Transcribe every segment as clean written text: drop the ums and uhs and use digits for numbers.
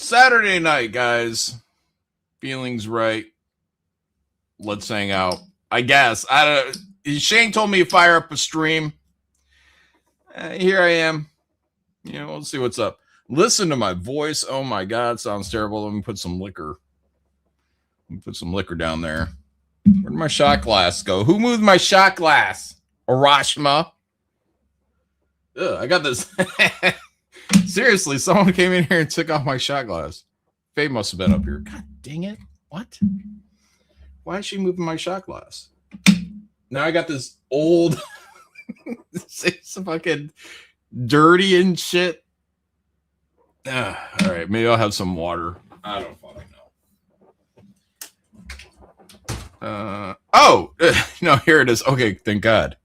Saturday night, guys. Feelings right. Let's hang out. I guess. I don't. Shane told me to fire up a stream. Here I am. We'll see what's up. Listen to my voice. Oh my God, sounds terrible. Let me put some liquor. Put some liquor down there. Where'd my shot glass go? Who moved my shot glass? Arashma. Ugh, I got this. Seriously, someone came in here and took off my shot glass. Faye must have been up here. God dang it. What? Why is she moving my shot glass? Now I got this old, it's fucking dirty and shit. All right, maybe I'll have some water. I don't fucking know. No, here it is. Okay, thank God.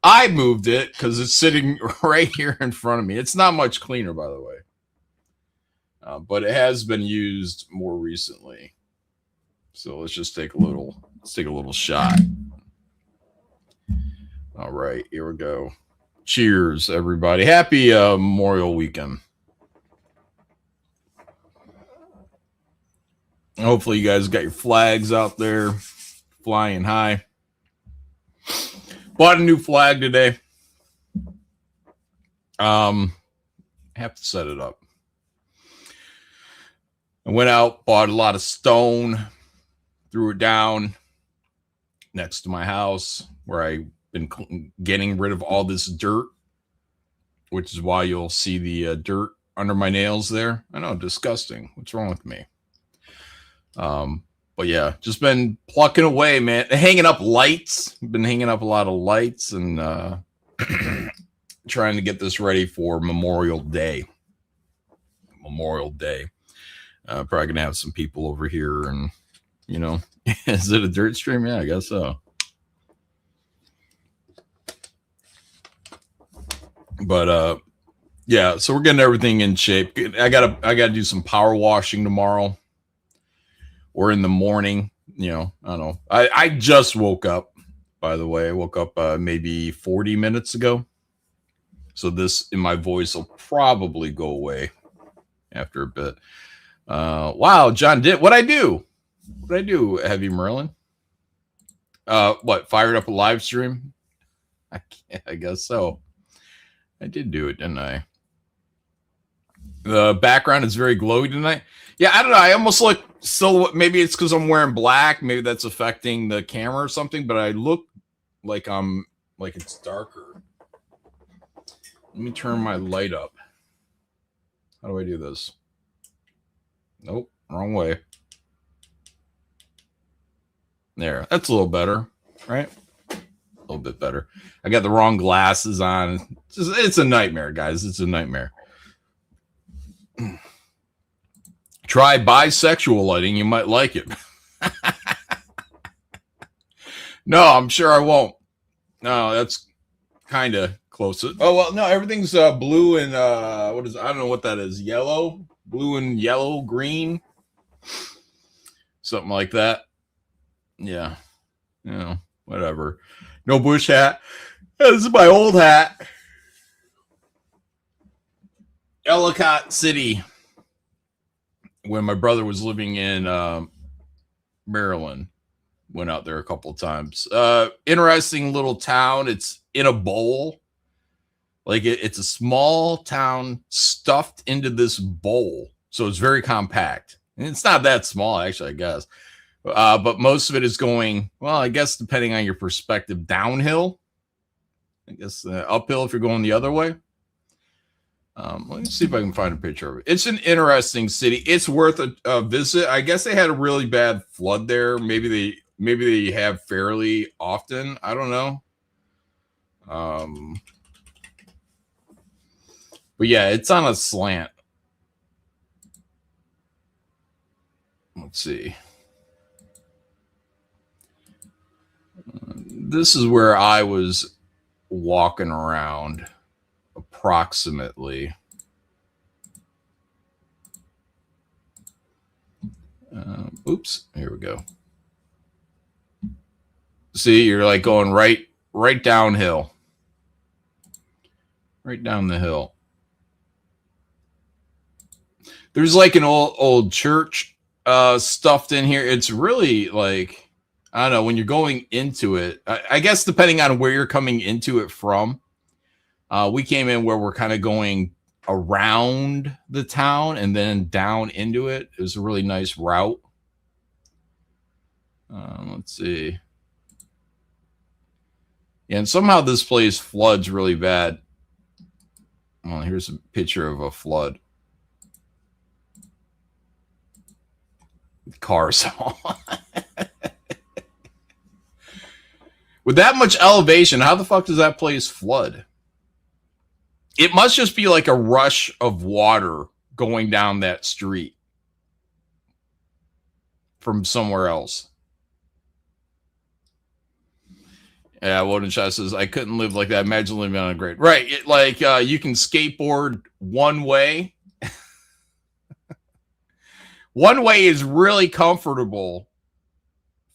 I moved it because it's sitting right here in front of me. It's not much cleaner, by the way. But it has been used more recently. So let's just take a little shot. All right, here we go. Cheers, everybody. Happy Memorial Weekend. Hopefully you guys got your flags out there flying high. Bought a new flag today. Have to set it up. I went out, bought a lot of stone, threw it down next to my house where I've been getting rid of all this dirt, which is why you'll see the dirt under my nails there. I know, disgusting. What's wrong with me? But yeah, just been plucking away, man. Hanging up lights. Been hanging up a lot of lights and trying to get this ready for Memorial Day. Probably gonna have some people over here, and is it a dirt stream? Yeah, I guess so. But yeah, so we're getting everything in shape. I gotta do some power washing tomorrow or in the morning. I don't know. I just woke up, by the way. I woke up maybe 40 minutes ago. So this in my voice will probably go away after a bit. Wow, John did what I do. Heavy Merlin? What, fired up a live stream? I guess so. I did do it, didn't I? The background is very glowy tonight. Yeah, I don't know. I almost look silhouette. Maybe it's because I'm wearing black. Maybe that's affecting the camera or something. But I look like it's darker. Let me turn my light up. How do I do this? Nope, wrong way. There, that's a little better, right? A little bit better. I got the wrong glasses on. It's a nightmare, guys. It's a nightmare. Try bisexual lighting. You might like it. No, I'm sure I won't. No, that's kind of close. Oh, well, no, everything's blue and I don't know what that is. Yellow, blue and yellow, green. Something like that. Yeah. Whatever. No bush hat. This is my old hat. Ellicott City. When my brother was living in Maryland, went out there a couple of times. Interesting little town. It's in a bowl. Like it's a small town stuffed into this bowl. So it's very compact. And it's not that small, actually, I guess. But most of it is going, well, I guess depending on your perspective, downhill. I guess uphill if you're going the other way. Let me see if I can find a picture of it. It's an interesting city. It's worth a visit. I guess they had a really bad flood there. Maybe they have fairly often. I don't know. But yeah, it's on a slant. Let's see. This is where I was walking around approximately. Oops, here we go. See, you're like going right downhill. Right down the hill. There's like an old church stuffed in here. It's really like, I don't know, when you're going into it, I guess depending on where you're coming into it from. We came in where we're kind of going around the town and then down into it. It was a really nice route. Let's see. Yeah, and somehow this place floods really bad. Well, here's a picture of a flood. Cars. With that much elevation, how the fuck does that place flood? It must just be like a rush of water going down that street from somewhere else. Yeah, Woden Shot says, I couldn't live like that. Imagine living on a grade. Right. You can skateboard one way. One way is really comfortable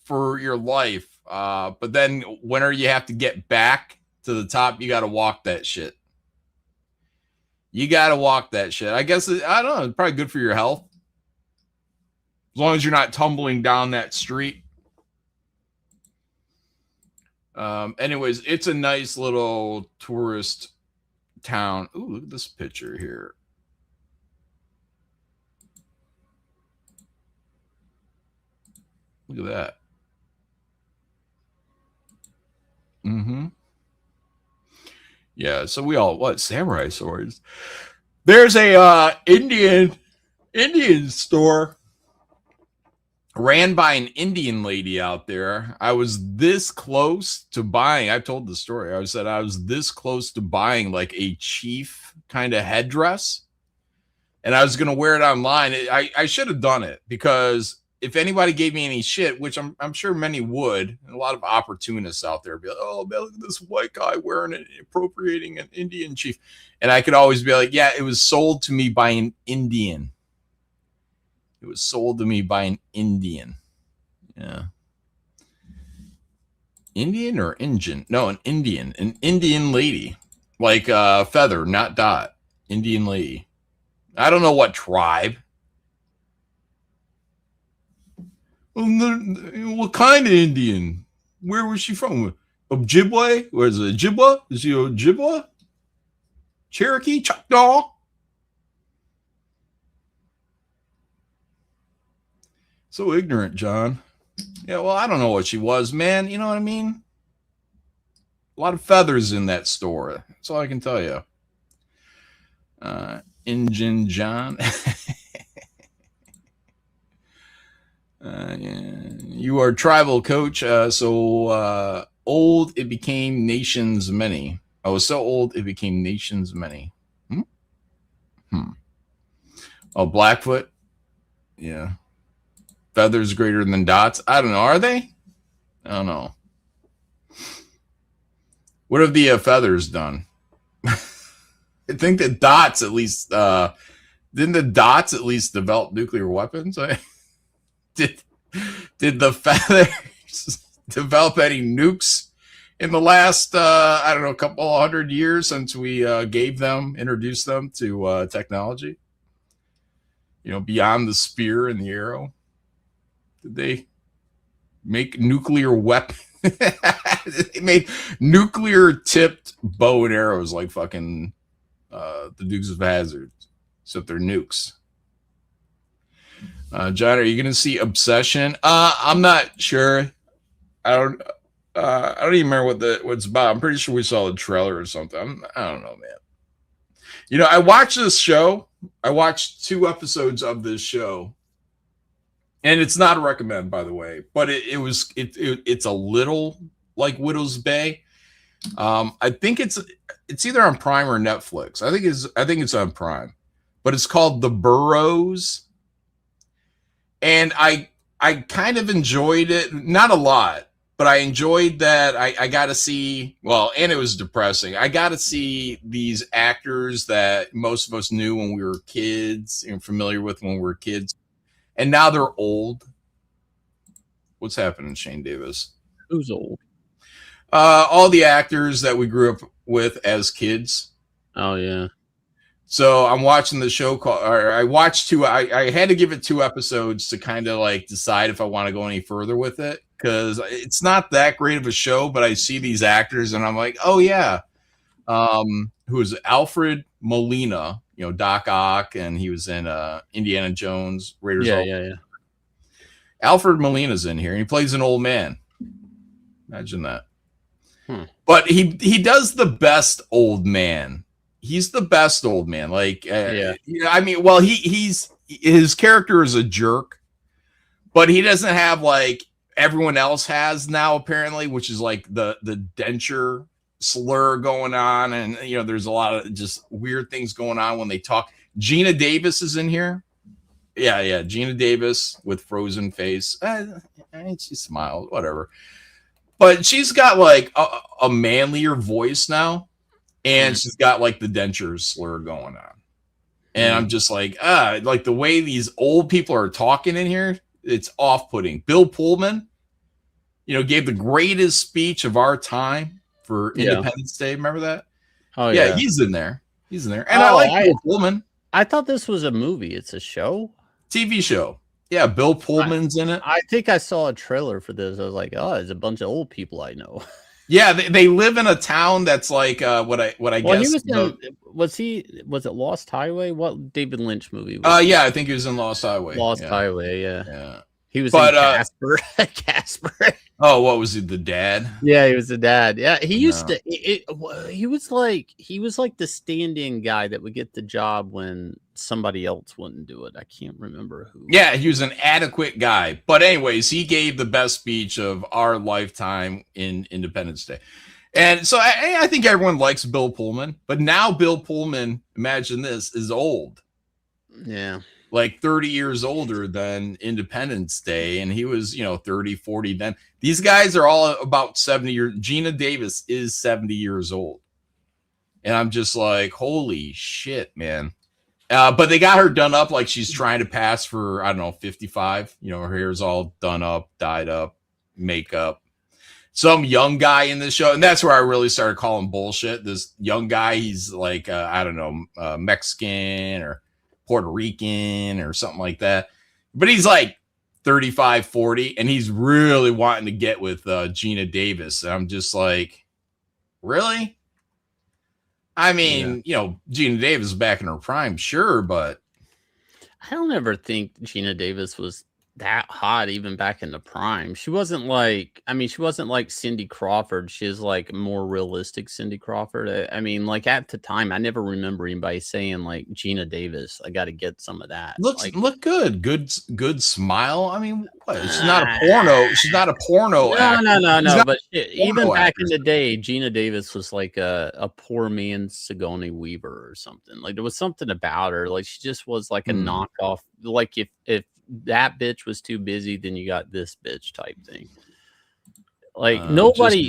for your life. But then whenever you have to get back to the top, you got to walk that shit. You got to walk that shit. I guess, I don't know, it's probably good for your health. As long as you're not tumbling down that street. Anyways, it's a nice little tourist town. Ooh, look at this picture here. Look at that. Mm-hmm. Yeah, so we all, what, samurai swords? There's a Indian store ran by an Indian lady out there. I was this close to buying. I've told the story. I said I was this close to buying like a chief kind of headdress, and I was going to wear it online. I should have done it, because if anybody gave me any shit, which I'm sure many would, and a lot of opportunists out there be like, oh man, look at this white guy wearing it, appropriating an Indian chief. And I could always be like, yeah, it was sold to me by an Indian. It was sold to me by an Indian. Yeah. Indian or Indian? No, an Indian lady. Like Feather, not Dot. Indian lady. I don't know what tribe. What kind of Indian? Where was she from? Ojibwe? Where is it? Ojibwa? Is she Ojibwa? Cherokee? Choctaw? So ignorant, John. Yeah, well, I don't know what she was, man. You know what I mean? A lot of feathers in that store. That's all I can tell you. Injun John. Yeah. You are tribal, coach. So old it became nations many. Oh, so old it became nations many. Oh, Blackfoot. Yeah. Feathers greater than Dots. I don't know. Are they? I don't know. What have the feathers done? I think that Dots at least didn't the Dots at least develop nuclear weapons? Did the feathers develop any nukes in the last I don't know, couple 100 years since we introduced them to technology? You know, beyond the spear and the arrow. Did they make nuclear weapons? They made nuclear tipped bow and arrows like fucking the Dukes of Hazzard, except they're nukes. John, are you going to see Obsession? I'm not sure. I don't even remember what it's about. I'm pretty sure we saw the trailer or something. I don't know, man. You know, I watched this show. I watched 2 episodes of this show. And it's not a recommend, by the way, but it's a little like Widow's Bay. I think it's either on Prime or Netflix. I think it's on Prime, but it's called The Burrows, and I kind of enjoyed it. Not a lot, but I enjoyed that. I got to see, well, and it was depressing. I got to see these actors that most of us knew when we were kids and familiar with when we were kids. And now they're old. What's happening, Shane Davis? Who's old? All the actors that we grew up with as kids. Oh, yeah. So I'm watching the show called, or I watched two. I had to give it 2 episodes to kind of like decide if I want to go any further with it, because it's not that great of a show. But I see these actors and I'm like, oh yeah, who is Alfred Molina? You know, Doc Ock, and he was in Indiana Jones, Raiders. Yeah. Alfred Molina's in here, and he plays an old man. Imagine that. But he does the best old man. He's the best old man. Like, I mean, well, he's his character is a jerk, but he doesn't have like everyone else has now apparently, which is like the denture slur going on, and you know, there's a lot of just weird things going on when they talk. Gina Davis is in here. Yeah, Gina Davis with frozen face. She smiled, whatever. But she's got like a manlier voice now, and she's got like the denture slur going on. And I'm just like the way these old people are talking in here, it's off-putting. Bill Pullman, you know, gave the greatest speech of our time for Independence Day. Remember that? Oh yeah, he's in there. And I like Bill Pullman. I thought this was a movie. It's a show, TV show. Yeah, Bill Pullman's in it. I think I saw a trailer for this. I was like, oh, it's a bunch of old people I know. Yeah, they live in a town that's like what I guess. Was it Lost Highway? What David Lynch movie? Yeah, I think he was in Lost Highway. Highway, yeah. He was in Casper. Casper. Oh, what was he? The dad? Yeah, he was the dad. Yeah, he used to. He was like the stand-in guy that would get the job when somebody else wouldn't do it. I can't remember who. Yeah, he was an adequate guy. But anyways, he gave the best speech of our lifetime in Independence Day. And so I think everyone likes Bill Pullman. But now Bill Pullman, imagine this, is old. Yeah. Like 30 years older than Independence Day. And he was, 30, 40 then. These guys are all about 70 years. Gina Davis is 70 years old. And I'm just like, holy shit, man. But they got her done up like she's trying to pass for, I don't know, 55. You know, her hair's all done up, dyed up, makeup. Some young guy in this show. And that's where I really started calling bullshit. This young guy, he's like, I don't know, Mexican or Puerto Rican or something like that. But he's like 35, 40. And he's really wanting to get with Gina Davis. And I'm just like, really? I mean, Gina Davis is back in her prime, sure, but I don't ever think Gina Davis was that hot even back in the prime. She wasn't like Cindy Crawford. She's like more realistic Cindy Crawford. I mean, like at the time, I never remember anybody saying like Gina Davis, I got to get some of that. Look good smile. I mean, what? She's not a porno. She's not a porno. No. But even back in the day, Gina Davis was like a poor man's Sigourney Weaver or something. Like there was something about her. Like she just was like a knockoff. Like if that bitch was too busy, then you got this bitch type thing. Like nobody.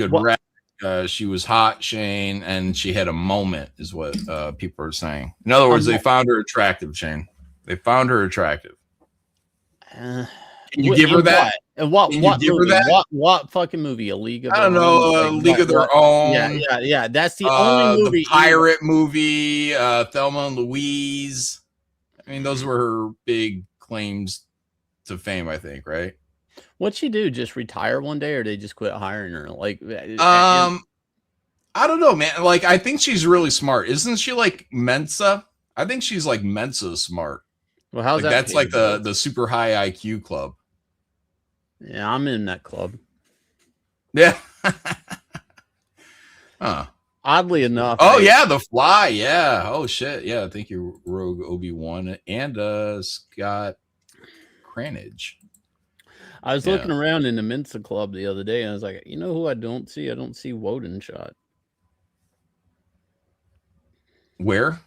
She was hot, Shane, and she had a moment, is what people are saying. In other words, they found her attractive, Shane. They found her attractive. Can you give her that? What movie? What fucking movie? A League of Their Own? I don't know. League of Their Own. Yeah. That's the only movie. The pirate movie, Thelma and Louise. I mean, those were her big claims to fame, I think, right? What'd she do? Just retire one day, or they just quit hiring her? Like, I don't know, man. Like, I think she's really smart. Isn't she like Mensa? I think she's like Mensa smart. Well, how's that? That's like the super high IQ club. Yeah, I'm in that club. Yeah. Huh. Oddly enough. Oh, yeah, The Fly. Yeah. Oh, shit. Yeah, thank you, Rogue Obi-Wan and Scott Cranage. I was looking around in the Mensa Club the other day, and I was like, you know who I don't see? I don't see Wodenshot. Where?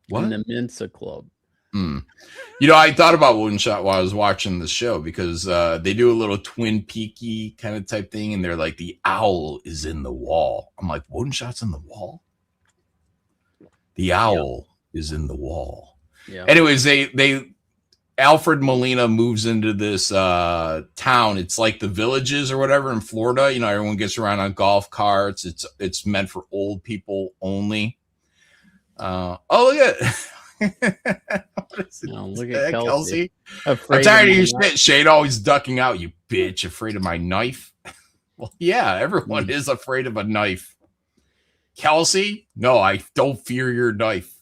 What? In the Mensa Club. I thought about Wodenshot while I was watching the show, because they do a little Twin Peaky kind of type thing, and they're like, the owl is in the wall. I'm like, Wodenshot's in the wall? The owl is in the wall. Yeah. Anyways, they Alfred Molina moves into this town. It's like the Villages or whatever in Florida. Everyone gets around on golf carts. It's meant for old people only. Oh, look at Look at Kelsey. I'm tired of your shit. Shane always ducking out, you bitch. Afraid of my knife? Well, yeah, everyone is afraid of a knife. Kelsey? No, I don't fear your knife.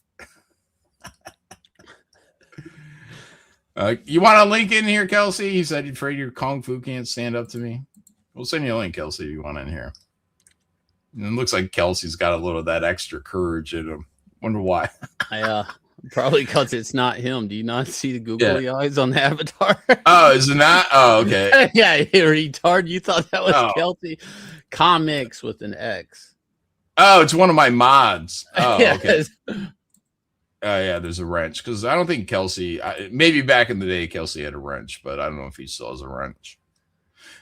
You want a link in here, Kelsey? He said you're afraid your kung fu can't stand up to me. We'll send you a link, Kelsey, if you want in here. And it looks like Kelsey's got a little of that extra courage in him. Wonder why. Probably because it's not him. Do you not see the googly eyes on the avatar? Oh, is it not? Oh, okay. Yeah, retard. You thought that was Kelsey. Comics with an X. Oh, it's one of my mods. Oh, yes. Okay. Yeah, there's a wrench. Because I don't think Kelsey, maybe back in the day, Kelsey had a wrench, but I don't know if he still has a wrench.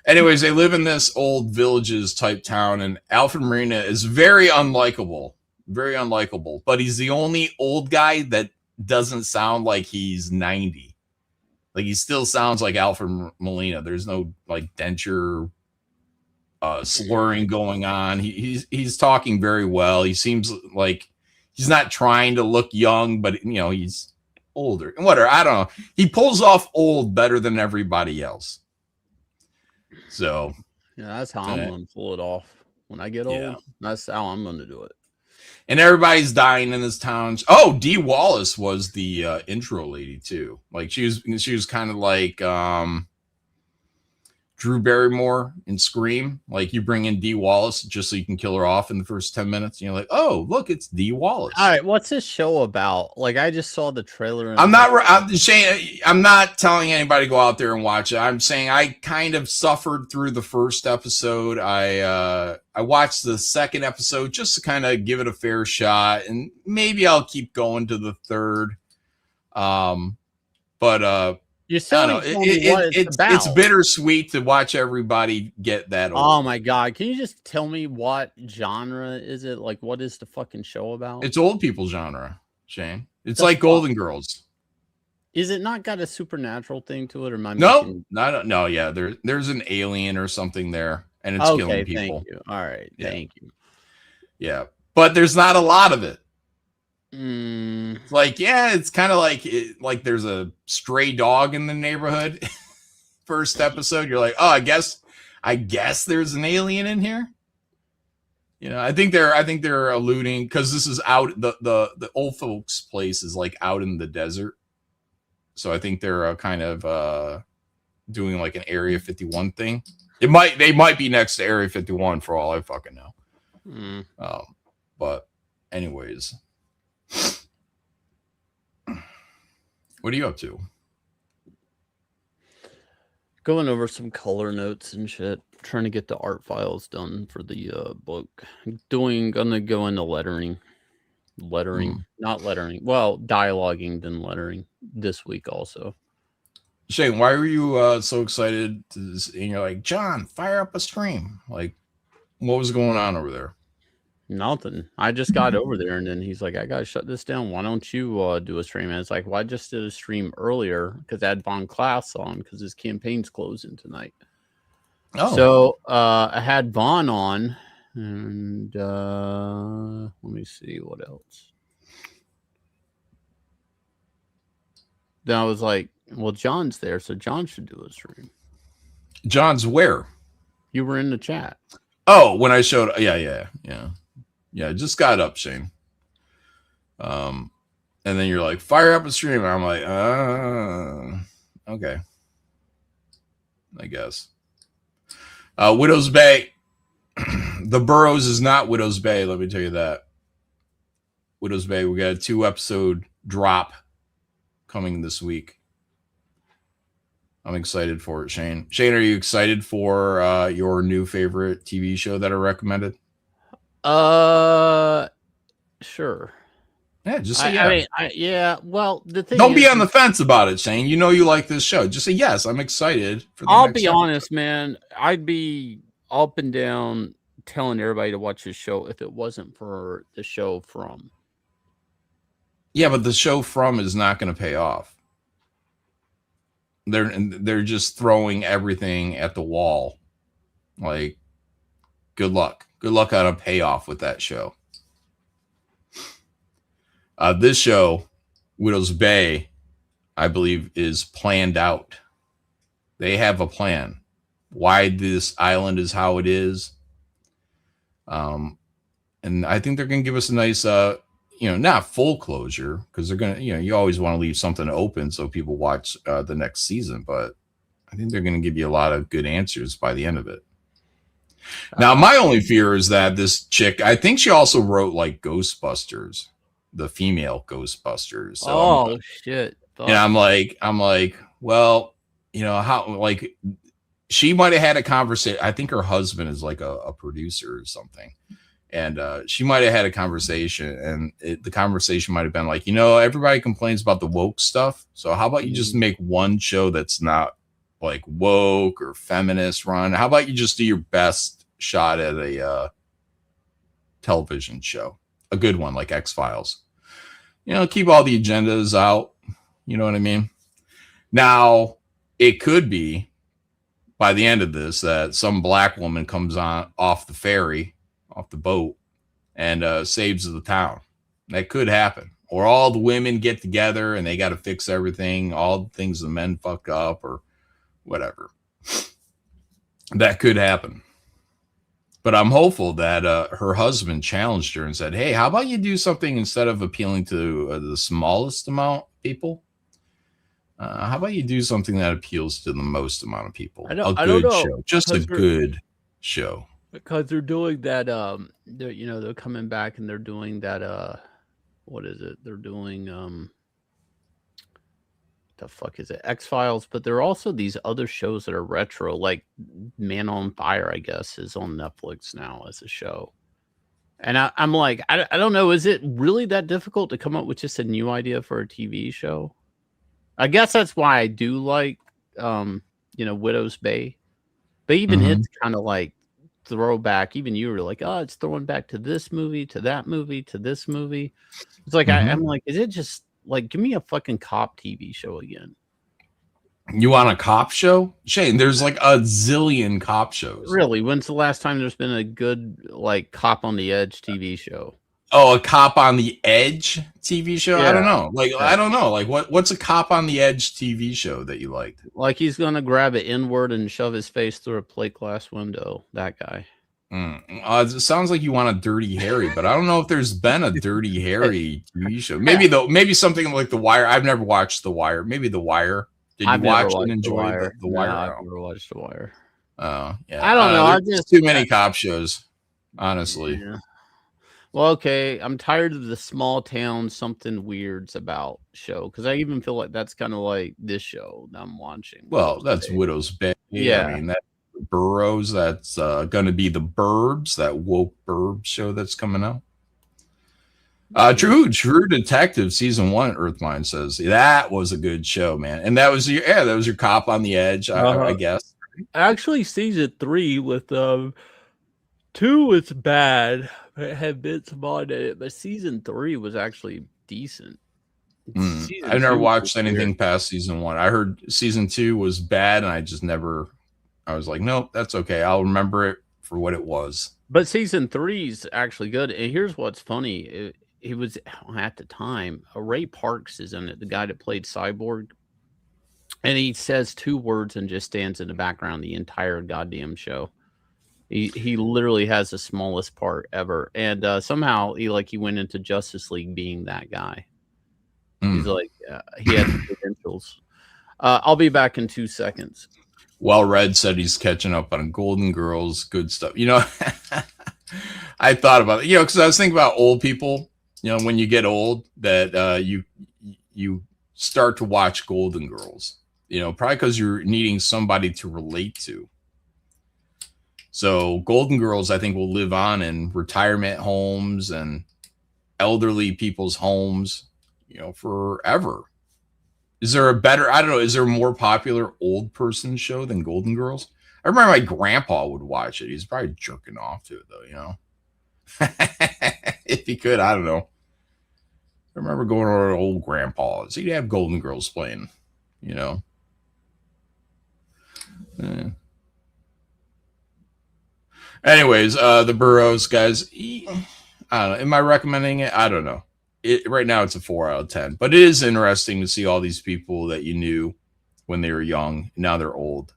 Anyways, they live in this old villages type town, and Alfred Molina is very unlikable. Very unlikable. But he's the only old guy that doesn't sound like he's 90. Like, he still sounds like Alfred Molina. There's no, like, denture slurring going on. He's talking very well. He seems like he's not trying to look young, but, you know, he's older. And whatever, I don't know. He pulls off old better than everybody else. So yeah, that's how I'm gonna pull it off when I get old. Yeah. That's how I'm gonna do it. And everybody's dying in this town. Oh, Dee Wallace was the intro lady too. Like she was kind of like Drew Barrymore in Scream. Like you bring in Dee Wallace just so you can kill her off in the first 10 minutes. And you're like, oh, look, it's Dee Wallace. All right, what's this show about? Like I just saw the trailer. I'm not telling anybody to go out there and watch it. I'm saying I kind of suffered through the first episode. I watched the second episode just to kind of give it a fair shot, and maybe I'll keep going to the third. You're still it's bittersweet to watch everybody get that old. Oh my god! Can you just tell me what genre is it? Like, what is the fucking show about? It's old people genre, Shane. It's like Golden Girls. Is it not got a supernatural thing to it, or am I no? Yeah, there's an alien or something there, and it's killing people. Thank you. All right, thank you. Yeah, but there's not a lot of it. Like, yeah, it's kind of like there's a stray dog in the neighborhood. First episode, you're like, oh, I guess there's an alien in here. You know, I think they're alluding because this is out the old folks' place is like out in the desert, so I think they're kind of doing like an Area 51 thing. They might be next to Area 51 for all I fucking know. But anyways. What are you up to? Going over some color notes and shit. Trying to get the art files done for the book. Gonna go into lettering. Not lettering. Well, dialoguing than lettering this week also. Shane, why were you so excited? And you're like, John, fire up a stream. Like, what was going on over there? Nothing. I just got over there, and then he's like, I gotta shut this down. Why don't you do a stream? And it's like, well, I just did a stream earlier because I had Von Class on because his campaign's closing tonight. Oh. So I had Von on, and let me see what else. Then I was like, well, John's there, so John should do a stream. John's where? You were in the chat. Oh, when I showed, yeah. Yeah, just got up, Shane. And then you're like, fire up a stream. And I'm like, okay. I guess. Widow's Bay. The Burrows is not Widow's Bay, let me tell you that. Widow's Bay, we got a 2-episode drop coming this week. I'm excited for it, Shane. Shane, are you excited for your new favorite TV show that I recommended? Sure. Yeah, just say yeah. Yeah. Well, the thing. Don't be on the fence about it, Shane. You know you like this show. Just say yes. I'm excited. I'll be honest, man. I'd be up and down telling everybody to watch this show if it wasn't for the show From. Yeah, but the show From is not going to pay off. They're just throwing everything at the wall. Like, good luck. Good luck on a payoff with that show. This show, Widow's Bay, I believe, is planned out. They have a plan. Why this island is how it is. And I think they're going to give us a nice, not full closure, because they're going to, you always want to leave something open so people watch the next season. But I think they're going to give you a lot of good answers by the end of it. Now, my only fear is that this chick, I think she also wrote like Ghostbusters, the female Ghostbusters. So shit. And I'm like, well, how, like, she might have had a conversation. I think her husband is like a producer or something. And she might have had a conversation, and the conversation might have been like, everybody complains about the woke stuff. So how about you just make one show that's not like woke or feminist run? How about you just do your best shot at a television show, a good one like X-Files? Keep all the agendas out. You know what I mean? Now, it could be by the end of this that some black woman comes off the ferry, off the boat, and saves the town. That could happen. Or all the women get together and they got to fix everything, all the things the men fuck up or whatever. That could happen. But I'm hopeful that her husband challenged her and said, hey, how about you do something instead of appealing to the smallest amount of people? How about you do something that appeals to the most amount of people? A good show. Just a good show. Because they're doing that, they're coming back and they're doing that, what is it? They're doing, the fuck is it? X-Files, but there are also these other shows that are retro, like Man on Fire, I guess, is on Netflix now as a show. And I'm like, I don't know, is it really that difficult to come up with just a new idea for a TV show? I guess that's why I do like, Widow's Bay. But even it's kind of like throwback. Even you were like, oh, it's throwing back to this movie, to that movie, to this movie. It's like, I'm like, is it just like, give me a fucking cop TV show again? You want a cop show? Shane, there's like a zillion cop shows. Really? When's the last time there's been a good, like, cop on the edge TV show? Oh, a cop on the edge TV show? Yeah. I don't know. I don't know. Like, what's a cop on the edge TV show that you liked? Like, he's going to grab an N-word and shove his face through a plate glass window. That guy. It sounds like you want a Dirty Harry, but I don't know if there's been a Dirty Harry TV show. Maybe something like The Wire. I've never watched The Wire. Maybe The Wire. Did you watch and enjoy The Wire? No, I've never watched The Wire. Oh, yeah. I don't know. There's too many cop shows, honestly. Yeah. Well, okay. I'm tired of the small town something weird's about show, because I even feel like that's kind of like this show that I'm watching. Well, that's Widow's Bay. Yeah. I mean, that Burroughs, that's going to be the Burbs, that woke Burbs show that's coming out. True Detective season 1, Earthmind says that was a good show, man. And that was your cop on the edge, I guess. Actually, season 3 with 2 was bad. It had bits on it, but season 3 was actually decent. I've never watched anything past season 1. I heard season 2 was bad, and I was like, nope, that's okay. I'll remember it for what it was. But season 3 is actually good. And here's what's funny. It was, at the time, Ray Parks is in it, the guy that played Cyborg. And he says 2 words and just stands in the background the entire goddamn show. He literally has the smallest part ever. And somehow he went into Justice League being that guy. He's like, he had the credentials. I'll be back in 2 seconds. Well, Red said he's catching up on Golden Girls, good stuff. I thought about it, because I was thinking about old people, when you get old, that you start to watch Golden Girls, probably because you're needing somebody to relate to. So Golden Girls, I think, will live on in retirement homes and elderly people's homes, forever. Is there is there a more popular old person show than Golden Girls? I remember my grandpa would watch it. He's probably jerking off to it, though, if he could, I don't know. I remember going over to old grandpa's. He'd have Golden Girls playing, Anyways, the Burroughs guys, I don't know. Am I recommending it? I don't know. right now it's a 4 out of 10. But it is interesting to see all these people that you knew when they were young. Now they're old.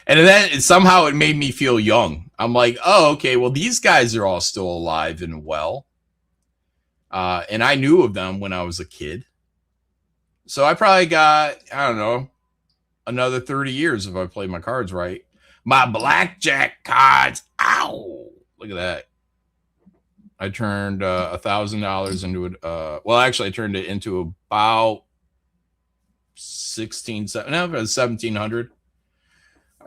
And then somehow it made me feel young. I'm like, oh, okay, well, these guys are all still alive and well. And I knew of them when I was a kid. So I probably got, I don't know, another 30 years if I played my cards right. My blackjack cards. Ow. Look at that. I turned $1,000 into it. Well, actually, I turned it into about 1,700.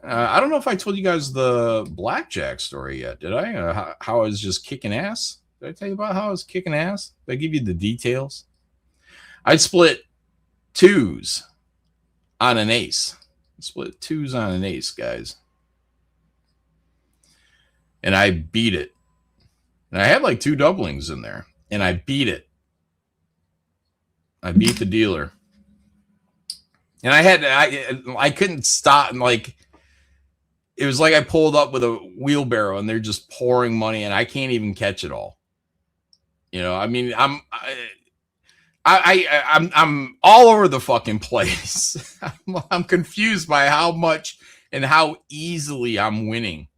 I don't know if I told you guys the blackjack story yet. Did I? How I was just kicking ass. Did I tell you about how I was kicking ass? Did I give you the details? I split twos on an ace. Split twos on an ace, guys. And I beat it. And I had like 2 doublings in there. And I beat it. I beat the dealer. And I couldn't stop. And like, it was like I pulled up with a wheelbarrow and they're just pouring money and I can't even catch it all. You know, I mean, I'm all over the fucking place. I'm confused by how much and how easily I'm winning.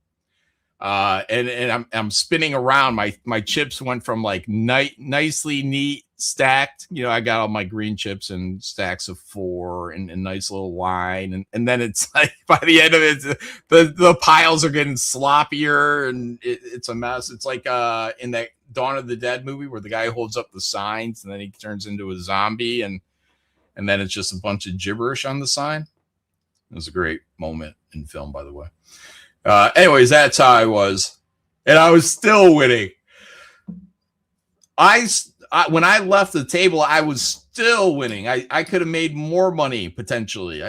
And I'm spinning around. My chips went from like nicely neat stacked. You know, I got all my green chips and stacks of 4 and a nice little line. And then it's like by the end of it, the piles are getting sloppier and it's a mess. It's like in that Dawn of the Dead movie where the guy holds up the signs and then he turns into a zombie and then it's just a bunch of gibberish on the sign. It was a great moment in film, by the way. Anyways, that's how I was. And I was still winning. When I left the table, I was still winning. I could have made more money potentially.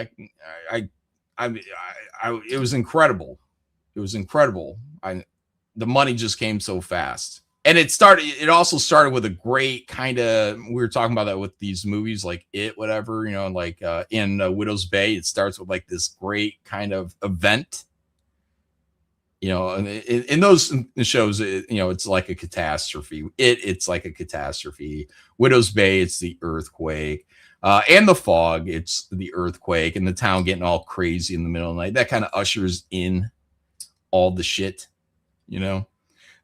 It was incredible. It was incredible. The money just came so fast. And it also started with a great kind of, we were talking about that with these movies like It, whatever, you know, like in Widow's Bay, it starts with like this great kind of event. You know, in those shows, you know, it's like a catastrophe. It's like a catastrophe. Widow's Bay, it's the earthquake. And The Fog, it's the earthquake and the town getting all crazy in the middle of the night. That kind of ushers in all the shit, you know.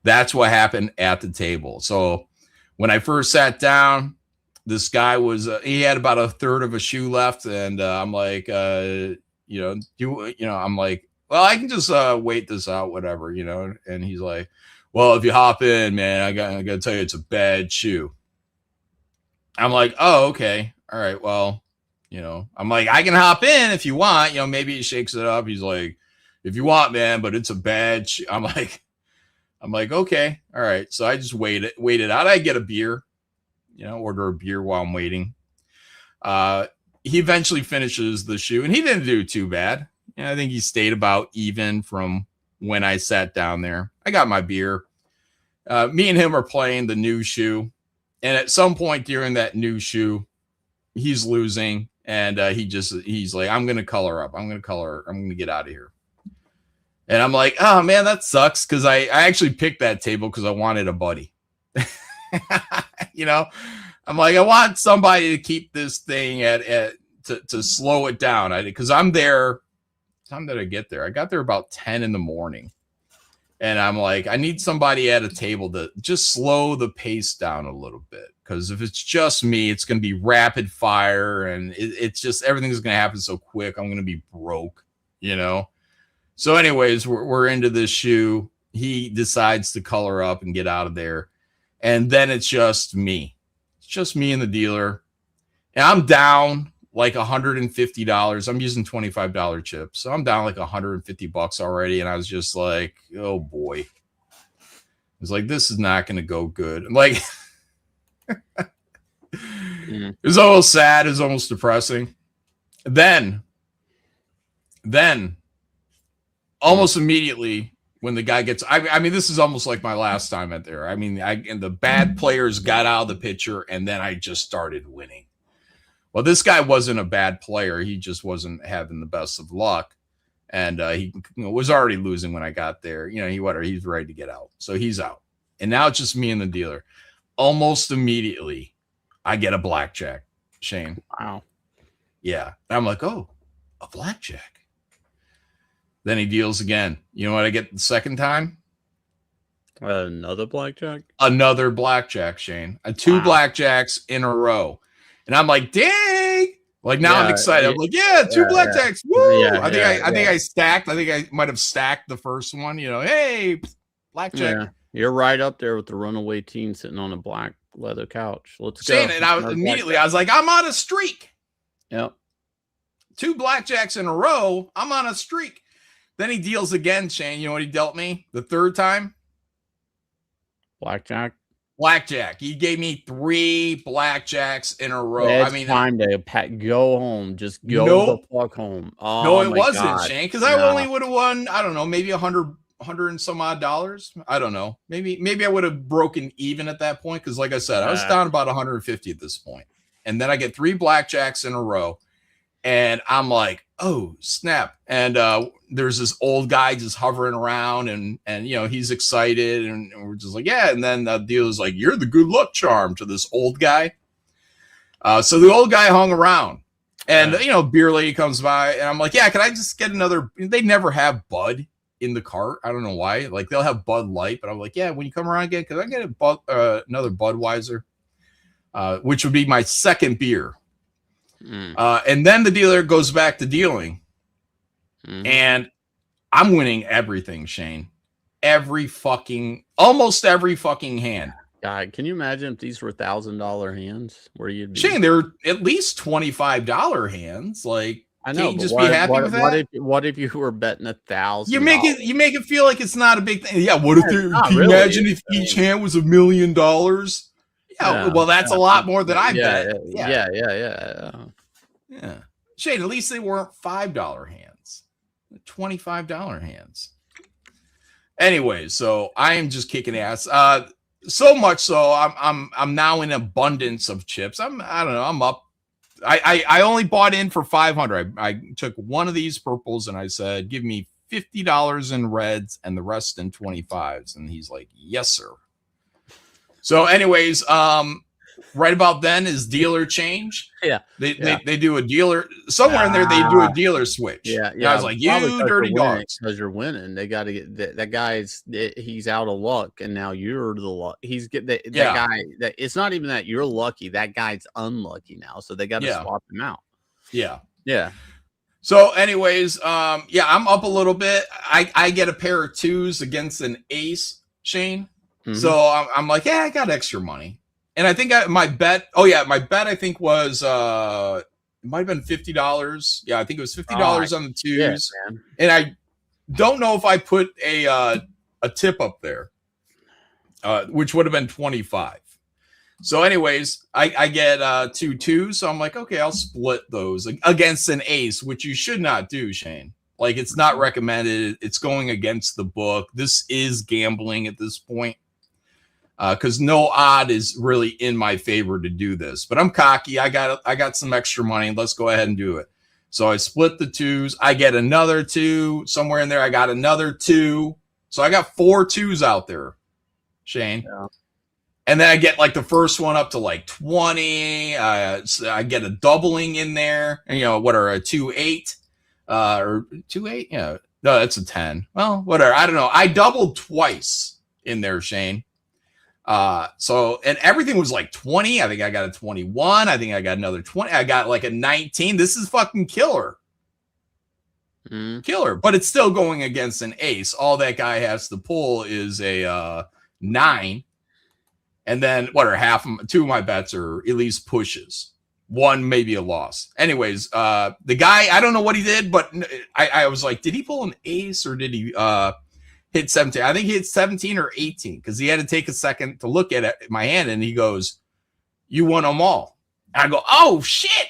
That's what happened at the table. So when I first sat down, this guy he had about a third of a shoe left. And I'm like, I'm like, well, I can just wait this out, whatever, you know. And he's like, well, if you hop in, man, I got to tell you, it's a bad shoe. I'm like, oh, okay. All right. Well, you know, I'm like, I can hop in if you want, you know, maybe he shakes it up. He's like, if you want, man, but it's a bad shoe. I'm like, okay. All right. So I just wait it out. I get a beer, you know, order a beer while I'm waiting. He eventually finishes the shoe and he didn't do too bad. And I think he stayed about even from when I sat down there. I got my beer. Me and him are playing the new shoe. And at some point during that new shoe, he's losing. And he's like, I'm going to color up. I'm going to get out of here. And I'm like, oh, man, that sucks. Because I actually picked that table because I wanted a buddy. You know, I'm like, I want somebody to keep this thing to slow it down. Because I'm there. Time did I get there? I got there about 10 in the morning. And I'm like, I need somebody at a table to just slow the pace down a little bit. Because if it's just me, it's going to be rapid fire. And it's just everything's going to happen so quick. I'm going to be broke, you know? So anyways, we're into this shoe. He decides to color up and get out of there. And then it's just me. It's just me and the dealer. And I'm down like $150. I'm using $25 chips. So I'm down like $150 already. And I was just like, oh boy. I was like, this is not going to go good. I'm like, it was almost sad. It was almost depressing. Then almost immediately when the guy gets, I mean, this is almost like my last time at there. I mean, and the bad players got out of the picture and then I just started winning. Well, this guy wasn't a bad player. He just wasn't having the best of luck. And he was already losing when I got there. You know, he's ready to get out. So he's out. And now it's just me and the dealer. Almost immediately, I get a blackjack, Shane. Wow. Yeah. And I'm like, oh, a blackjack. Then he deals again. You know what I get the second time? Another blackjack? Another blackjack, Shane. Two blackjacks in a row. And I'm like, dang. Like now I'm excited. I'm like, two blackjacks. Woo! I think I stacked. I think I might have stacked the first one. You know, hey, blackjack. Yeah, you're right up there with the runaway teen sitting on a black leather couch. Let's go. Shane, and I was like, I'm on a streak. Yep. 2 blackjacks in a row. I'm on a streak. Then he deals again, Shane. You know what he dealt me the third time? Blackjack. He gave me 3 blackjacks in a row. It's time to go home. Just go the fuck home. Oh, no, it wasn't, Shane, because I only would have won, I don't know, maybe $100 and some odd dollars. I don't know. Maybe I would have broken even at that point, because like I said, I was down about 150 at this point. And then I get 3 blackjacks in a row. And I'm like, oh, snap. And there's this old guy just hovering around and you know, he's excited. And we're just like, yeah. And then the dealer's like, you're the good luck charm to this old guy. So the old guy hung around. And, you know, beer lady comes by. And I'm like, yeah, can I just get another? They never have Bud in the cart. I don't know why. Like, they'll have Bud Light. But I'm like, yeah, when you come around again, can I get another Budweiser? Which would be my second beer. And then the dealer goes back to dealing. And I'm winning everything, Shane. Almost every fucking hand. God, can you imagine if these were $1,000 hands? Where you'd be? Shane, they're at least $25 hands. Like, I know, can't you just be happy with that? What if you were betting $1,000? You make it feel like it's not a big thing. Yeah, what if can you imagine if each hand was $1 million? Yeah, well, that's a lot more than I bet. Yeah. Shane, at least they weren't $5 hands. $25 hands. Anyway, so I am just kicking ass. So much so I'm now in abundance of chips. I don't know, I'm up. I only bought in for 500. I took one of these purples and I said, give me $50 in reds and the rest in 25s. And he's like, yes, sir. So anyways, right about then is dealer change. Yeah. They do a dealer somewhere in there. They do a dealer switch. Yeah. And I was like, you dirty dogs. Because you're winning. They got to get that guy's, he's out of luck. And now you're the luck. He's get that guy that it's not even that you're lucky. That guy's unlucky now. So they got to swap him out. Yeah. Yeah. So anyways, I'm up a little bit. I get a pair of 2s against an ace, Shane. So I'm like, yeah, I got extra money. And I think my bet I think was it might have been $50. Yeah, I think it was $50 on the 2s. Yeah, and I don't know if I put a tip up there, which would have been 25. So anyways, I get 2 2s. So I'm like, okay, I'll split those against an ace, which you should not do, Shane. Like, it's not recommended. It's going against the book. This is gambling at this point. Because no odd is really in my favor to do this, but I'm cocky. I got some extra money. Let's go ahead and do it. So I split the 2s. I get another 2 somewhere in there. I got another 2. So I got 4 2s out there, Shane. Yeah. And then I get like the first one up to like 20. So I get a doubling in there. And, you know, what are a 2-8 or 2-8? Yeah, no, that's a 10. Well, whatever. I don't know. I doubled twice in there, Shane. So, and everything was like 20. I think I got a 21. I think I got another 20. I got like a 19. This is fucking killer. Killer, but it's still going against an ace. All that guy has to pull is a 9. And then what are 2 of my bets are at least pushes. 1, maybe a loss. Anyways, the guy, I don't know what he did, but I was like, did he pull an ace or did he, hit 17. I think he hit 17 or 18 because he had to take a second to look at my hand and he goes, you won them all. And I go, oh shit.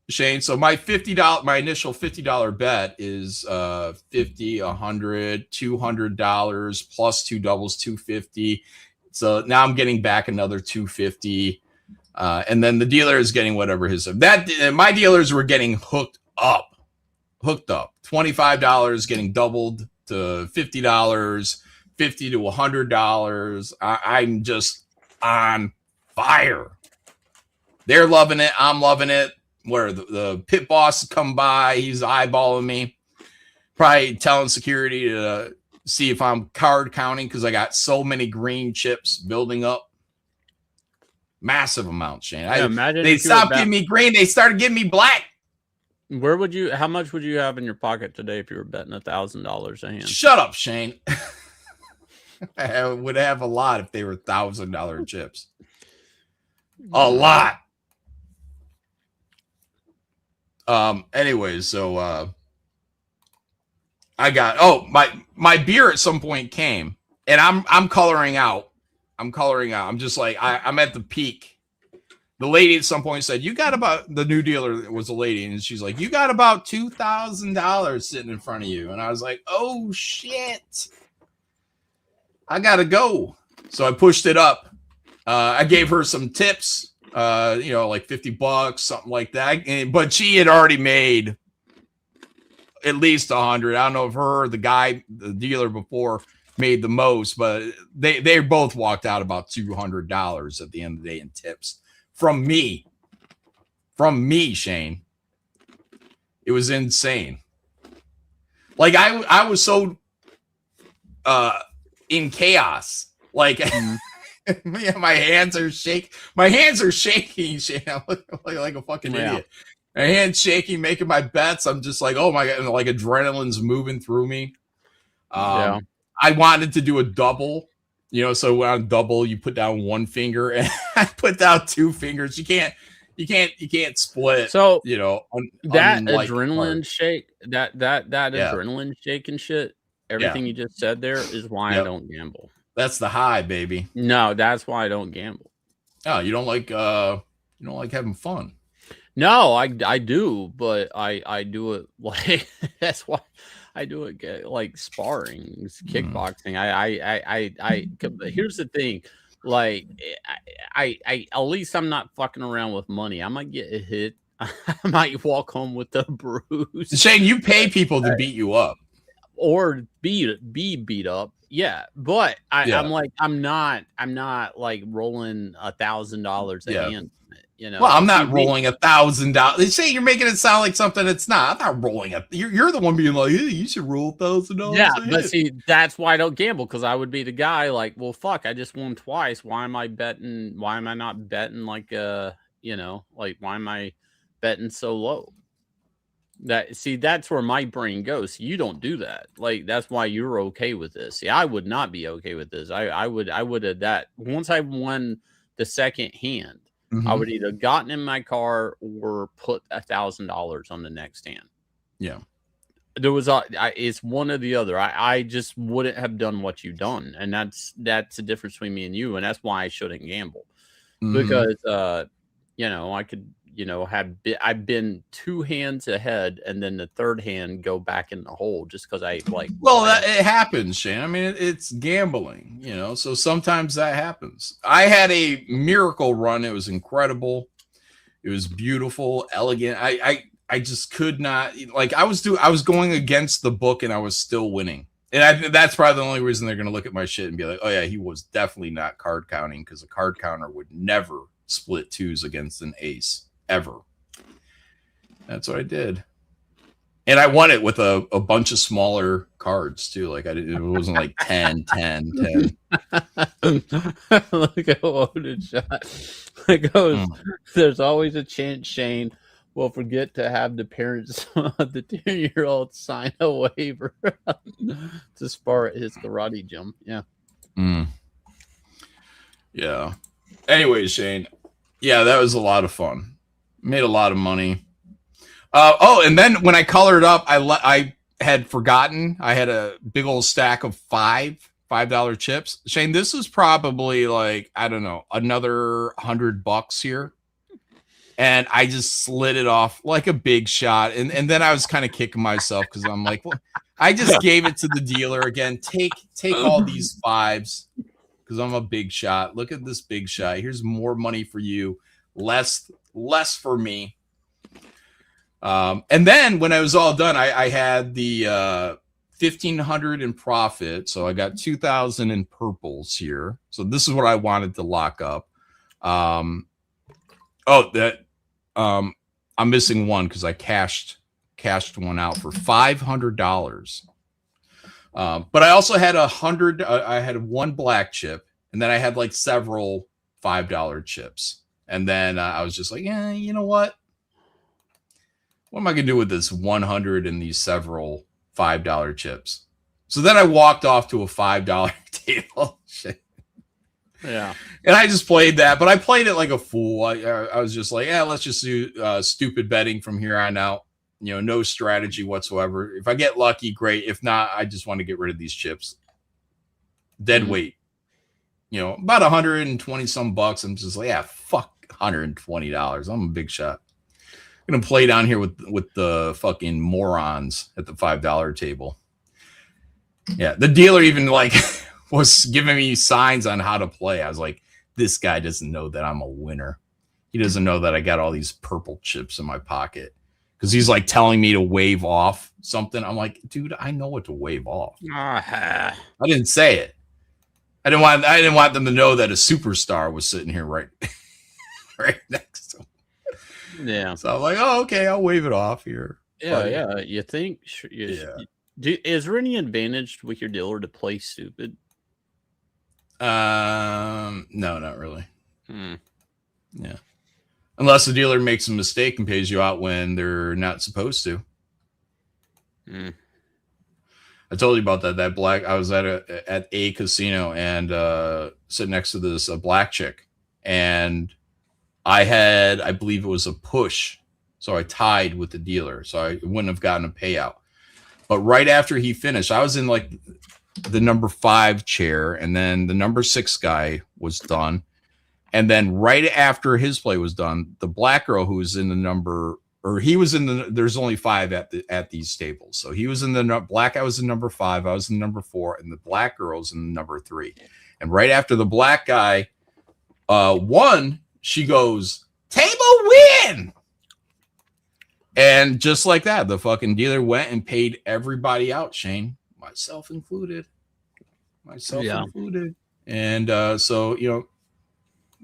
Shane. So my initial $50 bet is $50, $100, $200 plus 2 doubles, $250. So now I'm getting back another $250. And then the dealer is getting whatever his my dealers were getting hooked up. $25 getting doubled to $50, $50 to $100. on fire. They're loving it. I'm loving it. Where the pit boss come by, he's eyeballing me, probably telling security to see if I'm card counting because I got so many green chips building up. Massive amounts, Shane. They stopped giving me green. They started giving me black. How much would you have in your pocket today if you were betting $1,000 a hand? Shut up, Shane. I would have a lot if they were $1,000 chips. A lot. Anyways, so I got my beer at some point came, and I'm coloring out. I'm just like I'm at the peak. The lady at some point said, "You got about," the new dealer was a lady, and she's like, "You got about $2,000 sitting in front of you," and I was like, "Oh shit, I gotta go." So I pushed it up. I gave her some tips. Like $50, something like that. But she had already made at least 100. I don't know if her or the dealer before made the most, but they both walked out about $200 at the end of the day in tips from me, Shane. It was insane. Like I was so in chaos. Like my hands are shaking. My hands are shaking, Shane. I look like a fucking idiot. My hands shaking, making my bets. I'm just like, oh my God, like adrenaline's moving through me. I wanted to do a double, so on double, you put down one finger, and I put down two fingers. You can't split. So that adrenaline shake, that adrenaline shake and shit, everything you just said there is why I don't gamble. That's the high, baby. No, that's why I don't gamble. Oh, you don't like having fun. No, I do, but I do it like that's why I do it like sparring, kickboxing. I here's the thing, like I at least I'm not fucking around with money. I might get a hit. I might walk home with a bruise. Shane, you pay people to beat you up or be beat up. Yeah, but I'm like I'm not like rolling $1,000 a hand. Well, I'm not rolling $1,000. They say you're making it sound like something it's not. I'm not rolling it. You're the one being like, hey, you should roll $1,000. Yeah, but see, that's why I don't gamble, because I would be the guy like, well, fuck, I just won twice. Why am I betting? Why am I not betting like like why am I betting so low? That's where my brain goes. You don't do that. Like that's why you're okay with this. See, I would not be okay with this. I would have that once I won the second hand. I would either gotten in my car or put $1,000 on the next hand. Yeah, there was it's one or the other. I just wouldn't have done what you've done, and that's the difference between me and you, and that's why I shouldn't gamble because I could I've been two hands ahead, and then the third hand go back in the hole just because I like. Well, it happens, Shane. I mean, it's gambling, so sometimes that happens. I had a miracle run. It was incredible. It was beautiful, elegant. I just could not I was going against the book, and I was still winning. And that's probably the only reason they're going to look at my shit and be like, oh yeah, he was definitely not card counting, because a card counter would never split twos against an ace. Ever. That's what I did. And I won it with a bunch of smaller cards too. Like it wasn't like 10, 10, 10. Look at loaded shot. It goes, there's always a chance Shane will forget to have the parents of the 10-year-old sign a waiver to spar at his karate gym. Yeah. Yeah. Anyways, Shane. Yeah, that was a lot of fun. Made a lot of money. And then when I colored up, I had forgotten. I had a big old stack of $5 chips. Shane, this is probably like, I don't know, another $100 here. And I just slid it off like a big shot. And then I was kind of kicking myself because I'm like, well, I just gave it to the dealer again. Take all these fives because I'm a big shot. Look at this big shot. Here's more money for you. Less for me. And then when I was all done, I had the 1,500 in profit. So I got 2,000 in purples here. So this is what I wanted to lock up. I'm missing one because I cashed one out for $500. But I also had 100. I had one black chip, and then I had like several $5 chips. And then I was just like, yeah, you know what? What am I gonna do with this 100 and these several $5 chips? So then I walked off to a $5 table. Yeah. And I just played that, but I played it like a fool. I was just like, yeah, let's just do stupid betting from here on out. No strategy whatsoever. If I get lucky, great. If not, I just want to get rid of these chips. Dead weight. About 120 some bucks. I'm just like, yeah, fuck $120. I'm a big shot. I'm gonna play down here with the fucking morons at the $5 table. Yeah, the dealer even like was giving me signs on how to play. I was like, this guy doesn't know that I'm a winner. He doesn't know that I got all these purple chips in my pocket because he's like telling me to wave off something. I'm like, dude, I know what to wave off. I didn't say it. I didn't want them to know that a superstar was sitting here right next to him. Yeah. So I'm like, oh, okay, I'll wave it off here. Yeah, yeah. You think? Yeah. Is there any advantage with your dealer to play stupid? No, not really. Yeah. Unless the dealer makes a mistake and pays you out when they're not supposed to. I told you about that black. I was at a casino and sitting next to this black chick, and I believe it was a push, so I tied with the dealer, so I wouldn't have gotten a payout. But right after he finished, I was in like the number 5 chair, and then the number 6 guy was done. And then right after his play was done, the black girl who was in the number, or he was in the, there's only 5 at these tables. So he was in the black, I was in number 5, I was in number 4, and the black girl's in number 3. And right after the black guy won, she goes, table win. And just like that, the fucking dealer went and paid everybody out, Shane, myself included. And so,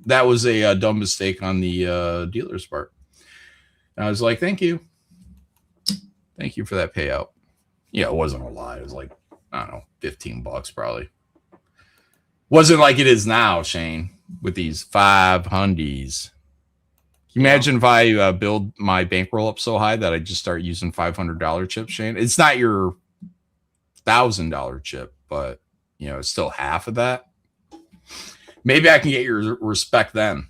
that was a dumb mistake on the dealer's part. And I was like, thank you for that payout. Yeah, it wasn't a lot. It was like, I don't know, $15 probably. Wasn't like it is now, Shane, with these 500s. Can you imagine if I build my bankroll up so high that I just start using $500 chips, Shane? It's not your $1,000 chip, but it's still half of that. Maybe I can get your respect then,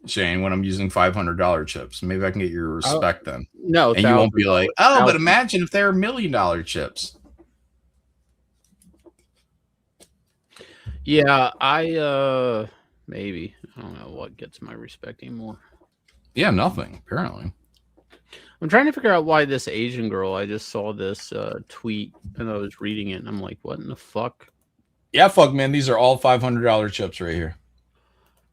Shane. When I'm using $500 chips, maybe I can get your respect then. No, and you won't be like, oh, but imagine if they're $1 million chips. Yeah, maybe. I don't know what gets my respect anymore. Yeah, nothing, apparently. I'm trying to figure out why this Asian girl, I just saw this tweet and I was reading it and I'm like, what in the fuck? Yeah, fuck, man. These are all $500 chips right here.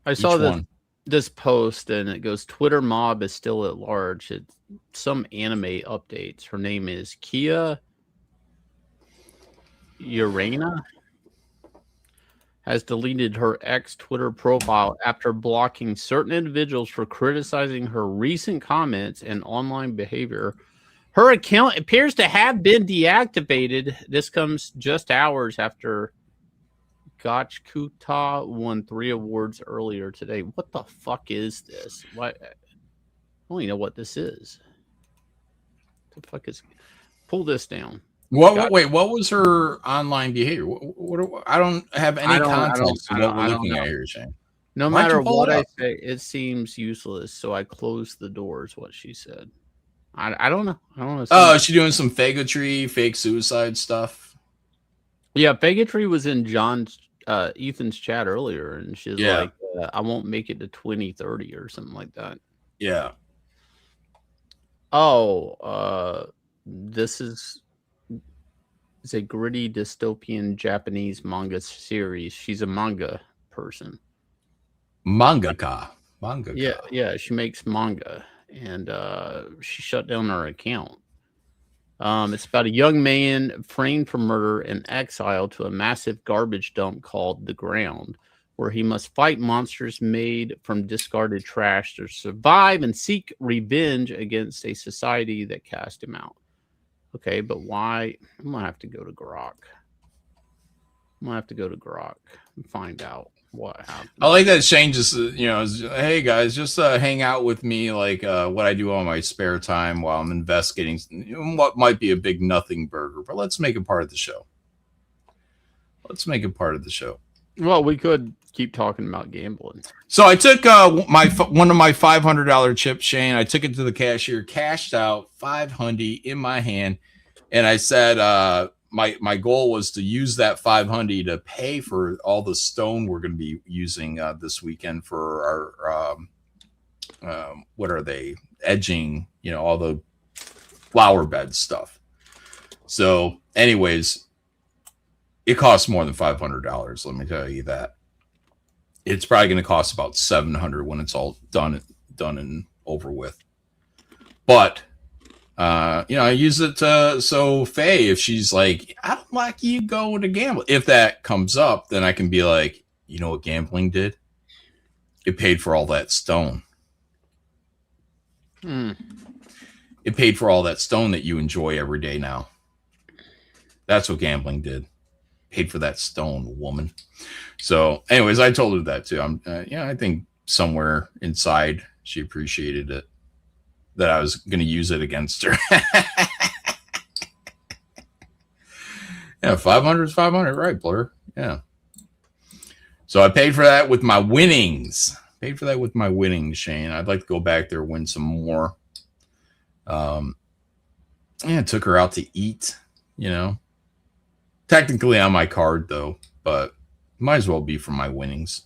I saw this post and it goes, Twitter mob is still at large. It's some anime updates. Her name is Kia Urena. Has deleted her ex-Twitter profile after blocking certain individuals for criticizing her recent comments and online behavior. Her account appears to have been deactivated. This comes just hours after Gotchkuta won 3 awards earlier today. What the fuck is this? What? I don't even know what this is. What the fuck is? Pull this down. Wait, what was her online behavior? What I don't have any context to what we're looking at here, Shane. No matter what I say, it seems useless. So I closed the door, is what she said. I don't know. I don't know. Oh, is she doing some faggotry, fake suicide stuff? Yeah, faggotry was in Ethan's chat earlier, and she's like, I won't make it to 2030 or something like that. Yeah. Oh, this is a gritty dystopian Japanese manga series. She's a manga person. Mangaka. Yeah, she makes manga. and she shut down her account. It's about a young man framed for murder and exiled to a massive garbage dump called The Ground, where he must fight monsters made from discarded trash to survive and seek revenge against a society that cast him out. Okay, but why? I'm gonna have to go to Grok. And find out what happened. I like that Shane just, hey guys, just hang out with me, like what I do on my spare time while I'm investigating what might be a big nothing burger, but let's make it part of the show. Well, we could keep talking about gambling. So I took one of my $500 chips, Shane. I took it to the cashier, cashed out $500 in my hand, and I said, my goal was to use that $500 to pay for all the stone we're going to be using this weekend for our what are they, edging, all the flower bed stuff. So anyways, it costs more than $500. Let me tell you that. It's probably going to cost about $700 when it's all done and over with. But I use it so Faye, if she's like, I don't like you going to gamble. If that comes up, then I can be like, you know what gambling did? It paid for all that stone. It paid for all that stone that you enjoy every day now. That's what gambling did. Paid for that stone, woman. So anyways, I told her that too. I think somewhere inside she appreciated it, that I was going to use it against her. Yeah, 500 is 500, right, Blur? Yeah. So I paid for that with my winnings. Shane. I'd like to go back there, win some more. Took her out to eat, Technically on my card, though, but might as well be for my winnings.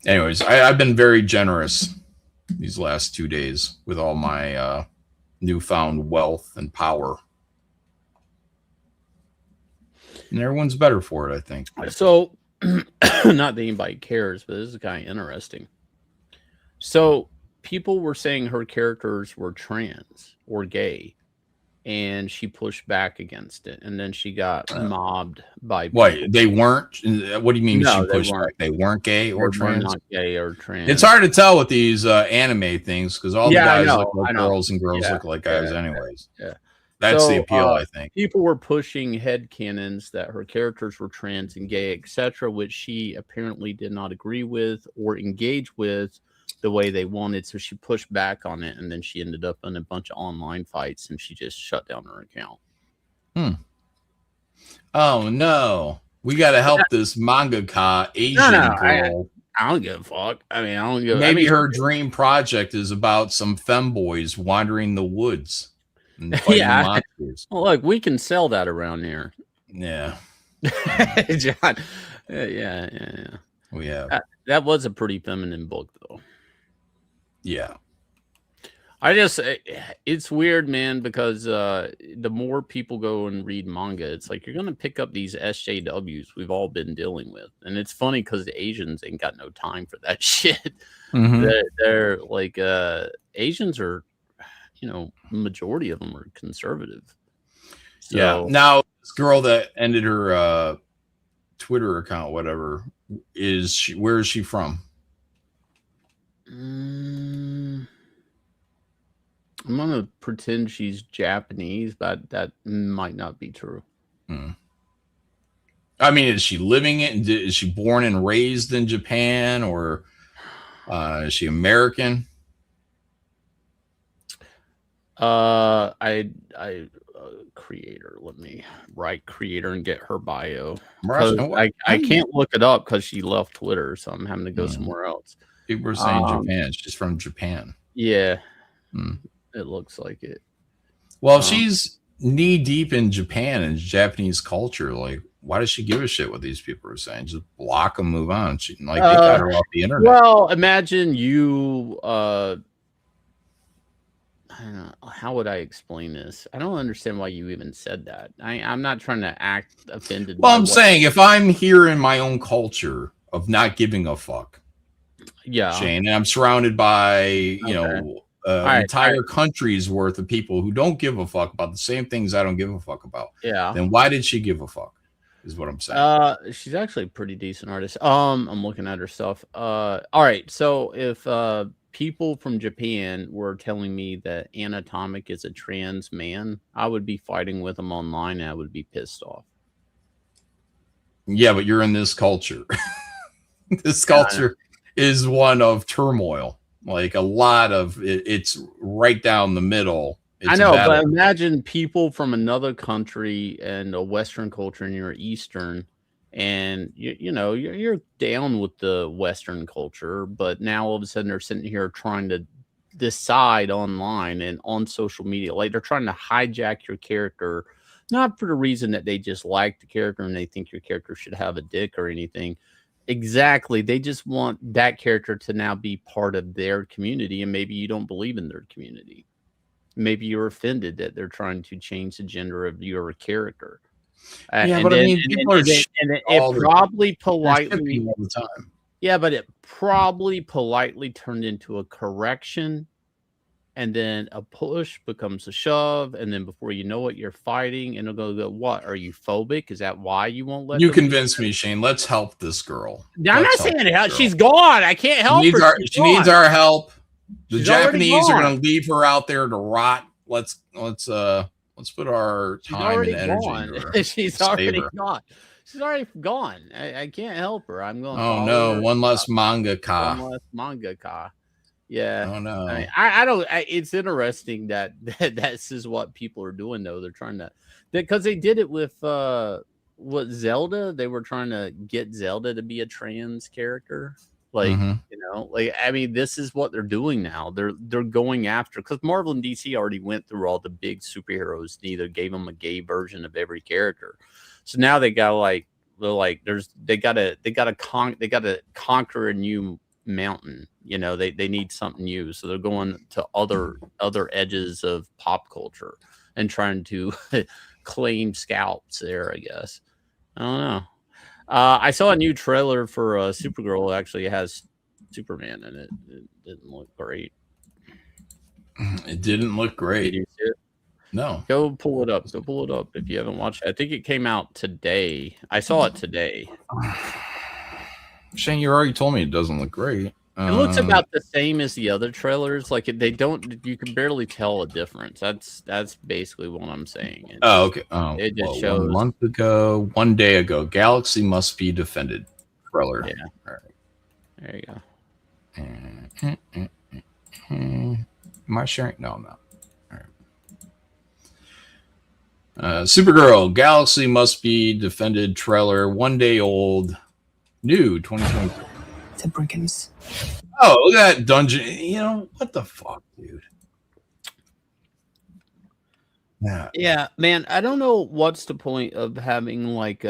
Anyways, I've been very generous these last 2 days with all my newfound wealth and power. And everyone's better for it, I think. So, not that anybody cares, but this is kind of interesting. So, people were saying her characters were trans or gay, and she pushed back against it, and then she got mobbed by people. What, they weren't? What do you mean she pushed back? They weren't gay or trans? Not gay or trans. It's hard to tell with these anime things because all the guys look like girls and girls look like guys anyways. Yeah. That's the appeal, I think. People were pushing headcanons that her characters were trans and gay, etc., which she apparently did not agree with or engage with the way they wanted. So she pushed back on it, and then she ended up in a bunch of online fights, and she just shut down her account. Oh, no. We got to help this mangaka Asian girl. I don't give a fuck. I don't give. Maybe her dream project is about some femboys wandering the woods. Monsters. Well, look, we can sell that around here. Yeah. John. Yeah. We have. That was a pretty feminine book, though. Yeah. It's weird, man, because the more people go and read manga, it's like you're going to pick up these SJWs we've all been dealing with. And it's funny because the Asians ain't got no time for that shit. Mm-hmm. They're like, Asians are, majority of them are conservative. So, yeah. Now, this girl that ended her Twitter account, whatever, where is she from? I'm going to pretend she's Japanese, but that might not be true. I mean, is she living it? Is she born and raised in Japan, or is she American? Creator. Let me write creator and get her bio. I can't look it up because she left Twitter, so I'm having to go somewhere else. People are saying Japan. She's from Japan. Yeah. It looks like it. Well, if she's knee deep in Japan and Japanese culture, like, why does she give a shit what these people are saying? Just block them, move on. She they got her off the internet. Well, imagine you. I don't know, how would I explain this? I don't understand why you even said that. I'm not trying to act offended. Well, I'm saying if I'm here in my own culture of not giving a fuck, Yeah. Shane, and I'm surrounded by entire countries worth of people who don't give a fuck about the same things I don't give a fuck about. Yeah. Then why did she give a fuck? Is what I'm saying. She's actually a pretty decent artist. I'm looking at her stuff. All right. So if people from Japan were telling me that Anatomic is a trans man, I would be fighting with them online and I would be pissed off. Yeah, but you're in this culture. This culture is one of turmoil. Like a lot of it's right down the middle. I know, but imagine people from another country and a Western culture, and you're Eastern, and you're down with the Western culture, but now all of a sudden they're sitting here trying to decide online and on social media, like they're trying to hijack your character, not for the reason that they just like the character and they think your character should have a dick or anything. Exactly. They just want that character to now be part of their community, and maybe you don't believe in their community. Maybe you're offended that they're trying to change the gender of your character. Yeah, but I mean, people are probably politely all the time. Yeah, but it probably politely turned into a correction, and then a push becomes a shove, and then before you know it, you're fighting, and it'll go, what? Are you phobic? Is that why you won't let you convince me, Shane? Let's help this girl. I'm not saying help. She's gone. I can't help her. She needs our help. The Japanese are going to leave her out there to rot. Let's put our time and energy into her. She's already gone. She's already gone. I can't help her. I'm going. Oh no! One less mangaka. One less mangaka. Yeah. Oh no! I don't. It's interesting that this is what people are doing though. They're trying to, because they did it with what Zelda. They were trying to get Zelda to be a trans character. Like, I mean, this is what they're doing now. They're going after, because Marvel and DC already went through all the big superheroes and either gave them a gay version of every character. So now they got they gotta conquer a new mountain. They need something new. So they're going to other edges of pop culture and trying to claim scalps there, I guess. I don't know. I saw a new trailer for Supergirl. Actually, it has Superman in it. It didn't look great. It didn't look great. Did you see it? No. Go pull it up. If you haven't watched it. I think it came out today. I saw it today. Shane, you already told me it doesn't look great. It looks about the same as the other trailers. Like they don't. You can barely tell a difference. That's basically what I'm saying. Okay. It just shows 1 day ago. Galaxy must be defended. Trailer. Yeah. All right. There you go. Am I sharing? No, I'm not. All right. Supergirl. Galaxy must be defended. Trailer. 1 day old. New 2023. The brigands. Oh, look at that dungeon. What the fuck, dude? Yeah, man. I don't know what's the point of having like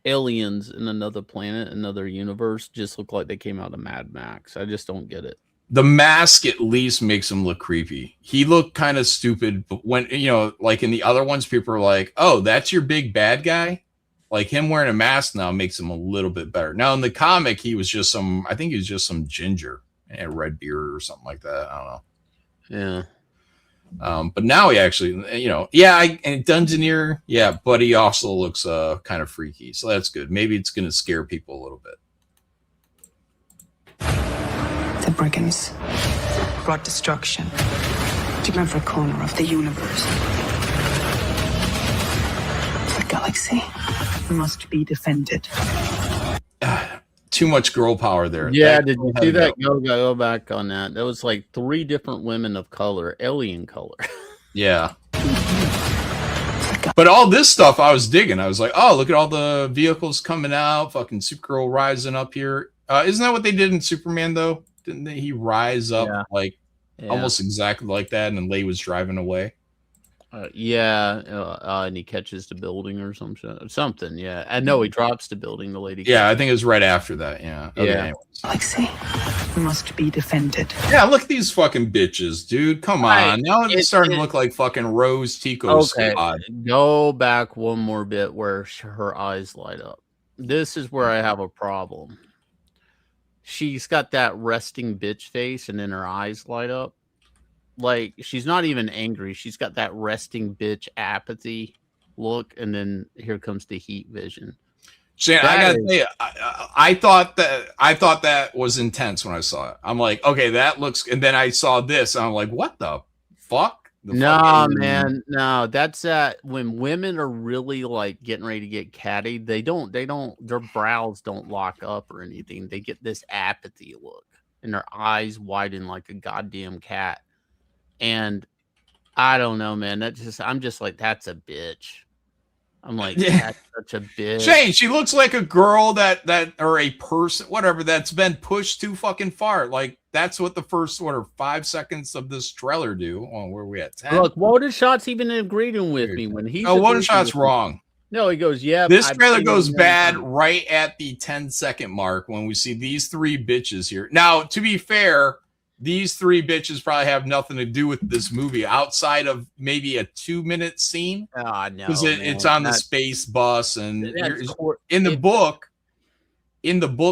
aliens in another planet, another universe, just look like they came out of Mad Max. I just don't get it. The mask at least makes him look creepy. He looked kind of stupid, but when like in the other ones, people are like, "Oh, that's your big bad guy." Like him wearing a mask now makes him a little bit better. Now in the comic, he was just some ginger and red beard or something like that. I don't know. Yeah. But now he actually, and Dungeoneer, yeah, but he also looks kind of freaky. So that's good. Maybe it's going to scare people a little bit. The brigands brought destruction to every corner of the universe. The galaxy must be defended. Too much girl power there. Yeah, did you see that? Go back on that. There was like 3 different women of color, alien color. Yeah. But all this stuff I was digging. I was like, oh, look at all the vehicles coming out. Fucking Supergirl rising up here. Isn't that what they did in Superman, though? Didn't he rise up almost exactly like that, and then Leigh was driving away? And he catches the building or something. Yeah, I know he drops the building. The lady. Yeah, I think it was right after that. Yeah. Okay, yeah. Galaxy must be defended. Yeah, look at these fucking bitches, dude. Come on. Now it's starting to look like fucking Rose Tico's squad. Go back one more bit where her eyes light up. This is where I have a problem. she's got that resting bitch face, and then her eyes light up. Like, she's not even angry. She's got that resting bitch apathy look, and then here comes the heat vision. Shane, I gotta tell you, I thought that was intense when I saw it. I'm like, okay, that looks, and then I saw this, and I'm like, what the fuck? No, man, no. That's when women are really like getting ready to get catty, they don't, their brows don't lock up or anything. They get this apathy look, and their eyes widen like a goddamn cat. And I don't know, man. I'm just like, that's a bitch. I'm like, that's such a bitch. Shane, she looks like a girl that or a person, whatever, that's been pushed too fucking far. Like, that's what the first 5 seconds of this trailer do. Oh, where are we at? 10? Look, Walter Shot's even agreeing with me when he's. Oh, Walter Shot's wrong. No, he goes, yeah. This trailer goes bad right at the 10-second mark when we see these three bitches here. Now, to be fair, these three bitches probably have nothing to do with this movie outside of maybe a 2-minute scene. Oh, no. Because it's on the space bus, and in the book,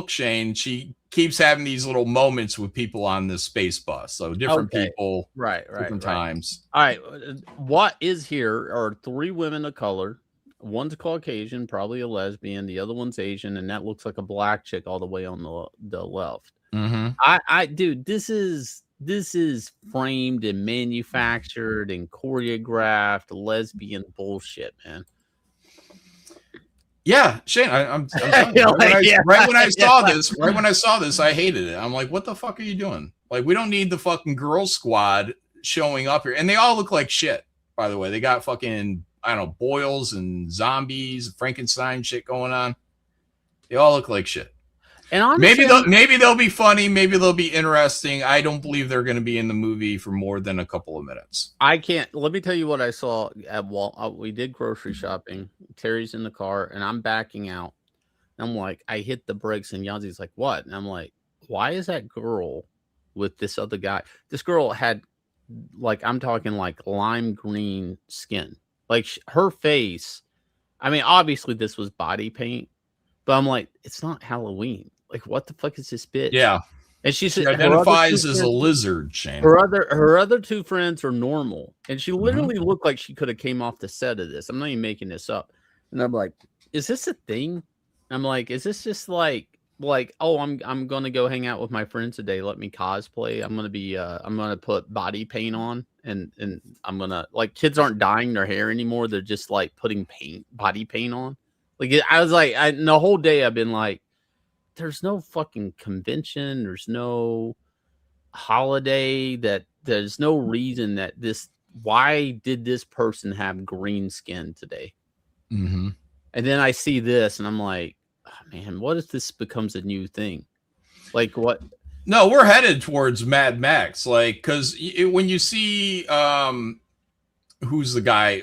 Shane, she keeps having these little moments with people on this space bus. So different people, different times. All right. What is here are 3 women of color. One's Caucasian, probably a lesbian. The other one's Asian, and that looks like a black chick all the way on the left. Mm-hmm. Dude, this is framed and manufactured and choreographed lesbian bullshit, man. Yeah, Shane, I'm right when I saw this, I hated it. I'm like, what the fuck are you doing? Like, we don't need the fucking girl squad showing up here, and they all look like shit. By the way, they got fucking, I don't know, boils and zombies, Frankenstein shit going on. They all look like shit. And honestly, maybe they'll be funny, maybe they'll be interesting. I don't believe they're going to be in the movie for more than a couple of minutes. I can't. Let me tell you what I saw at Walt. We did grocery shopping. Terry's in the car, and I'm backing out. I'm like, I hit the brakes, and Yazi's like, "What?" And I'm like, "Why is that girl with this other guy?" This girl had, like, I'm talking like lime green skin, like her face. I mean, obviously this was body paint, but I'm like, it's not Halloween. Like, what the fuck is this bitch? Yeah. And she identifies as a lizard, Shane. Her other 2 friends are normal. And she literally looked like she could have came off the set of this. I'm not even making this up. And I'm like, is this a thing? I'm like, is this just like, oh, I'm gonna go hang out with my friends today. Let me cosplay. I'm gonna put body paint on, and I'm gonna, like, kids aren't dyeing their hair anymore. They're just like putting body paint on. Like, I was like, the whole day I've been like, there's no fucking convention. There's no holiday. There's no reason that why did this person have green skin today? Mm-hmm. And then I see this and I'm like, oh, man, what if this becomes a new thing? Like, what? No, we're headed towards Mad Max. Like, because when you see, who's the guy?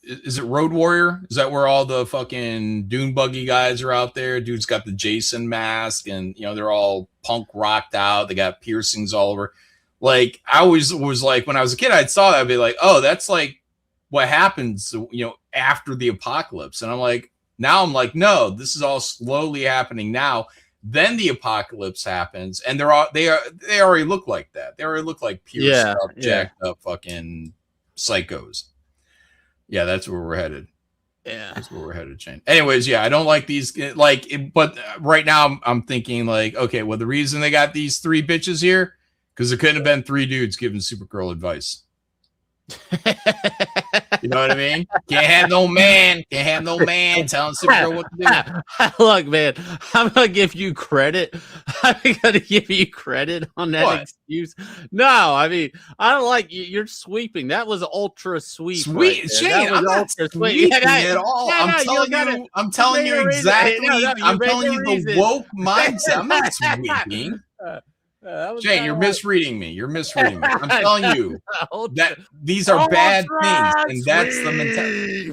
Is it Road Warrior? Is that where all the fucking dune buggy guys are out there? Dude's got the Jason mask, and they're all punk rocked out. They got piercings all over. Like, I always was like, when I was a kid, I'd saw that, I'd be like, oh, that's like what happens, after the apocalypse. And I'm like, no, this is all slowly happening now. Then the apocalypse happens, and they already look like that. They already look like pierced up, jacked up fucking psychos. Yeah, that's where we're headed. Yeah, that's where we're headed, Shane. Anyways, yeah, I don't like these. But right now I'm thinking like, okay, well, the reason they got these 3 bitches here, because it couldn't have been 3 dudes giving Supergirl advice. You know what I mean? Can't have no man telling Supergirl what to do. Look, man, I'm gonna give you credit. I'm gonna give you credit on that excuse. No, I mean, I don't like you. You're sweeping. That was ultra sweet. Shane, I'm not sweeping at all. I'm telling you exactly. I'm telling you the woke mindset. I'm not sweeping. Jay, you're misreading me. I'm telling you that these are bad things, and that's the mentality.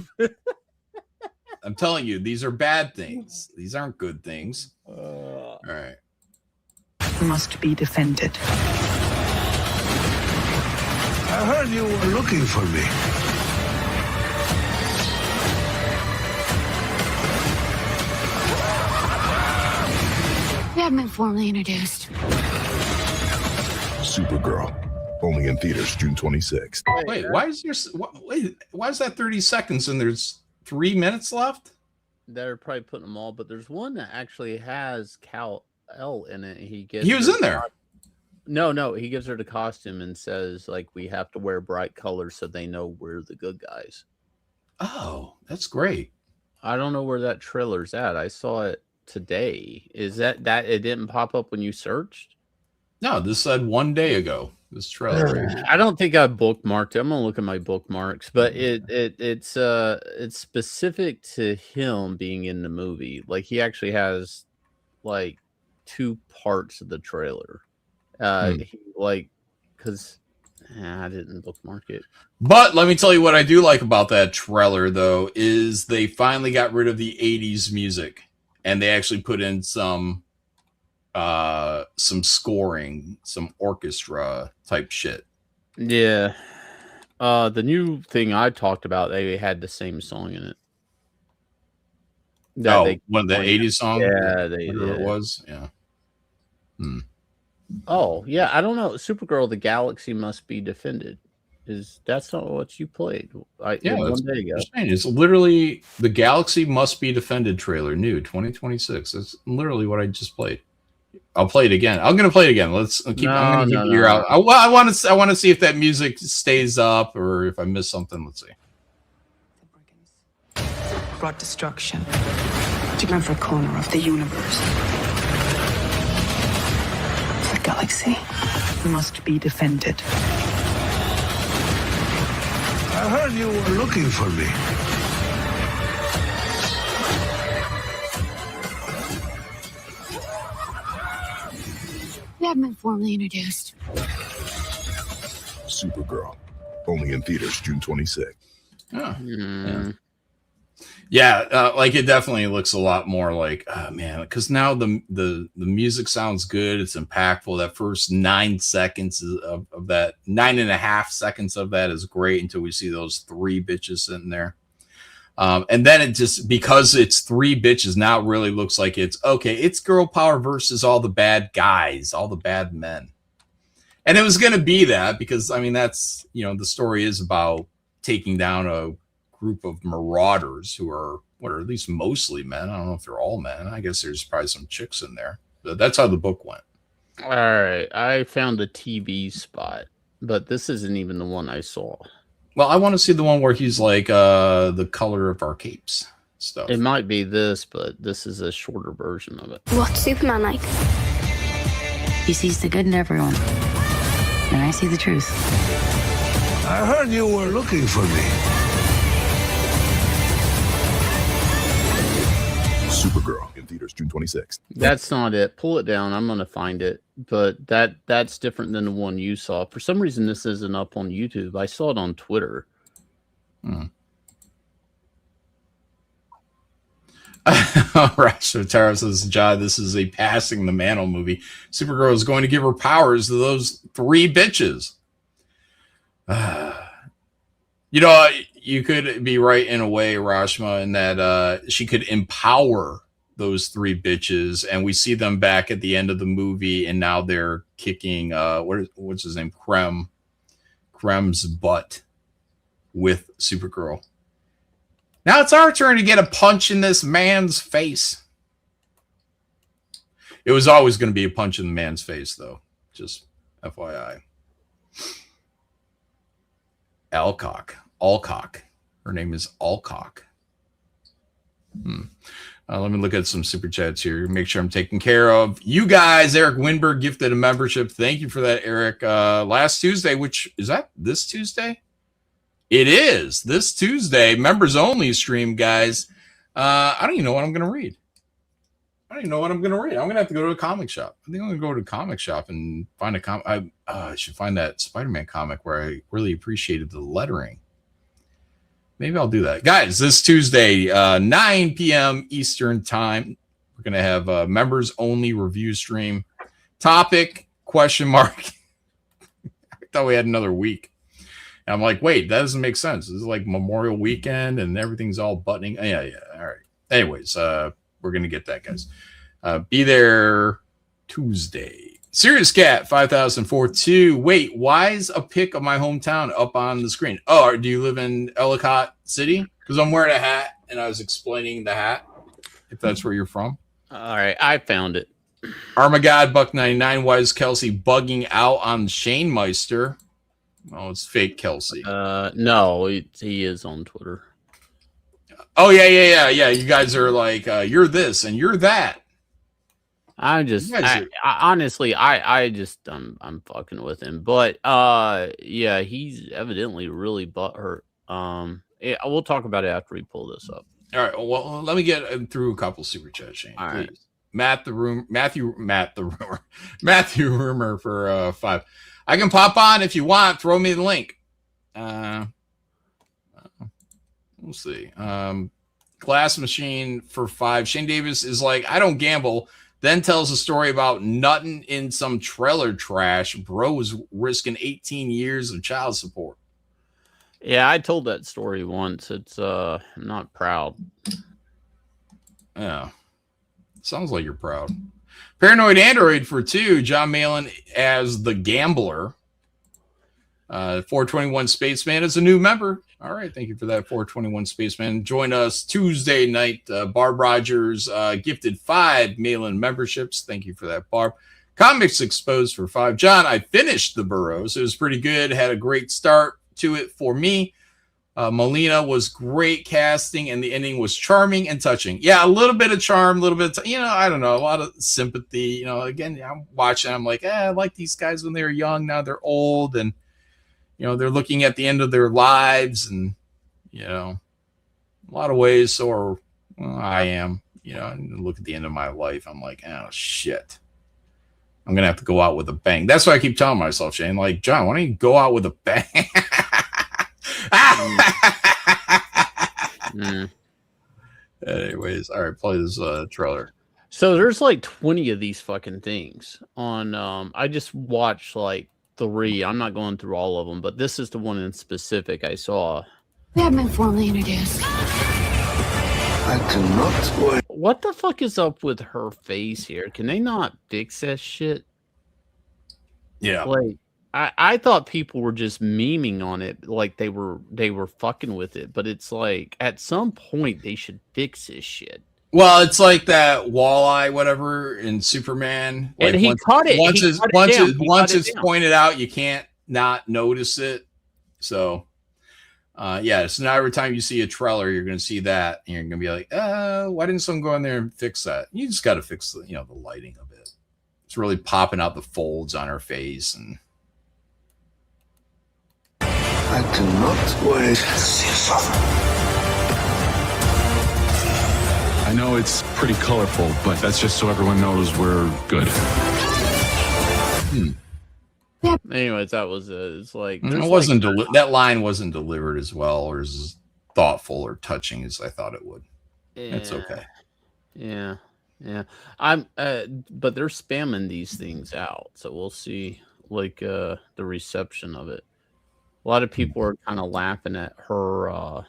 I'm telling you, these are bad things. These aren't good things. All right. Must be defended. I heard you were looking for me. have been formally introduced. Supergirl, only in theaters June 26th. Wait, why is why is that 30 seconds and there's 3 minutes left? They're probably putting them all, but there's one that actually has Kal-El in it. He was in there. No, he gives her the costume and says, like, we have to wear bright colors so they know we're the good guys. Oh, that's great. I don't know where that trailer's at. I saw it today. Is that it didn't pop up when you searched? No, this said 1 day ago. This trailer. I don't think I bookmarked it. I'm gonna look at my bookmarks, but it's specific to him being in the movie. Like, he actually has like 2 parts of the trailer. Because I didn't bookmark it. But let me tell you what I do like about that trailer, though, is they finally got rid of the 80s music and they actually put in some scoring, some orchestra type shit. Yeah. The new thing I talked about, they had the same song in it. One of the 80s songs? Yeah, it was. Yeah. Oh, yeah. I don't know. Supergirl, the galaxy must be defended. That's not what you played? One day ago. It's literally the Galaxy Must Be Defended trailer, new 2026. That's literally what I just played. I'll play it again. I'm going to play it again. I'm going to keep your ear out. I want to see if that music stays up or if I miss something. Let's see. The brigands brought destruction to every corner of the universe. The galaxy must be defended. I heard you were looking for me. You have been formally introduced. Supergirl, only in theaters June 26th. Like it definitely looks a lot more like, oh man, because now the music sounds good. It's impactful. That first 9 seconds of that, 9.5 seconds of that is great until we see those 3 bitches sitting there. And then it just, because it's 3 bitches, now it really looks like it's girl power versus all the bad guys, all the bad men. And it was going to be that because, I mean, that's, the story is about taking down a group of marauders who are at least mostly men. I don't know if they're all men. I guess there's probably some chicks in there. But that's how the book went. All right. I found a TV spot, but this isn't even the one I saw. Well, I want to see the one where he's like the color of our capes stuff. It might be this, but this is a shorter version of it. What's Superman like? He sees the good in everyone. And I see the truth. I heard you were looking for me. Supergirl in theaters June 26th. That's not it. Pull it down. I'm going to find it. But that's different than the one you saw. For some reason, this isn't up on YouTube. I saw it on Twitter. All right. So Tara says, John, this is a passing the mantle movie. Supergirl is going to give her powers to those 3 bitches. You could be right in a way, Rashma, in that she could empower those 3 bitches, and we see them back at the end of the movie, and now they're kicking what's his name, Krem's butt with Supergirl. Now it's our turn to get a punch in this man's face. It was always going to be a punch in the man's face, though. Just FYI. Alcock. Her name is Alcock. Let me look at some super chats here. Make sure I'm taking care of you guys. Eric Winberg gifted a membership. Thank you for that, Eric. Last Tuesday, which is that this Tuesday? It is this Tuesday. Members only stream, guys. I don't even know what I'm going to read. I'm going to have to go to a comic shop. I think I'm going to go to a comic shop and find a comic. I should find that Spider-Man comic where I really appreciated the lettering. Maybe I'll do that. Guys, this Tuesday, 9 p.m. Eastern time, we're going to have a members only review stream. Topic, ? I thought we had another week. And I'm like, wait, that doesn't make sense. This is like Memorial Weekend and everything's all buttoning. Yeah. All right. Anyways, we're going to get that, guys. Be there Tuesday. Serious Cat 5042. Wait, why is a pic of my hometown up on the screen? Oh, do you live in Ellicott City? Because I'm wearing a hat and I was explaining the hat. If that's where you're from. All right, I found it. Armagod Buck 99. Why is Kelsey bugging out on Shane Meister? Oh, it's fake Kelsey. No, he is on Twitter. Oh yeah. You guys are like you're this and you're that. I'm honestly, I'm fucking with him, but yeah, he's evidently really butthurt. Yeah, we'll talk about it after we pull this up. All right. Well, let me get through a couple super chats, Shane. All please. Right. Matthew Rumor for 5. I can pop on if you want. Throw me the link. We'll see. Glass Machine for 5. Shane Davis is like, I don't gamble. Then tells a story about nutting in some trailer trash. Bro was risking 18 years of child support. Yeah, I told that story once. It's I'm not proud. Yeah. Sounds like you're proud. Paranoid Android for 2. John Malin as the gambler. 421 Spaceman is a new member. All right. Thank you for that, 421 Spaceman. Join us Tuesday night. Barb Rogers gifted 5 Malin memberships. Thank you for that, Barb. Comics Exposed for 5. John, I finished The Burrows. It was pretty good. Had a great start to it for me. Molina was great casting, and the ending was charming and touching. Yeah, a little bit of charm, a little bit, I don't know, a lot of sympathy. Again, I'm watching, I'm like, I like these guys when they were young. Now they're old, and they're looking at the end of their lives, and a lot of ways. So I am. Look at the end of my life. I'm like, oh shit. I'm gonna have to go out with a bang. That's what I keep telling myself, Shane. Like, John, why don't you go out with a bang? Anyways, all right, play this trailer. So there's like 20 of these fucking things on. I just watched like 3. I'm not going through all of them, but this is the one in specific I saw. We have been formally introduced. I cannot wait. What the fuck is up with her face here? Can they not fix that shit? Yeah. Like, I thought people were just memeing on it, like they were fucking with it, but it's like at some point they should fix this shit. Well, it's like that walleye, whatever, in Superman. Like, and he caught it. Once it's pointed out, you can't not notice it. So, yeah. So now every time you see a trailer, you're going to see that, and you're going to be like, why didn't someone go in there and fix that? You just got to fix the lighting of it. It's really popping out the folds on her face, and I cannot wait to see something. I know it's pretty colorful, but that's just so everyone knows we're good. Anyways, that was it's like it wasn't that line wasn't delivered as well or as thoughtful or touching as I thought it would. Yeah. It's okay. Yeah. I'm but they're spamming these things out, so we'll see like the reception of it. A lot of people are kind of laughing at her.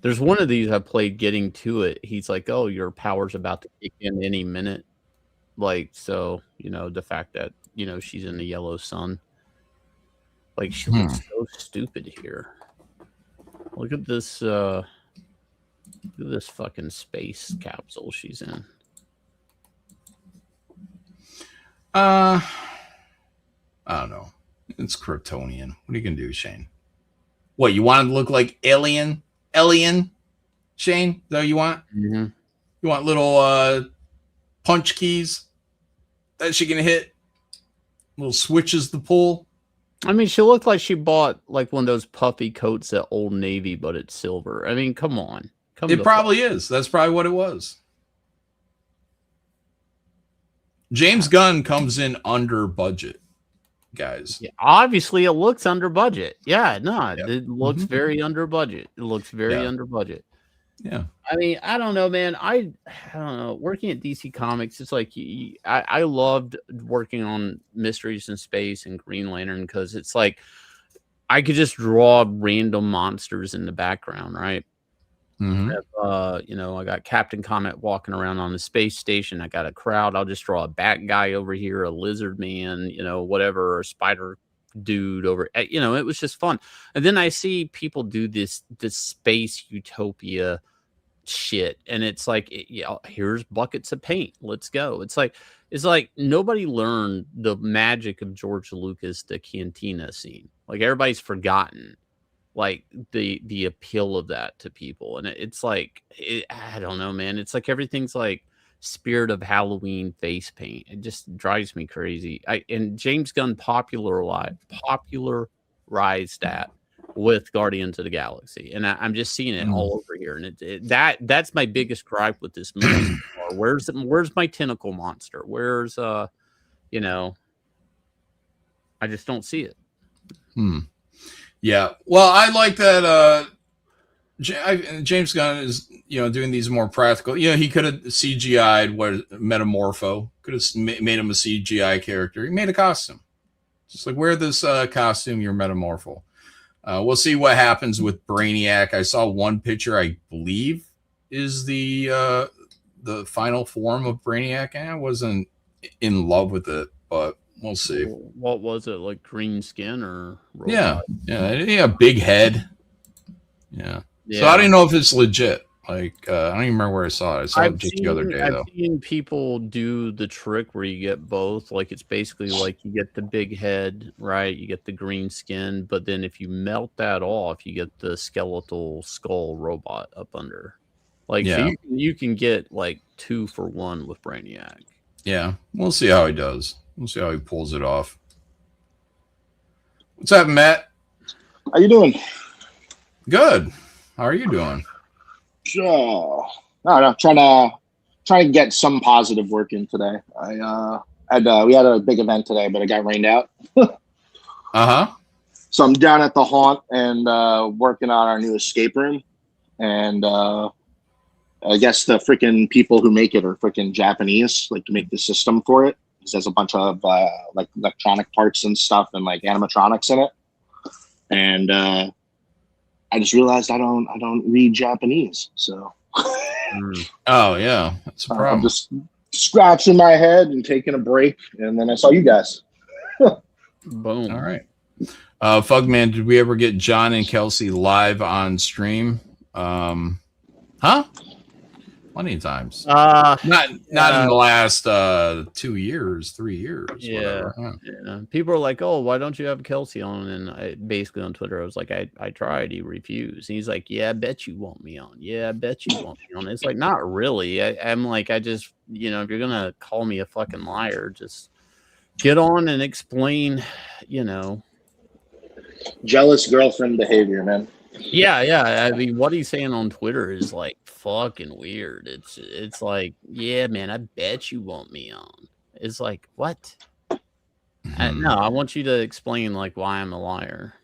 There's one of these I played Getting to It. He's like, oh, your power's about to kick in any minute. Like, so, the fact that, she's in the yellow sun. Like, she looks so stupid here. Look at this. Look at this fucking space capsule she's in. I don't know. It's Kryptonian. What are you gonna do, Shane? What, you want to look like Alien, Shane? Is that what you want? Mm-hmm. You want little punch keys that she can hit? Little switches to pull? I mean, she looked like she bought like one of those puffy coats at Old Navy, but it's silver. I mean, come on. It probably is. That's probably what it was. James Gunn comes in under budget, guys. Yeah, obviously, it looks under budget. Yeah, no, it looks very under budget. It looks very under budget. Yeah. I mean, I don't know, man. I don't know. Working at DC Comics, it's like I loved working on Mysteries in Space and Green Lantern because it's like I could just draw random monsters in the background, right? I got Captain Comet walking around on the space station. I got a crowd. I'll just draw a bat guy over here, a lizard man, whatever, a spider dude over. It was just fun. And then I see people do this space utopia shit, and it's like, here's buckets of paint. Let's go. It's like nobody learned the magic of George Lucas, the cantina scene. Like everybody's forgotten like the appeal of that to people, and it's like I don't know, man. It's like everything's like Spirit of Halloween face paint. It just drives me crazy. And James Gunn popularized that with Guardians of the Galaxy, and I'm just seeing it all over here. And that's my biggest gripe with this movie. Where's my tentacle monster? Where's I just don't see it. Yeah, well, I like that. James Gunn is, doing these more practical. He could have CGI'd Metamorpho. Could have made him a CGI character. He made a costume. Just like, wear this costume, you're Metamorpho. We'll see what happens with Brainiac. I saw one picture, I believe, is the final form of Brainiac. I wasn't in love with it, but we'll see. What was it, like green skin or robot? Yeah, big head. Yeah. So I don't know if it's legit. Like I don't even remember where I saw it. I saw it just the other day. I've seen people do the trick where you get both. Like it's basically like you get the big head, right? You get the green skin, but then if you melt that off, you get the skeletal skull robot up under. Like so you can get like 2 for 1 with Brainiac. Yeah, we'll see how he does. We'll see how he pulls it off. What's up, Matt? How you doing? Good. How are you doing? Sure. I don't know. Trying to get some positive work in today. We had a big event today, but it got rained out. So I'm down at the haunt and working on our new escape room, and I guess the freaking people who make it are freaking Japanese, like to make the system for it. There's a bunch of like electronic parts and stuff and like animatronics in it. And I just realized I don't read Japanese. So oh yeah, that's a problem. I'm just scratching my head and taking a break, and then I saw you guys. Boom. All right. Fugman, did we ever get John and Kelsey live on stream? Huh? Plenty of times. Not in the last 2 years, 3 years. Yeah. Whatever. Huh. Yeah. People are like, "Oh, why don't you have Kelsey on?" And I basically on Twitter, I was like, "I tried. He refused." And he's like, "Yeah, I bet you want me on. Yeah, I bet you want me on." It's like, not really. I'm like, I just, if you're gonna call me a fucking liar, just get on and explain. Jealous girlfriend behavior, man. Yeah. I mean, what he's saying on Twitter is like fucking weird. It's like, yeah, man, I bet you want me on. It's like, what? No, I want you to explain like why I'm a liar.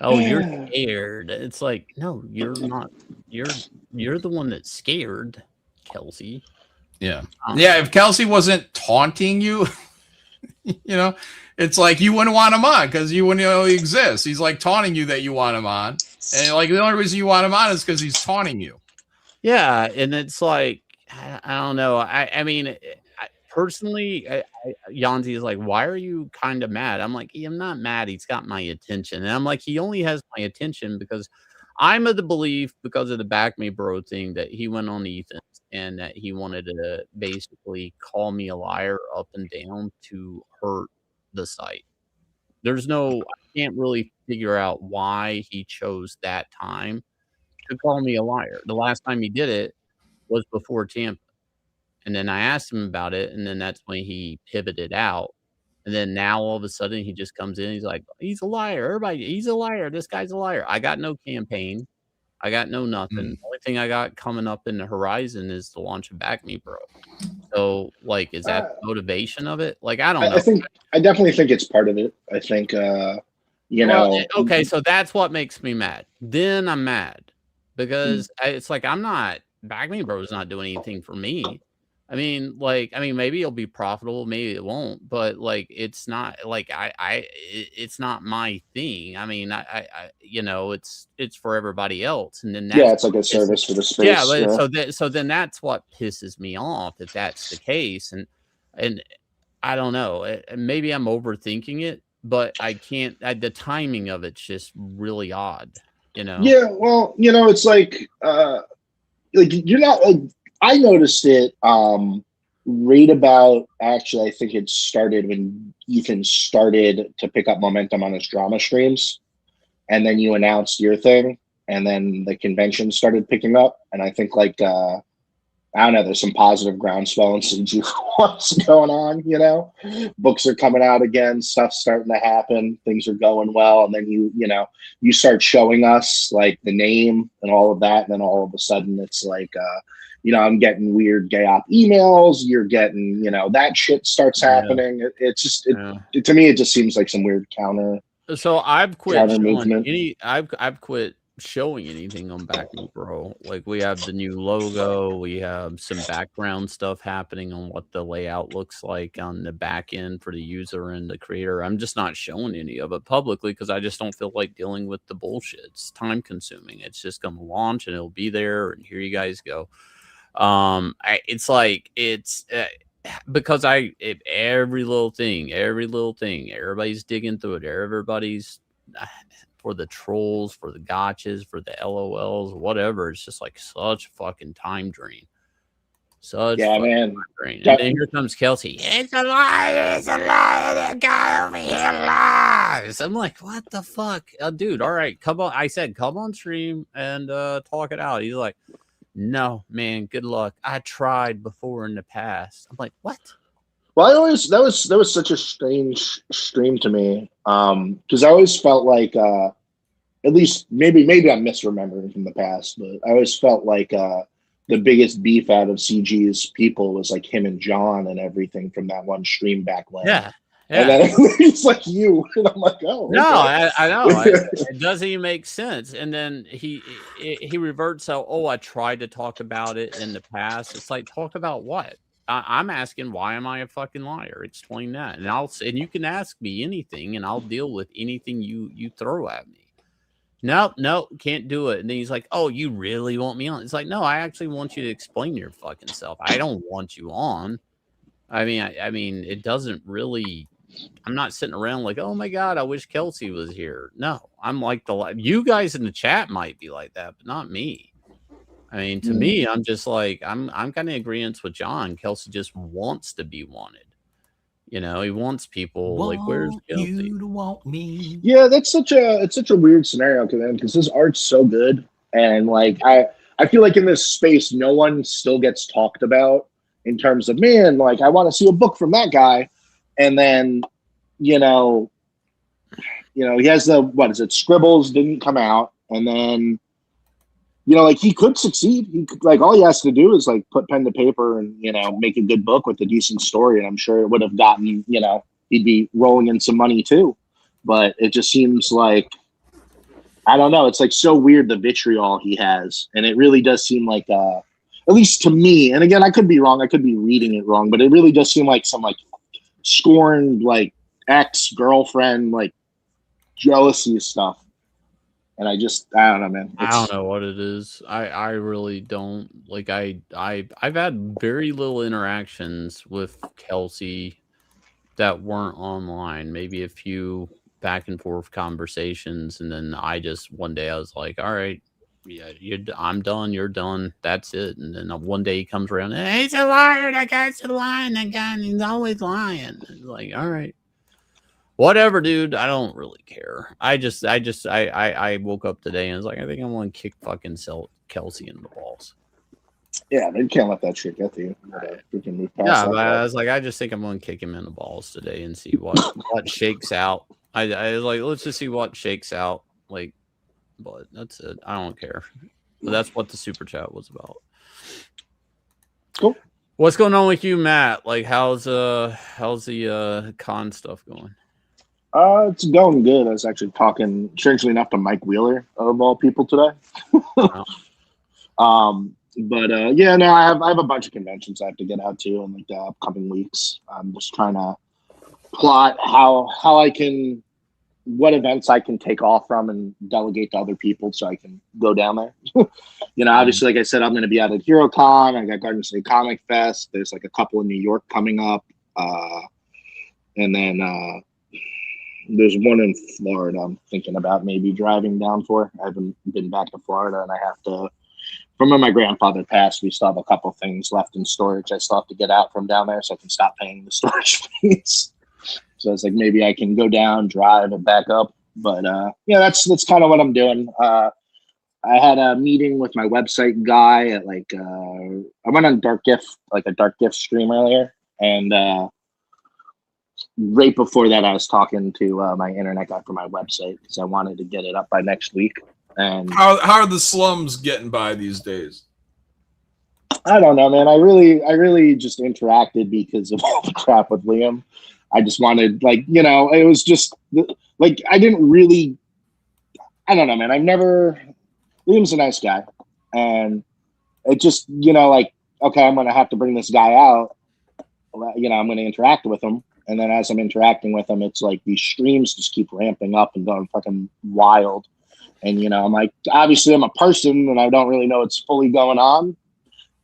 Oh, you're scared. It's like, no, you're not. You're the one that's scared, Kelsey. Yeah. Yeah. If Kelsey wasn't taunting you, it's like you wouldn't want him on because you wouldn't know he exists. He's like taunting you that you want him on. And like the only reason you want him on is because he's taunting you. Yeah. And it's like, I don't know. I mean, personally, Yanzi is like, why are you kind of mad? I'm like, I'm not mad. He's got my attention. And I'm like, he only has my attention because I'm of the belief, because of the Back Me Bro thing, that he went on Ethan and that he wanted to basically call me a liar up and down to hurt the site. I can't really figure out why he chose that time to call me a liar. The last time he did it was before Tampa. And then I asked him about it, and then that's when he pivoted out. And then now all of a sudden he just comes in. He's like, he's a liar. Everybody, he's a liar. This guy's a liar. I got no campaign. I got no nothing. The only thing I got coming up in the horizon is the launch of Back Me Bro. So, like, is that the motivation of it? Like, I don't know. I definitely think it's part of it. I think, okay, so that's what makes me mad. Then I'm mad because it's like Back Me Bro is not doing anything for me. I mean, maybe it'll be profitable, maybe it won't, but like, it's not like it's not my thing. I mean, it's for everybody else, and then Yeah, that's it's like a service for the space. yeah. But so then that's what pisses me off if that's the case, and I don't know. Maybe I'm overthinking it, but I can't. The timing of it's just really odd, Yeah, well, it's like you're not. I noticed it right about, actually, I think it started when Ethan started to pick up momentum on his drama streams, and then you announced your thing, and then the convention started picking up, and I think like I don't know, there's some positive groundswell and some what's going on, books are coming out again, stuff's starting to happen, things are going well. And then you start showing us like the name and all of that. And then all of a sudden it's like, I'm getting weird gay op emails. You're getting, that shit starts happening. It's just, to me, it just seems like some weird counter. So I've quit movement. I've quit showing anything on Back Me Bro. Like, we have the new logo, we have some background stuff happening on what the layout looks like on the back end for the user and the creator. I'm just not showing any of it publicly because I just don't feel like dealing with the bullshit. It's time consuming. It's just gonna launch and it'll be there, and here you guys go. Because every little thing, everybody's digging through it. Everybody's for the trolls, for the gotchas, for the LOLs, whatever. It's just like such fucking time drain. Man. Time drain. And then here comes Kelsey. It's a lie. The guy over here lies. I'm like, what the fuck, dude? All right, come on. I said, come on stream and talk it out. He's like, no, man, good luck. I tried before in the past. I'm like, what? Well, that was such a strange stream to me, because I always felt like, at least maybe I'm misremembering from the past, but I always felt like the biggest beef out of CG's people was like him and John and everything from that one stream back when. Yeah. And then it's like you, and I'm like, oh, no, okay. I know it doesn't even make sense. And then he reverts out. Oh, I tried to talk about it in the past. It's like, talk about what? I'm asking, why am I a fucking liar? Explain that, and you can ask me anything, and I'll deal with anything you throw at me. No, can't do it. And then he's like, oh, you really want me on? It's like, no, I actually want you to explain your fucking self. I don't want you on. I mean, it doesn't really. I'm not sitting around like, oh my god, I wish Kelsey was here. No, I'm like you guys in the chat might be like that, but not me. I mean, to me, I'm just like, I'm kind of in agreement with John. Kelsey just wants to be wanted. He wants people like, where's Kelsey? You to want me. Yeah, it's such a weird scenario because his art's so good, and like I feel like in this space, no one still gets talked about in terms of, man, like I want to see a book from that guy, and then he has the Scribbles didn't come out, and then like he could succeed. He could, like, all he has to do is like put pen to paper and make a good book with a decent story, and I'm sure it would have gotten he'd be rolling in some money too. But it just seems like, I don't know, it's like so weird, the vitriol he has, and it really does seem like at least to me, and again, I could be wrong, I could be reading it wrong, but it really does seem like some like scorned like ex-girlfriend like jealousy stuff. And I don't know, man. I don't know what it is. I really don't. Like, I've had very little interactions with Kelsey that weren't online. Maybe a few back and forth conversations, and then one day I was like, all right, yeah, I'm done, you're done, that's it. And then one day he comes around, hey, he's a liar, that guy's a liar, that guy, he's always lying. Like, all right. Whatever, dude. I don't really care. I woke up today and was like, I think I'm going to kick fucking Kelsey in the balls. Yeah, they can't let that shit get to you. Freaking move past yeah, but I was like, I just think I'm going to kick him in the balls today and see what shakes out. I was like, let's just see what shakes out. Like, but that's it. I don't care. But that's what the super chat was about. Cool. What's going on with you, Matt? Like, how's the con stuff going? It's going good. I was actually talking, strangely enough, to Mike Wheeler of all people today. Wow. But yeah, no, I have a bunch of conventions I have to get out to in like the upcoming weeks. I'm just trying to plot how I can, what events I can take off from and delegate to other people so I can go down there. Obviously, like I said, I'm going to be out at HeroCon. I got Garden State Comic Fest. There's like a couple in New York coming up, and then there's one in Florida I'm thinking about maybe driving down for. I haven't been back to Florida, and I have to. From when my grandfather passed, we still have a couple things left in storage. I still have to get out from down there so I can stop paying the storage fees. So it's like maybe I can go down, drive, and back up. But yeah, that's kind of what I'm doing. I had a meeting with my website guy at like I went on Dark Gift, like a Dark Gift stream earlier, and right before that, I was talking to my internet guy for my website because I wanted to get it up by next week. And how are the slums getting by these days? I don't know, man. I really just interacted because of all the crap with Liam. I just wanted, like, it was just like I didn't really. I don't know, man. Liam's a nice guy, and it just, like, okay, I'm gonna have to bring this guy out. I'm gonna interact with him, and then as I'm interacting with him, it's like these streams just keep ramping up and going fucking wild. And, I'm like, obviously I'm a person and I don't really know what's fully going on.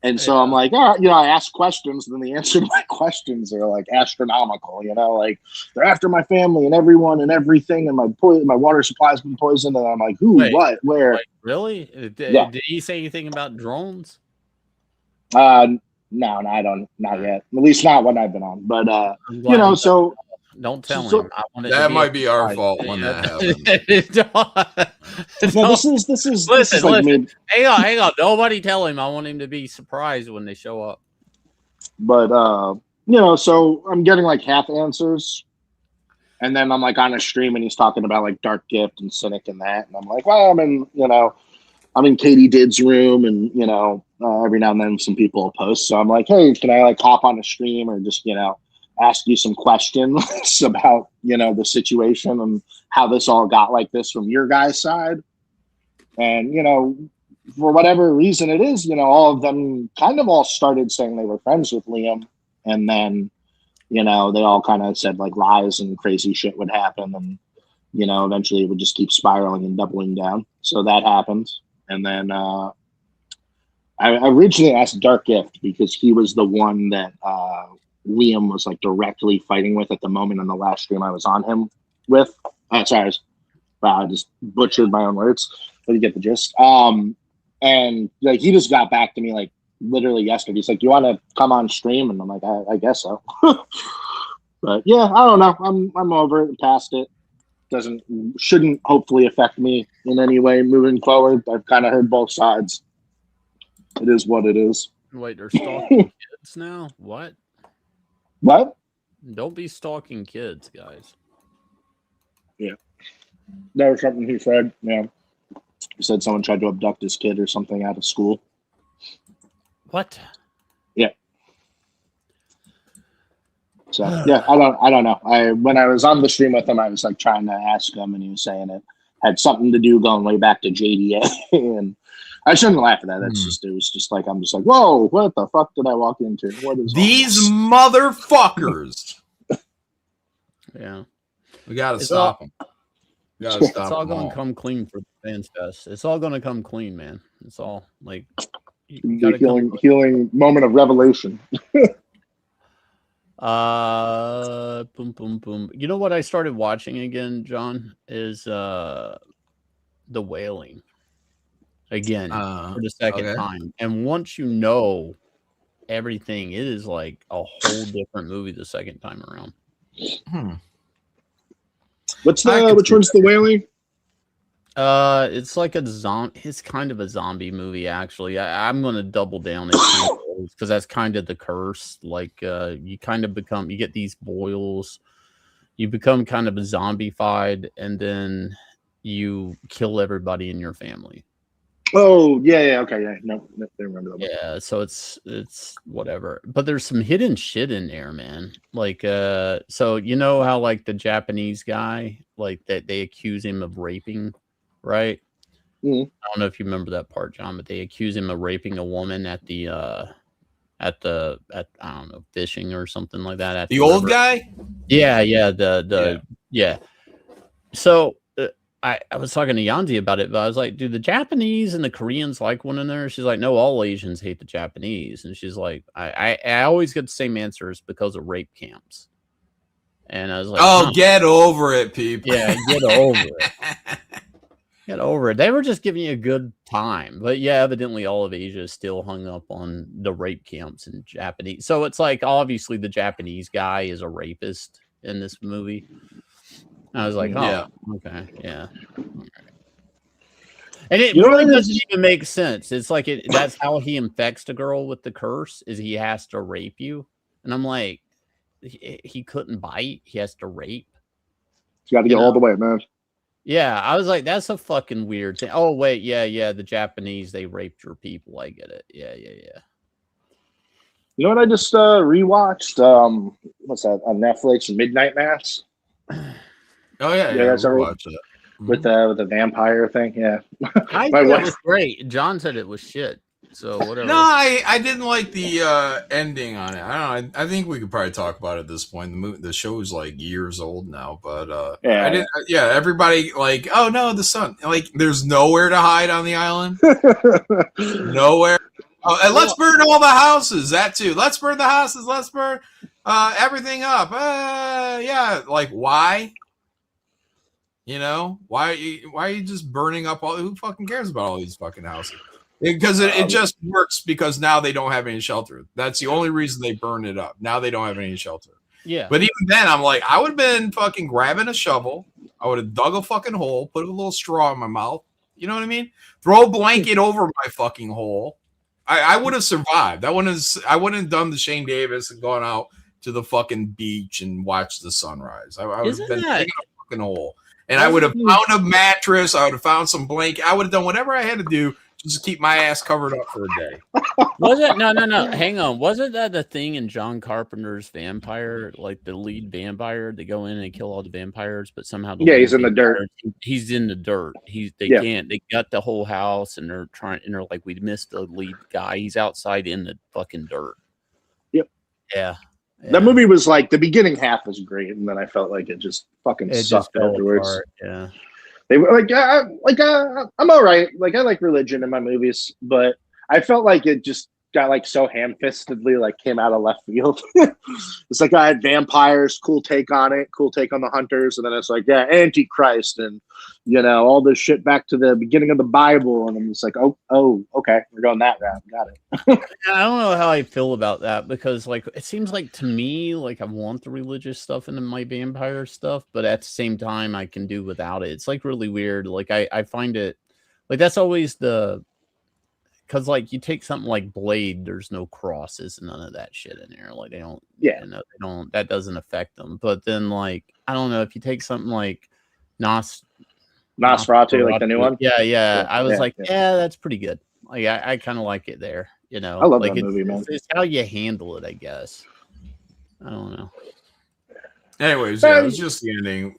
And so I'm like, all right, I ask questions, and then the answer to my questions are like astronomical, like they're after my family and everyone and everything. And my water supply's been poisoned. And I'm like, who, what, where? Wait, really? Did he say anything about drones? No, I don't, not yet. At least not when I've been on. But, so. Don't tell him. That might be our fault when that happens. No, this is listen. Hang on. Nobody tell him. I want him to be surprised when they show up. But so I'm getting like half answers, and then I'm like on a stream and he's talking about like Dark Gift and Cynic and that, and I'm like, well, I'm in Katie Did's room, and every now and then some people will post. So I'm like, hey, can I like hop on a stream or just ask you some questions about the situation and how this all got like this from your guys' side? And for whatever reason it is, all of them kind of all started saying they were friends with Liam, and then they all kind of said like lies and crazy shit would happen, and eventually it would just keep spiraling and doubling down. So that happened. And then I originally asked Dark Gift because he was the one that Liam was like directly fighting with at the moment on the last stream I was on him with. Sorry, I just butchered my own words, but you get the gist. And like he just got back to me like literally yesterday. He's like, "Do you want to come on stream?" And I'm like, "I guess so." But yeah, I don't know. I'm over it, past it. Shouldn't hopefully affect me in any way moving forward. I've kind of heard both sides. It is what it is. Wait, they're stalking kids now? What? What? Don't be stalking kids, guys. Yeah. That was something he said. Yeah. He said someone tried to abduct his kid or something out of school. What? Yeah. So yeah, I don't know. When I was on the stream with him, I was like trying to ask him, and he was saying it had something to do going way back to JDA, and I shouldn't laugh at that. That's just, it was just like, I'm just like, whoa, what the fuck did I walk into? What is these motherfuckers? Yeah. We got to stop them. It's all going to come clean for the fans fest. It's all going to come clean, man. It's all like healing moment of revelation. Boom, boom, boom. You know what I started watching again, John, is The Wailing. Again, for the second time. And once you know everything, it is like a whole different movie the second time around. Which one's The Wailing? It's like it's kind of a zombie movie, actually. I'm gonna double down because that's kind of the curse. Like you kind of you get these boils, you become kind of zombified, and then you kill everybody in your family. Oh, yeah, okay, yeah. No, I remember that one. Yeah, so it's whatever. But there's some hidden shit in there, man. Like, so you know how like the Japanese guy, like that they accuse him of raping, right? I don't know if you remember that part, John, but they accuse him of raping a woman at I don't know, fishing or something like that. At the old guy? Yeah. Yeah. So I was talking to Yanzi about it, but I was like, do the Japanese and the Koreans like one another? She's like, no, all Asians hate the Japanese. And she's like, I always get the same answers because of rape camps. And I was like, oh, get over it, people. Yeah, get over it. Get over it. They were just giving you a good time. But yeah, evidently all of Asia is still hung up on the rape camps and Japanese. So it's like, obviously the Japanese guy is a rapist in this movie. I was like, oh, yeah. Okay, yeah. And it really doesn't even make sense. It's like that's how he infects the girl with the curse, is he has to rape you. And I'm like, he couldn't bite. He has to rape. You got to get all the way, man. Yeah, I was like, that's a fucking weird thing. Oh, wait, yeah. The Japanese, they raped your people. I get it. Yeah. You know what I just rewatched? What's that on Netflix? Midnight Mass. Oh yeah, that's watch that with the vampire thing. Yeah, I thought it was great. John said it was shit. So whatever. No, I didn't like the ending on it. I don't know. I think we could probably talk about it at this point. The show is like years old now, but yeah, I didn't. Yeah, everybody like, oh no, the sun. Like, there's nowhere to hide on the island. Nowhere. Oh, and let's burn all the houses. That too. Let's burn the houses. Let's burn everything up. Yeah. Like, why? You know, why are you just burning up all? Who fucking cares about all these fucking houses? Because it just works because now they don't have any shelter. That's the only reason they burn it up. Now they don't have any shelter. Yeah. But even then, I'm like, I would have been fucking grabbing a shovel. I would have dug a fucking hole, put a little straw in my mouth. You know what I mean? Throw a blanket over my fucking hole. I would have survived. I wouldn't have done the Shane Davis and gone out to the fucking beach and watched the sunrise. I would have been digging a fucking hole. And I would have found a mattress. I would have found some blanket. I would have done whatever I had to do just to keep my ass covered up for a day. Was it? No. Hang on. Wasn't that the thing in John Carpenter's Vampire? Like the lead vampire, they go in and kill all the vampires, but somehow he's in the dirt. He's in the dirt. Can't. They got the whole house, and they're trying. And they're like, we missed the lead guy. He's outside in the fucking dirt. Yep. Yeah. That movie was like the beginning half was great, and then I felt like it just fucking sucked afterwards. Apart, yeah. They were like, I'm all right. Like, I like religion in my movies, but I felt like it just got like so ham-fistedly, like came out of left field. It's like I had vampires, cool take on it, cool take on the hunters, and then it's like, yeah, Antichrist, and all this shit back to the beginning of the Bible, and I'm just like, oh, okay, we're going that route. Got it. I don't know how I feel about that, because like it seems like to me, like I want the religious stuff into my vampire stuff, but at the same time I can do without it. It's like really weird. Like I find it like that's always because like you take something like Blade, there's no crosses and none of that shit in there. Like they don't, they don't. That doesn't affect them. But then like I don't know, if you take something like Nosferatu, like the new one. Yeah. I was like, that's pretty good. Like I kind of like it there. I love like that movie, man. It's how you handle it, I guess. I don't know. Anyways, it was just the ending.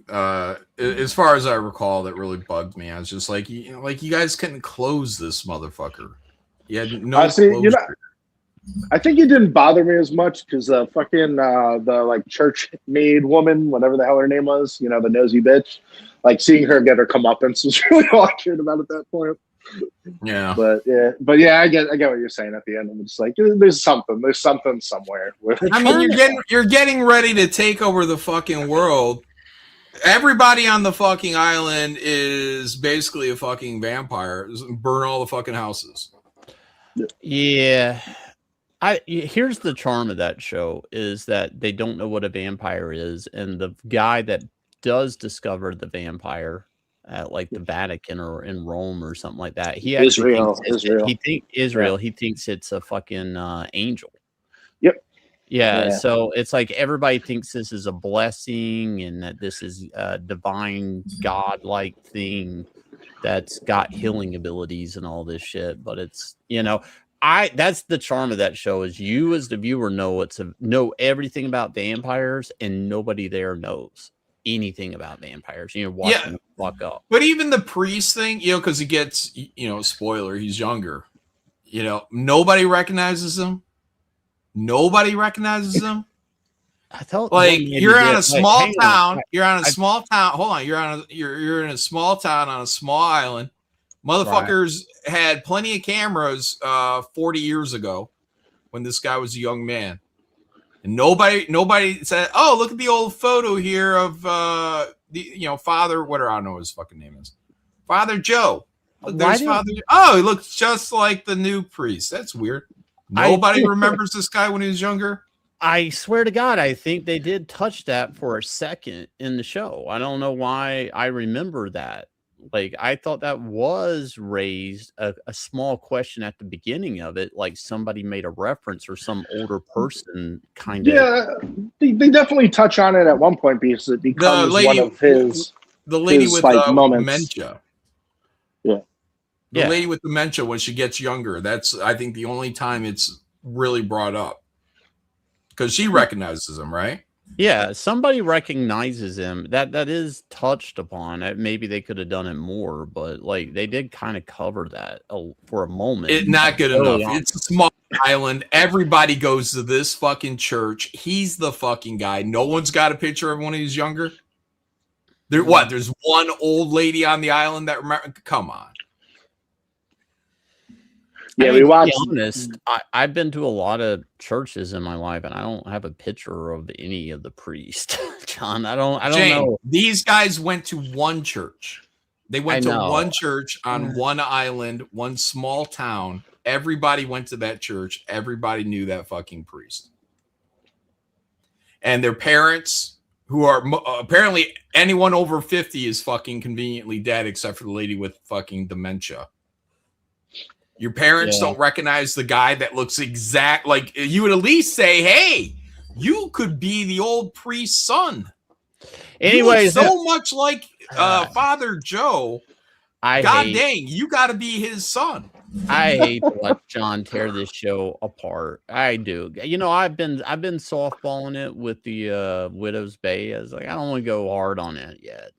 As far as I recall, that really bugged me. I was just like, you guys couldn't close this motherfucker. You had no closure. I think it didn't bother me as much because fucking the like church maid woman, whatever the hell her name was, the nosy bitch, like seeing her get her comeuppance was really all I cared about at that point. Yeah, but yeah, I get what you're saying at the end. I'm just like, there's something somewhere. I mean, you're getting ready to take over the fucking world. Everybody on the fucking island is basically a fucking vampire. Burn all the fucking houses. Yeah. Here's the charm of that show is that they don't know what a vampire is, and the guy that does discover the vampire at like the Vatican or in Rome or something like that, he Israel. He thinks it's a fucking angel. Yep. Yeah, so it's like everybody thinks this is a blessing and that this is a divine godlike thing that's got healing abilities and all this shit, but it's that's the charm of that show is you as the viewer know everything about vampires and nobody there knows. anything about vampires. You know, watching them fuck up. But even the priest thing, you know, because he gets, you know, spoiler, he's younger. You know, nobody recognizes him. Nobody recognizes him. I thought like you're on a small town. You're on a small town. Hold on, you're in a small town on a small island. Motherfuckers had plenty of cameras 40 years ago when this guy was a young man. And nobody said, "Oh, look at the old photo here of the Father, whatever, I don't know what his fucking name is. Father Joe." There's Father. Oh, he looks just like the new priest. That's weird. Nobody remembers this guy when he was younger. I swear to God, I think they did touch that for a second in the show. I don't know why I remember that. Like, I thought that was raised a small question at the beginning of it. Like somebody made a reference or some older person kind of. Yeah, they definitely touch on it at one point because it becomes one of his. The lady with moments. Dementia. Yeah. The lady with dementia when she gets younger. That's, I think, the only time it's really brought up. Because she recognizes him, right? Yeah, somebody recognizes him. That is touched upon. Maybe they could have done it more, but like they did kind of cover that for a moment. It's not good enough. It's a small island. Everybody goes to this fucking church. He's the fucking guy. No one's got a picture of when he's younger. There's one old lady on the island that remember. Come on. Yeah, I mean, we watched. To be honest, I've been to a lot of churches in my life, and I don't have a picture of any of the priests. John, I don't know. These guys went to one church. They went to one church on one island, one small town. Everybody went to that church. Everybody knew that fucking priest. And their parents, who are apparently anyone over 50 is fucking conveniently dead, except for the lady with fucking dementia. Your parents don't recognize the guy that looks exact. Like, you would at least say, "Hey, you could be the old priest's son." Anyways, so much like Father Joe. God dang, you got to be his son. I hate to let John tear this show apart. I do. You know, I've been softballing it with the Widow's Bay. I was like, I don't want to go hard on it yet.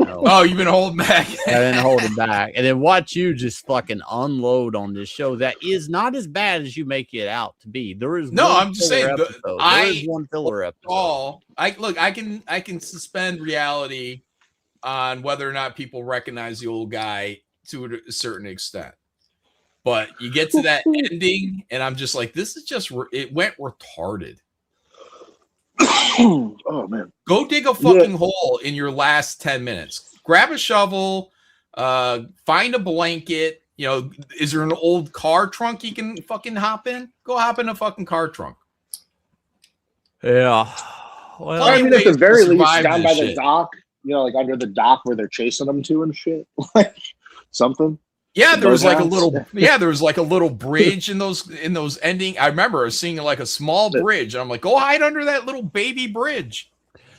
Oh, you've been holding back. I've been holding back, and then watch you just fucking unload on this show that is not as bad as you make it out to be. There is I'm just saying. There is one filler episode. I can suspend reality on whether or not people recognize the old guy to a certain extent. But you get to that ending, and I'm just like, this is just, it went retarded. Oh, man. Go dig a fucking hole in your last 10 minutes. Grab a shovel, find a blanket. You know, is there an old car trunk you can fucking hop in? Go hop in a fucking car trunk. Yeah. Well, I mean, at the very least, down by the dock, you know, like under the dock where they're chasing them to and shit. Like something. Yeah, there was like a little bridge in those ending. I remember seeing like a small bridge, and I'm like, go hide under that little baby bridge.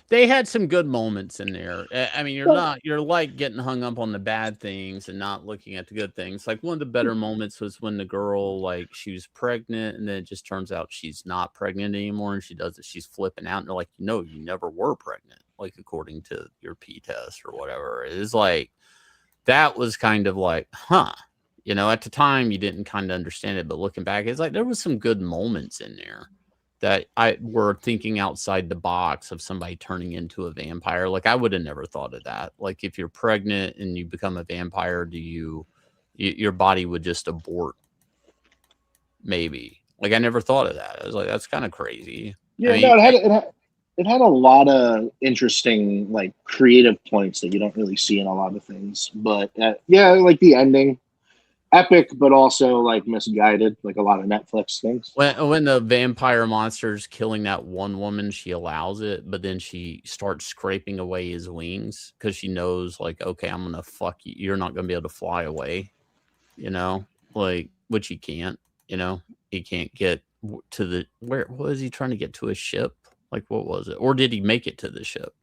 They had some good moments in there. I mean, you're like getting hung up on the bad things and not looking at the good things. Like one of the better moments was when the girl, like, she was pregnant, and then it just turns out she's not pregnant anymore, and she's flipping out, and they're like, no, you never were pregnant, like according to your P test or whatever. It is like, that was kind of like, huh, you know, at the time you didn't kind of understand it, but looking back, it's like there was some good moments in there that were thinking outside the box of somebody turning into a vampire. Like I would have never thought of that. Like if you're pregnant and you become a vampire, your body would just abort? Maybe. Like I never thought of that. I was like, that's kind of crazy. Yeah, it had a lot of interesting, like, creative points that you don't really see in a lot of things. But like the ending, epic, but also like misguided, like a lot of Netflix things. When the vampire monster's killing that one woman, she allows it, but then she starts scraping away his wings because she knows, like, okay, I'm gonna fuck you. You're not gonna be able to fly away, you know, like, which he can't. You know, he can't get to where was he trying to get to his ship? Like, what was it? Or did he make it to the ship?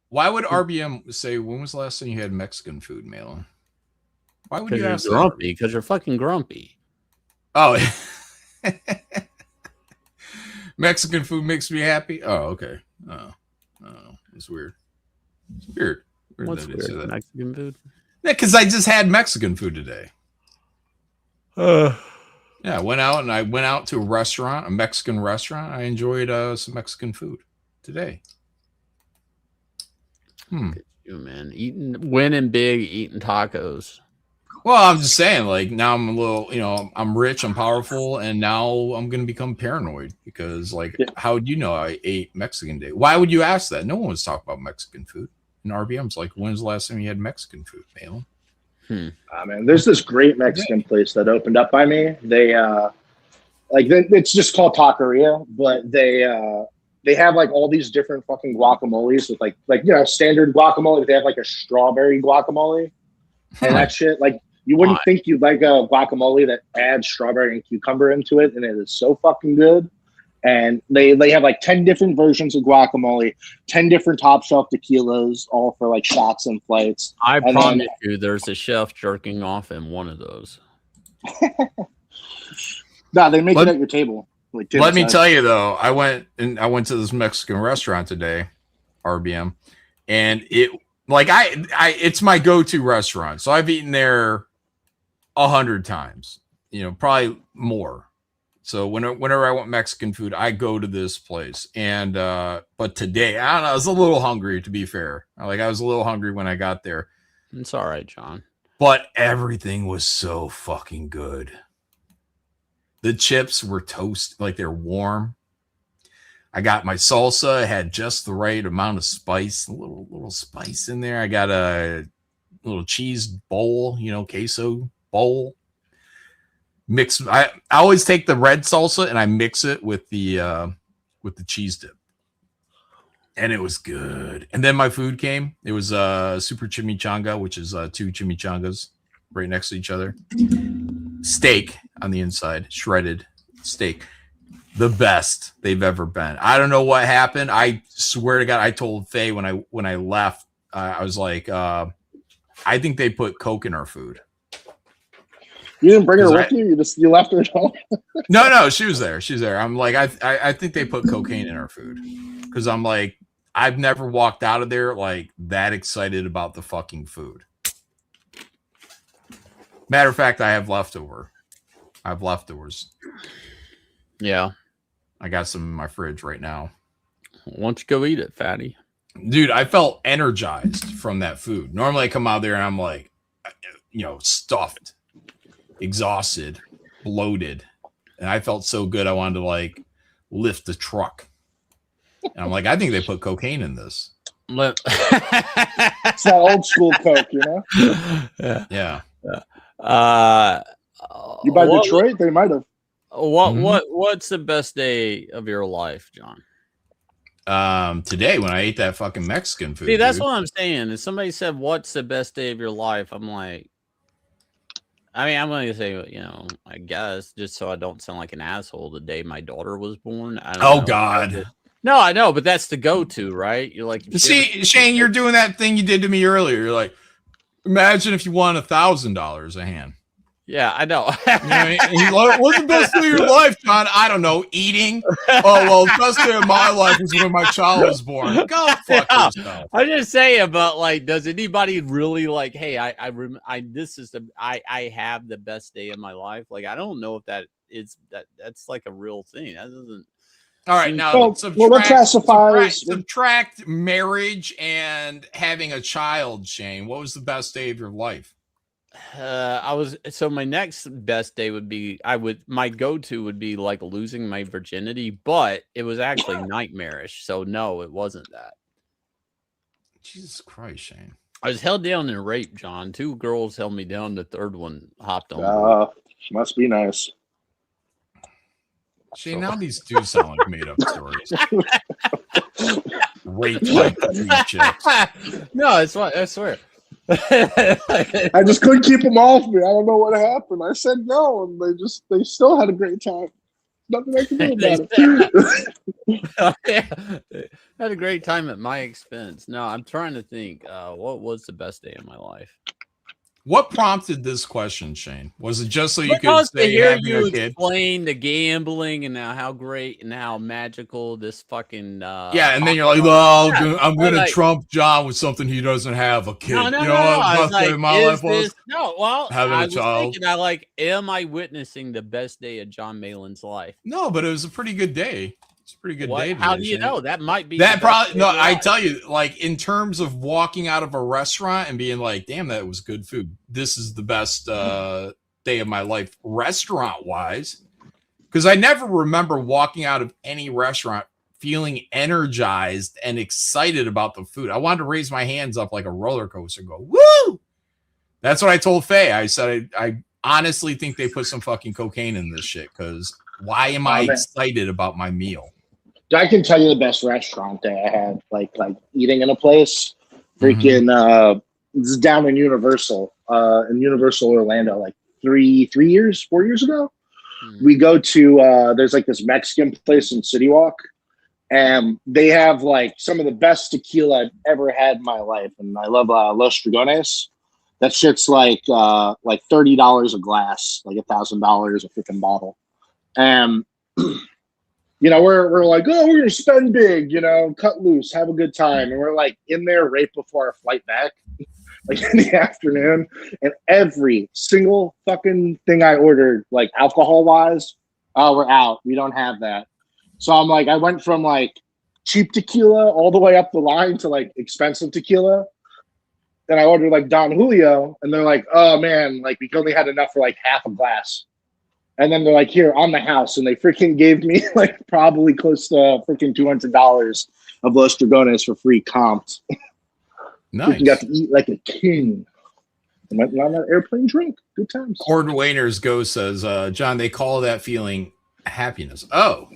Why would RBM say, when was the last time you had Mexican food, Malin? Why would you ask? Grumpy, because you're fucking grumpy. Oh. Mexican food makes me happy? Oh, okay. Oh, it's weird. It's weird. What's weird? Mexican food? Yeah, because I just had Mexican food today. Yeah, I went out to a restaurant, a Mexican restaurant. I enjoyed some Mexican food today. You man, winning big, eating tacos. Well, I'm just saying, like, now I'm a little, I'm rich, I'm powerful, and now I'm going to become paranoid because, like, how would you know I ate Mexican day? Why would you ask that? No one was talking about Mexican food. And RBM's like, when's the last time you had Mexican food, Malin? Man, there's this great Mexican place that opened up by me. They, it's just called Taqueria, but they have, like, all these different fucking guacamoles with, like standard guacamole. They have, like, a strawberry guacamole. And that shit, like, you wouldn't think you'd like a guacamole that adds strawberry and cucumber into it, and it is so fucking good. And they have like 10 different versions of guacamole, 10 different top shelf tequilas, all for like shots and flights. I promise you, there's a chef jerking off in one of those. No, they make it at your table. Like, let me tell you though, I went to this Mexican restaurant today, RBM, and it's my go-to restaurant. So I've eaten there 100 times, probably more. So whenever I want Mexican food, I go to this place. And but today, I don't know, I was a little hungry, to be fair. I was a little hungry when I got there. It's all right, John. But everything was so fucking good. The chips were toast, like they're warm. I got my salsa, had just the right amount of spice, a little spice in there. I got a little cheese bowl, queso bowl. I always take the red salsa and I mix it with the cheese dip. And it was good. And then my food came. It was super chimichanga, which is 2 chimichangas right next to each other. Steak on the inside, shredded steak. The best they've ever been. I don't know what happened. I swear to God, I told Faye when I left, I was like, I think they put Coke in our food. You didn't bring her with you? You left her at home? No, she was there. She's there. I'm like, I think they put cocaine in our food because I'm like, I've never walked out of there like that excited about the fucking food. Matter of fact, I have leftovers. Yeah. I got some in my fridge right now. Why don't you go eat it, fatty? Dude, I felt energized from that food. Normally I come out there and I'm like, stuffed, exhausted, bloated. And I felt so good. I wanted to like lift the truck. And I'm like, I think they put cocaine in this. It's that old school Coke, Yeah. You buy Detroit? They might have. What's the best day of your life, John? Today when I ate that fucking Mexican food. See, that's what I'm saying. If somebody said, "What's the best day of your life?" I'm like, I'm going to say, I guess just so I don't sound like an asshole. The day my daughter was born. I don't know. God. No, I know, but that's the go-to, right? You're like, see, Shane, you're doing that thing you did to me earlier. You're like, imagine if you won $1,000 a hand. Yeah, I know. What's the best day of your life, John? I don't know. Eating. Oh, well, the best day of my life was when my child was born. Go fuck yourself. I'm just saying, but like, does anybody really like? Hey, I have the best day of my life. Like, I don't know if that's like a real thing. That doesn't. All right, now subtract marriage and having a child, Shane. What was the best day of your life? My next best day would be my go-to would be like losing my virginity, but it was actually nightmarish. So no, it wasn't that. Jesus Christ, Shane. I was held down and raped, John. 2 girls held me down. The third one hopped on. Must be nice. Shane, now these do sound like made up stories. Raped like 3 chicks. No, I swear. I just couldn't keep them off me. I don't know what happened. I said no, and they still had a great time. Nothing I can do about it. Had a great time at my expense. No, I'm trying to think. What was the best day of my life? What prompted this question, Shane? Was it just so you Because could say to hear having you a kid? explain the gambling and how great and how magical this fucking yeah, and then you're like, "Oh, I'm gonna like, trump John with something he doesn't have, a kid." no. You know what I was the best day like, of my is life was? this no? Well, Having I a was child. thinking, am I witnessing the best day of John Malin's life? No, but it was a pretty good day. It's a pretty good day. How today, do you Shane. know? That might be That the best probably day no. of your I life. tell you, like in terms of walking out of a restaurant and being like, "Damn, that was good food. This is the best day of my life, restaurant wise." Because I never remember walking out of any restaurant feeling energized and excited about the food. I wanted to raise my hands up like a roller coaster, and go woo. That's what I told Faye. I said I honestly think they put some fucking cocaine in this shit. Because why am I excited about my meal? I can tell you the best restaurant day I had, like eating in a place. Freaking, it's down in Universal Orlando, like 4 years ago. We go to there's like this Mexican place in City Walk, and they have like some of the best tequila I've ever had in my life, and I love Los Dragones. That shit's like $30 a glass, like $1,000 a freaking bottle, and. You know, we're like, oh, we're gonna spend big, you know, cut loose, have a good time, and we're like in there right before our flight back, like in the afternoon, and every single fucking thing I ordered, like alcohol wise, oh, we're out, we don't have that. So I'm like, I went from like cheap tequila all the way up the line to like expensive tequila. Then I ordered like Don Julio, and they're like, oh man, like we only had enough for like half a glass. And then they're like, here, on the house. And they freaking gave me like probably close to freaking $200 of Los Dragones for free comped. Nice. You got to eat like a king. And went on that airplane drink. Good times. Cord Wayner's Ghost says, John, they call that feeling happiness. Oh.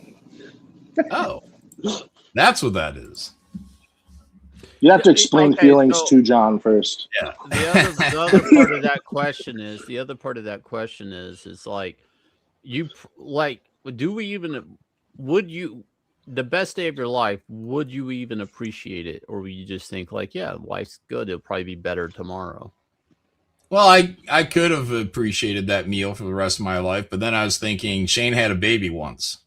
That's what that is. You have to explain feelings to John first. Yeah. The other part of that question is like, you like, would you, the best day of your life, would you even appreciate it? Or would you just think like, yeah, life's good, it'll probably be better tomorrow? Well, I could have appreciated that meal for the rest of my life, but then I was thinking Shane had a baby once.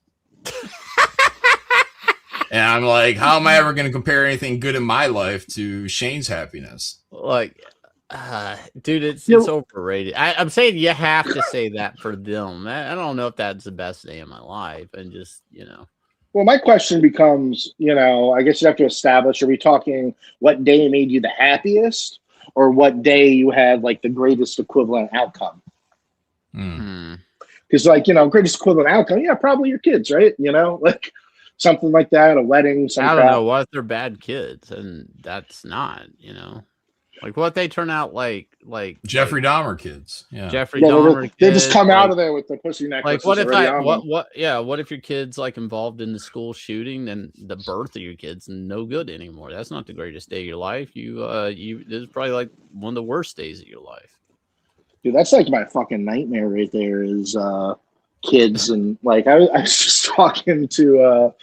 And I'm like, how am I ever going to compare anything good in my life to Shane's happiness? Like, dude, it's overrated. I'm saying you have to say that for them. I don't know if that's the best day of my life, and just, you know. Well, my question becomes, you know, I guess you have to establish, are we talking what day made you the happiest, or what day you had like the greatest equivalent outcome? Because like, you know, greatest equivalent outcome, yeah, probably your kids, right? You know, like something like that, a wedding, I don't know. What if they're bad kids? And that's not, you know. Like, what they turn out like Jeffrey Dahmer kids. Yeah. Jeffrey Dahmer kids. They just come out of there with the pussy necklaces. Like, what if your kid's like involved in the school shooting? Then the birth of your kid's no good anymore. That's not the greatest day of your life. This is probably like one of the worst days of your life. Dude, that's like my fucking nightmare right there. Is kids, and like I was just talking to God,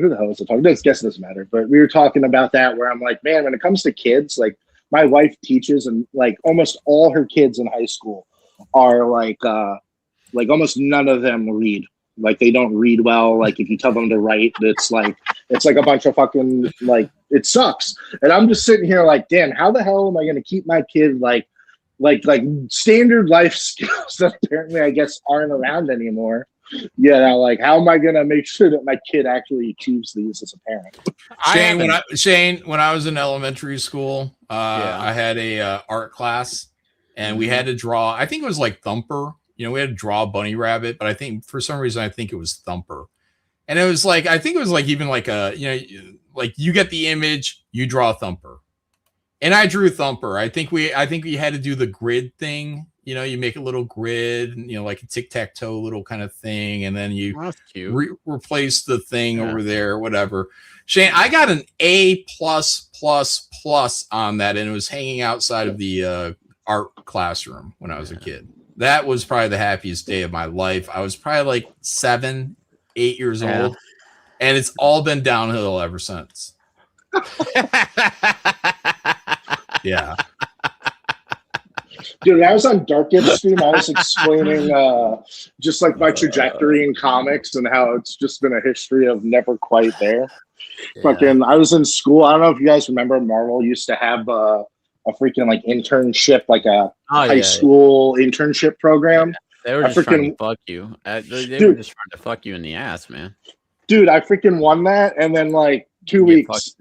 who the hell was I talking to? I guess it doesn't matter, but we were talking about that, where I'm like, man, when it comes to kids, like my wife teaches, and like almost all her kids in high school are like almost none of them read. Like they don't read well. Like if you tell them to write, it's like a bunch of fucking, like, it sucks. And I'm just sitting here like, damn, how the hell am I going to keep my kid like standard life skills that apparently I guess aren't around anymore? Yeah, like how am I gonna make sure that my kid actually achieves these as a parent? Shane, when I was in elementary school, I had a art class, and we had to draw. I think it was like Thumper. You know, we had to draw a bunny rabbit, but I think for some reason I think it was Thumper, and it was like I think it was like even like a, you know, like you get the image, you draw Thumper. And I drew Thumper. I think we had to do the grid thing. You know, you make a little grid, you know, like a tic-tac-toe little kind of thing, and then you replace the thing over there, whatever. Shane, I got an A+++ on that, and it was hanging outside of the art classroom when I was a kid. That was probably the happiest day of my life. I was probably like 7, 8 years old, and it's all been downhill ever since. Yeah. Dude, when I was on Darkest stream, I was explaining just like my trajectory in comics and how it's just been a history of never quite there. Yeah. Fucking, I was in school. I don't know if you guys remember, Marvel used to have a freaking like internship, like a high school internship program. They were just trying to fuck you. They were just trying to fuck you in the ass, man. Dude, I freaking won that, and then like 2 weeks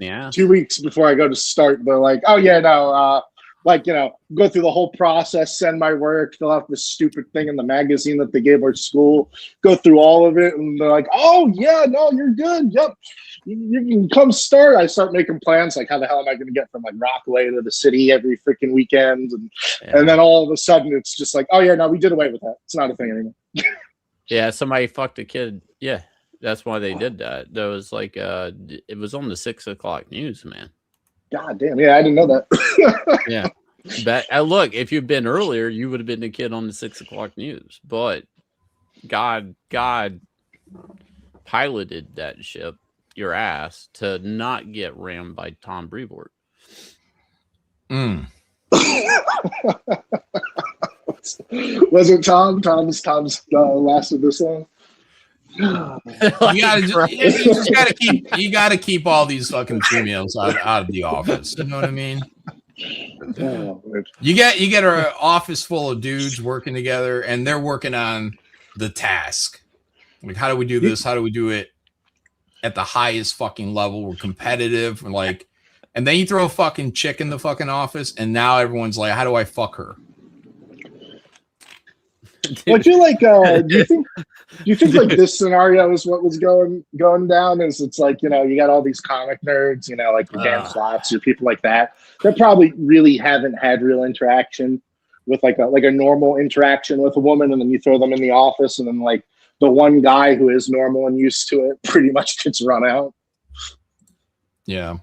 before I go to start, they're like, "Oh yeah, no, like, you know, go through the whole process, send my work, fill out this stupid thing in the magazine that they gave our school, go through all of it," and they're like, "Oh yeah, no, you're good. Yep, you can come start." I start making plans, like, how the hell am I going to get from like Rockaway to the city every freaking weekend, and then all of a sudden it's just like, "Oh yeah, no, we did away with that. It's not a thing anymore." Yeah, somebody fucked a kid. Yeah. That's why they did that. That was like it was on the 6 o'clock news, man. God damn, yeah, I didn't know that. Yeah. But look, if you'd been earlier, you would have been the kid on the 6 o'clock news. But God piloted that ship, your ass, to not get rammed by Tom Brevoort. Was it Tom? Tom's lasted this long? You gotta keep all these fucking females out of the office. You know what I mean? You get an office full of dudes working together, and they're working on the task. Like, how do we do this? How do we do it at the highest fucking level? We're competitive, and like, and then you throw a fucking chick in the fucking office, and now everyone's like, how do I fuck her? Would you like? Do you think like this scenario is what was going down? Is it's like, you know, you got all these comic nerds, you know, like your Dan Slots or people like that probably really haven't had real interaction with like a normal interaction with a woman, and then you throw them in the office, and then like the one guy who is normal and used to it pretty much gets run out. Yeah.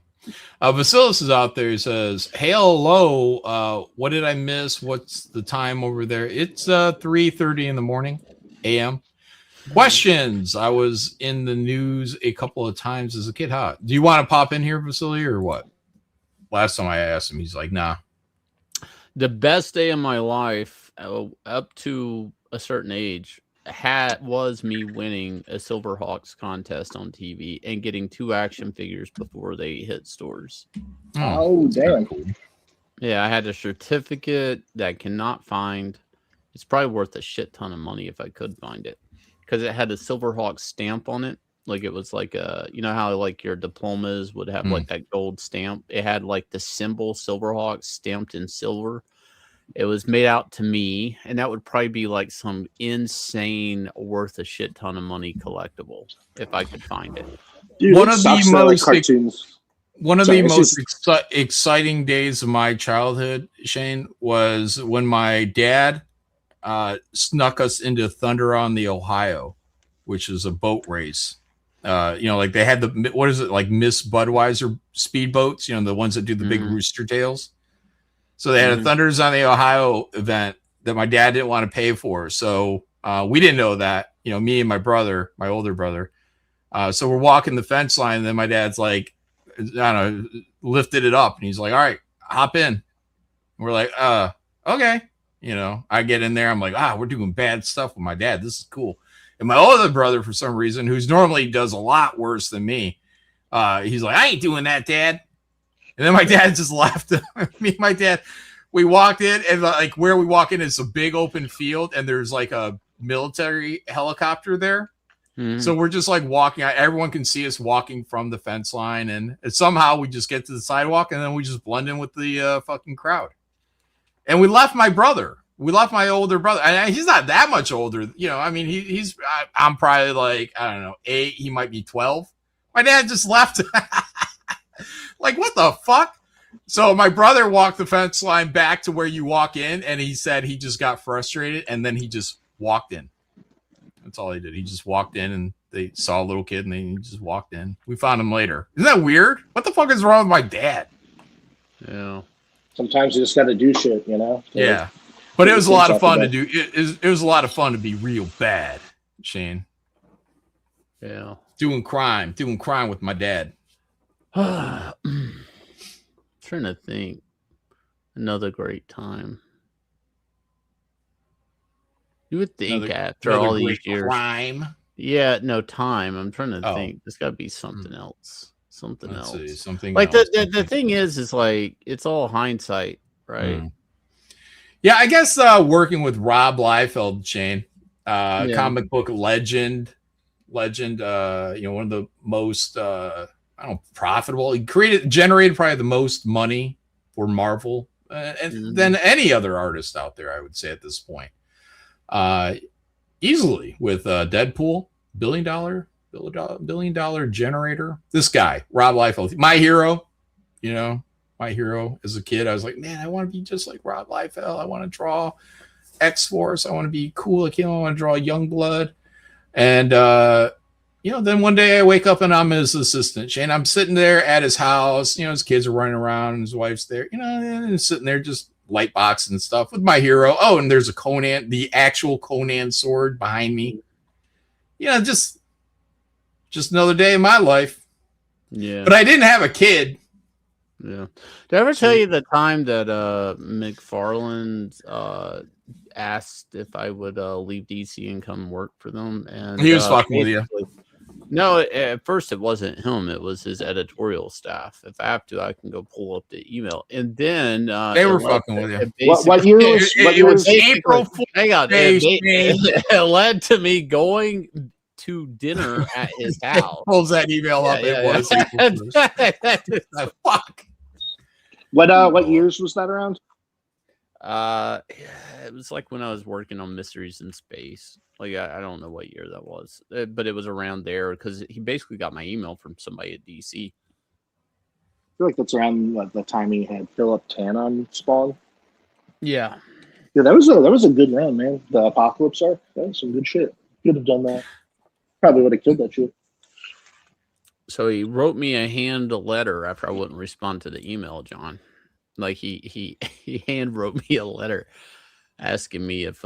Vasilis is out there. He says, "Hey, hello. What did I miss? What's the time over there?" It's 3:30 in the morning, a.m. Questions. I was in the news a couple of times as a kid. Huh? Do you want to pop in here, Vasily, or what? Last time I asked him, he's like, "Nah." The best day of my life, up to a certain age, was me winning a Silverhawks contest on TV and getting 2 action figures before they hit stores. Oh, damn. Cool. Yeah, I had a certificate that I cannot find. It's probably worth a shit ton of money if I could find it, because it had a Silverhawks stamp on it. Like, it was like you know how like your diplomas would have like that gold stamp? It had like the symbol Silverhawks stamped in silver. It was made out to me, and that would probably be like some insane worth a shit ton of money collectible if I could find it. Dude, one of the most exciting days of my childhood, Shane, was when my dad snuck us into Thunder on the Ohio, which is a boat race. You know, like they had what is it, like Miss Budweiser speedboats, you know, the ones that do the big rooster tails. So they had a Thunders on the Ohio event that my dad didn't want to pay for. So we didn't know that, you know, me and my brother, my older brother. So we're walking the fence line, and then my dad's like, I don't know, lifted it up, and he's like, "All right, hop in." And we're like, okay. You know, I get in there. I'm like, we're doing bad stuff with my dad. This is cool. And my older brother, for some reason, who's normally does a lot worse than me, he's like, "I ain't doing that, Dad." And then my dad just left. Me and my dad, we walked in, and like where we walk in is a big open field, and there's like a military helicopter there. So we're just like walking. Everyone can see us walking from the fence line, and somehow we just get to the sidewalk, and then we just blend in with the fucking crowd. And we left my brother. We left my older brother. And he's not that much older. You know, I mean, I'm probably like, I don't know, 8. He might be 12. My dad just left. Like, what the fuck? So my brother walked the fence line back to where you walk in, and he said he just got frustrated, and then he just walked in. That's all he did. He just walked in, and they saw a little kid, and he just walked in. We found him later. Isn't that weird? What the fuck is wrong with my dad? Yeah. Sometimes you just got to do shit, you know? Yeah. But it was a lot of fun to do. It was a lot of fun to be real bad, Shane. Yeah. Doing crime with my dad. Trying to think. Another great time. You would think after another all great these years. crime. Yeah, no time. I'm trying to Oh. think. There's got to be something else. Something Let's else. see, something like else. the thing is like it's all hindsight, right? Yeah, I guess working with Rob Liefeld, Shane, comic book legend, one of the most profitable. He generated probably the most money for Marvel than any other artist out there, I would say at this point. Easily with Deadpool, billion dollar generator. This guy, Rob Liefeld, my hero. My hero as a kid. I was like, man, I want to be just like Rob Liefeld. I want to draw X-Force. I want to be cool. I want to draw Youngblood. And then one day I wake up and I'm his assistant. Shane, I'm sitting there at his house. His kids are running around and his wife's there. And sitting there just light boxing and stuff with my hero. Oh, and there's a Conan, the actual Conan sword behind me. Just another day in my life. Yeah. But I didn't have a kid. Yeah. Did I ever tell you the time that McFarlane asked if I would leave DC and come work for them? And he was fucking with you. No, at first it wasn't him. It was his editorial staff. If I have to, I can go pull up the email. And then they were fucking with you. What year was April? Hang on. It led to me going to dinner at his house. Pulls that email up. It was. Fuck. What years was that around? It was like when I was working on Mysteries in Space. Like I don't know what year that was, but it was around there because he basically got my email from somebody at DC. I feel like that's around the time he had Philip Tan on Spawn. Yeah. Yeah, that was a good run, man. The Apocalypse arc, that was some good shit. Could have done that. Probably would have killed that shit. So he wrote me a hand letter after I wouldn't respond to the email, John. Like he hand wrote me a letter asking me if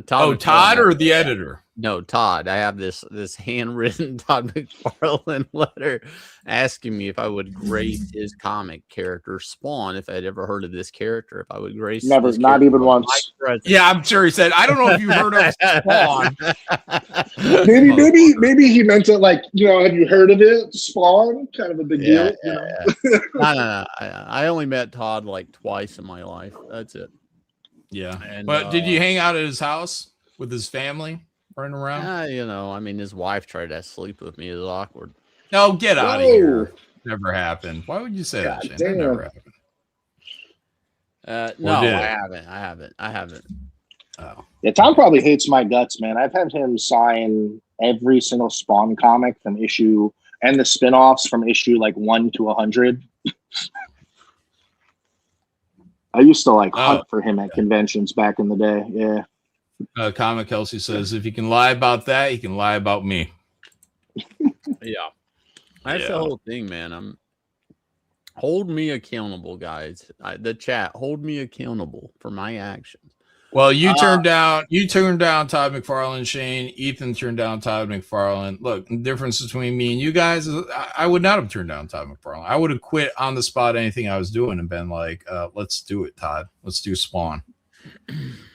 Todd or the editor? No, Todd. I have this handwritten Todd McFarlane letter asking me if I would grace his comic character Spawn, if I'd ever heard of this character, if I would grace. Never, not even once. Yeah, I'm sure he said. I don't know if you heard of Spawn. maybe he meant it like, have you heard of it? Spawn, kind of a big deal. No. I only met Todd like twice in my life. That's it. Yeah, but did you hang out at his house with his family running around? His wife tried to sleep with me. It was awkward. No, get out of here. Never happened. Why would you say that, Shane? That never happened. No, I haven't. Oh. Yeah, Tom probably hates my guts, man. I've had him sign every single Spawn comic from issue and the spin-offs from issue like 1 to 100. I used to hunt for him at conventions back in the day. Yeah. Comic Kelsey says, if he can lie about that, he can lie about me. Yeah. That's the whole thing, man. Hold me accountable, guys. The chat, hold me accountable for my actions. Well, you turned down Todd McFarlane, Shane. Ethan turned down Todd McFarlane. Look, the difference between me and you guys is I would not have turned down Todd McFarlane. I would have quit on the spot anything I was doing and been like, let's do it, Todd. Let's do Spawn.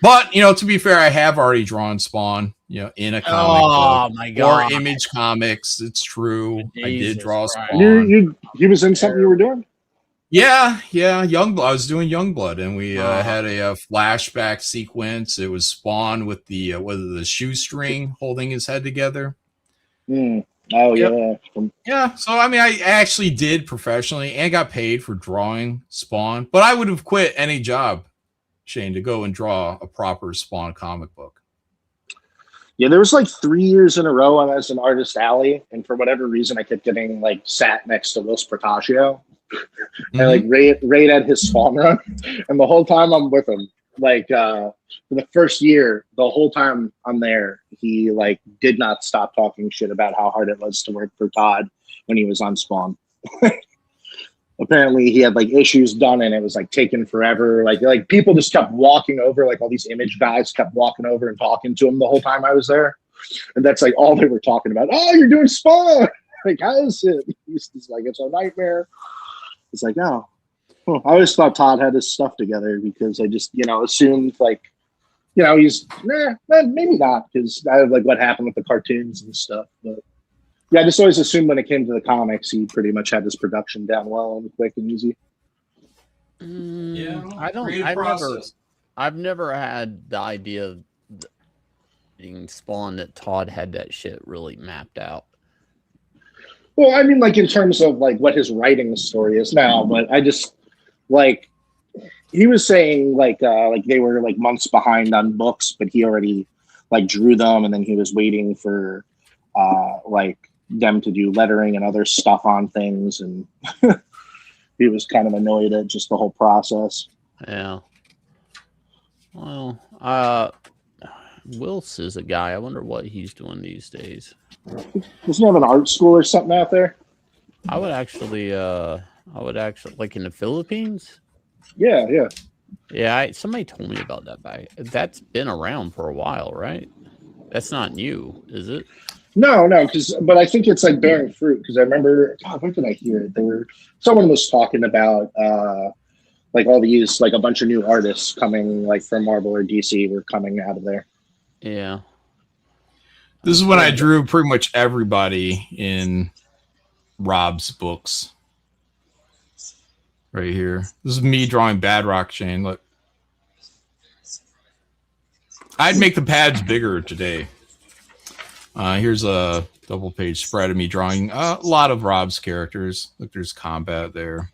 But, to be fair, I have already drawn Spawn, in a comic book. My God. Or Image Comics. It's true. Jesus I did draw Christ. Spawn. He was in something you were doing? Yeah, Youngblood. I was doing Youngblood, and we had a flashback sequence. It was Spawn with the shoestring holding his head together. Oh, yep. Yeah. So I actually did professionally and got paid for drawing Spawn, but I would have quit any job, Shane, to go and draw a proper Spawn comic book. Yeah, there was 3 years in a row I was in Artist Alley, and for whatever reason, I kept getting sat next to Will Spartaccio. And right at his Spawn run, and the whole time I'm with him, for the first year, the whole time I'm there, he did not stop talking shit about how hard it was to work for Todd when he was on Spawn. Apparently, he had issues done, and it was taking forever. Like people just kept walking over, all these Image guys kept walking over and talking to him the whole time I was there, and that's all they were talking about. Oh, you're doing Spawn. How is it? He's it's a nightmare. It's I always thought Todd had his stuff together because I just, assumed you know, he's maybe not, because I have like what happened with the cartoons and stuff. But yeah, I just always assumed when it came to the comics, he pretty much had his production down well and quick and easy. Yeah, I've never had the idea of being Spawn that Todd had that shit really mapped out. Well, I mean, like in terms of like what his writing story is now, but I just like he was saying like they were like months behind on books, but he already like drew them, and then he was waiting for like them to do lettering and other stuff on things, and he was kind of annoyed at just the whole process. Yeah. Well, Wills is a guy. I wonder what he's doing these days. Doesn't he have an art school or something out there? I would actually like in the Philippines. Yeah. Yeah, somebody told me about that guy. That's been around for a while, right? That's not new, is it? No, but I think it's like bearing fruit, because I remember, God, where did I hear it? Someone was talking about like all these, like a bunch of new artists coming like from Marvel or DC were coming out of there. Yeah. This is when I drew pretty much everybody in Rob's books. Right here. This is me drawing Bad Rock Shane. Look. I'd make the pads bigger today. Here's a double page spread of me drawing a lot of Rob's characters. Look, there's combat there.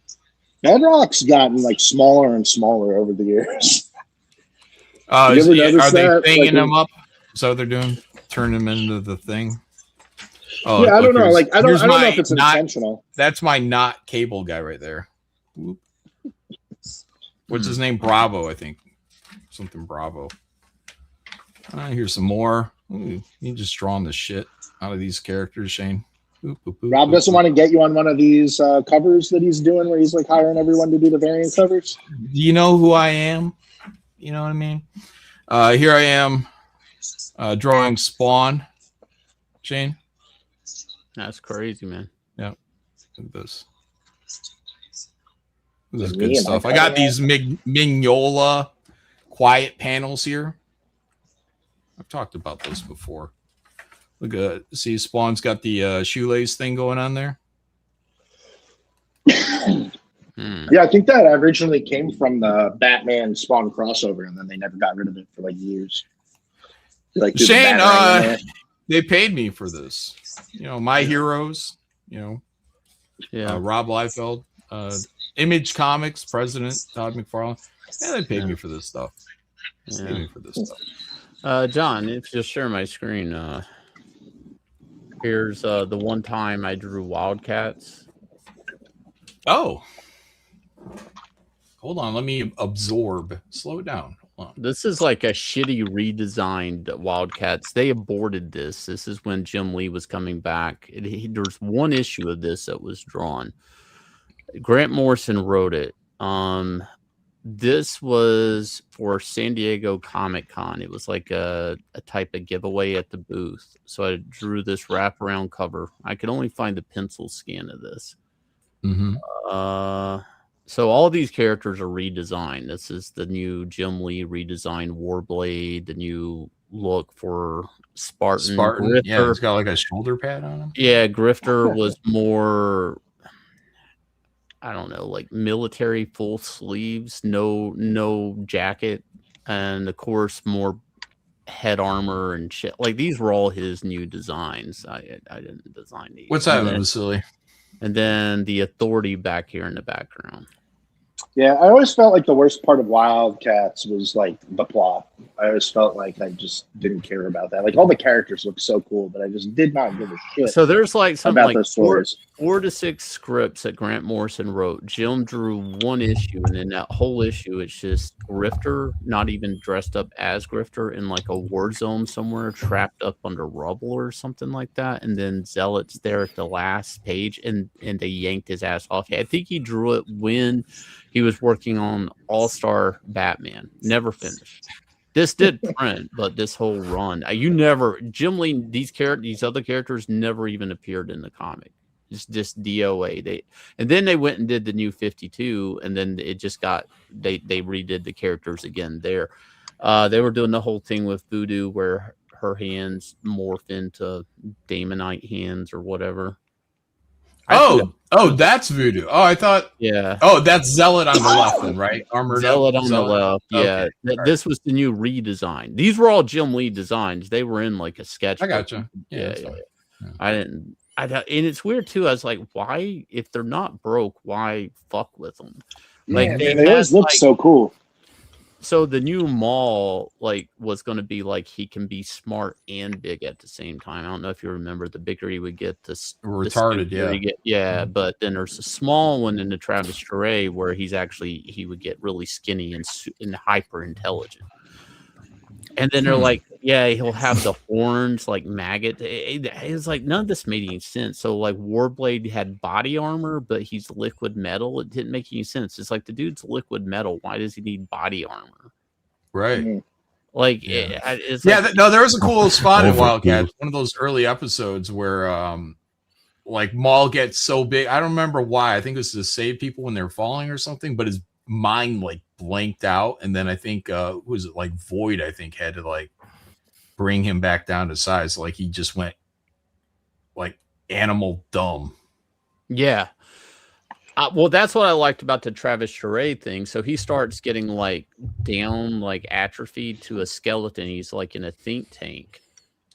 Bedrock's gotten like smaller and smaller over the years. Are they thinging them up? Is that what they're doing? Turn them into the thing? Oh, yeah, I don't know. Like, I don't know if it's intentional. That's my not cable guy right there. Whoop. What's his name? Bravo, I think. Something Bravo. Here's some more. Ooh, you just drawing the shit out of these characters, Shane. Rob doesn't want to get you on one of these covers that he's doing where he's like hiring everyone to do the variant covers. Do you know who I am? You know what I mean? Here I am drawing Spawn, Shane. That's crazy, man. Yeah. Look at this. This is good stuff. I got these Mignola quiet panels here. I've talked about this before. Look at see, Spawn's got the shoelace thing going on there. Yeah, I think that originally came from the Batman Spawn crossover, and then they never got rid of it for like years. Like Shane, they paid me for this. You know, my heroes. You know, Rob Liefeld, Image Comics president Todd McFarlane. Yeah, they paid me for this stuff. They paid me for this stuff. John, if you'll share my screen, here's the one time I drew Wildcats. Oh, hold on, let me absorb. Slow it down. Hold on. This is like a shitty redesigned Wildcats. They aborted this. This is when Jim Lee was coming back. There's one issue of this that was drawn. Grant Morrison wrote it. This was for San Diego Comic Con. It was like a type of giveaway at the booth. So I drew this wraparound cover. I could only find the pencil scan of this. Mm-hmm. So all these characters are redesigned. This is the new Jim Lee redesigned Warblade, the new look for Spartan. Grifter. Yeah, it's got like a shoulder pad on him. Yeah, Grifter was more, I don't know, like military full sleeves, no jacket, and of course more head armor and shit. Like these were all his new designs. I didn't design these. What's that, Vasily? And then the Authority back here in the background. Yeah, I always felt like the worst part of Wildcats was like the plot. I always felt like I just didn't care about that. Like all the characters look so cool, but I just did not give a shit. So there's like something about like those stories. 4 to 6 scripts that Grant Morrison wrote. Jim drew one issue, and in that whole issue, it's just Grifter, not even dressed up as Grifter, in like a war zone somewhere, trapped up under rubble or something like that. And then Zealot's there at the last page, and they yanked his ass off. I think he drew it when he was working on All-Star Batman. Never finished. This did print, but this whole run, Jim Lee, these other characters never even appeared in the comic. Just DOA. And then they went and did the new 52, and then it just got they redid the characters again there. They were doing the whole thing with Voodoo where her hands morph into Damonite hands or whatever. That's Voodoo. Oh, I thought. Yeah. Oh, that's Zealot on the left, then, right? Armored Zealot up. on the left. Yeah. Okay. This was the new redesign. These were all Jim Lee designs. They were in like a sketch. I gotcha. Yeah. And it's weird too. I was like, why, if they're not broke, why fuck with them? Like they always look so cool. So the new Maul was going to be like he can be smart and big at the same time. I don't know if you remember, the bigger he would get, the retarded. But then there's a small one in the Travis Charest where he would get really skinny and hyper intelligent. And then they're like, yeah, he'll have the horns like maggot. It's like none of this made any sense. So like Warblade had body armor, but he's liquid metal. It didn't make any sense. It's like the dude's liquid metal. Why does he need body armor? Right. Like, it's like, no, there was a cool spot in Wildcats. One of those early episodes where like Maul gets so big. I don't remember why. I think it was to save people when they're falling or something, but his mind like blanked out, and then I think who was it, like Void, I think, had to like bring him back down to size. Like he just went like animal dumb. Yeah. Well, that's what I liked about the Travis Charest thing. So he starts getting like down, like atrophied to a skeleton. He's like in a think tank.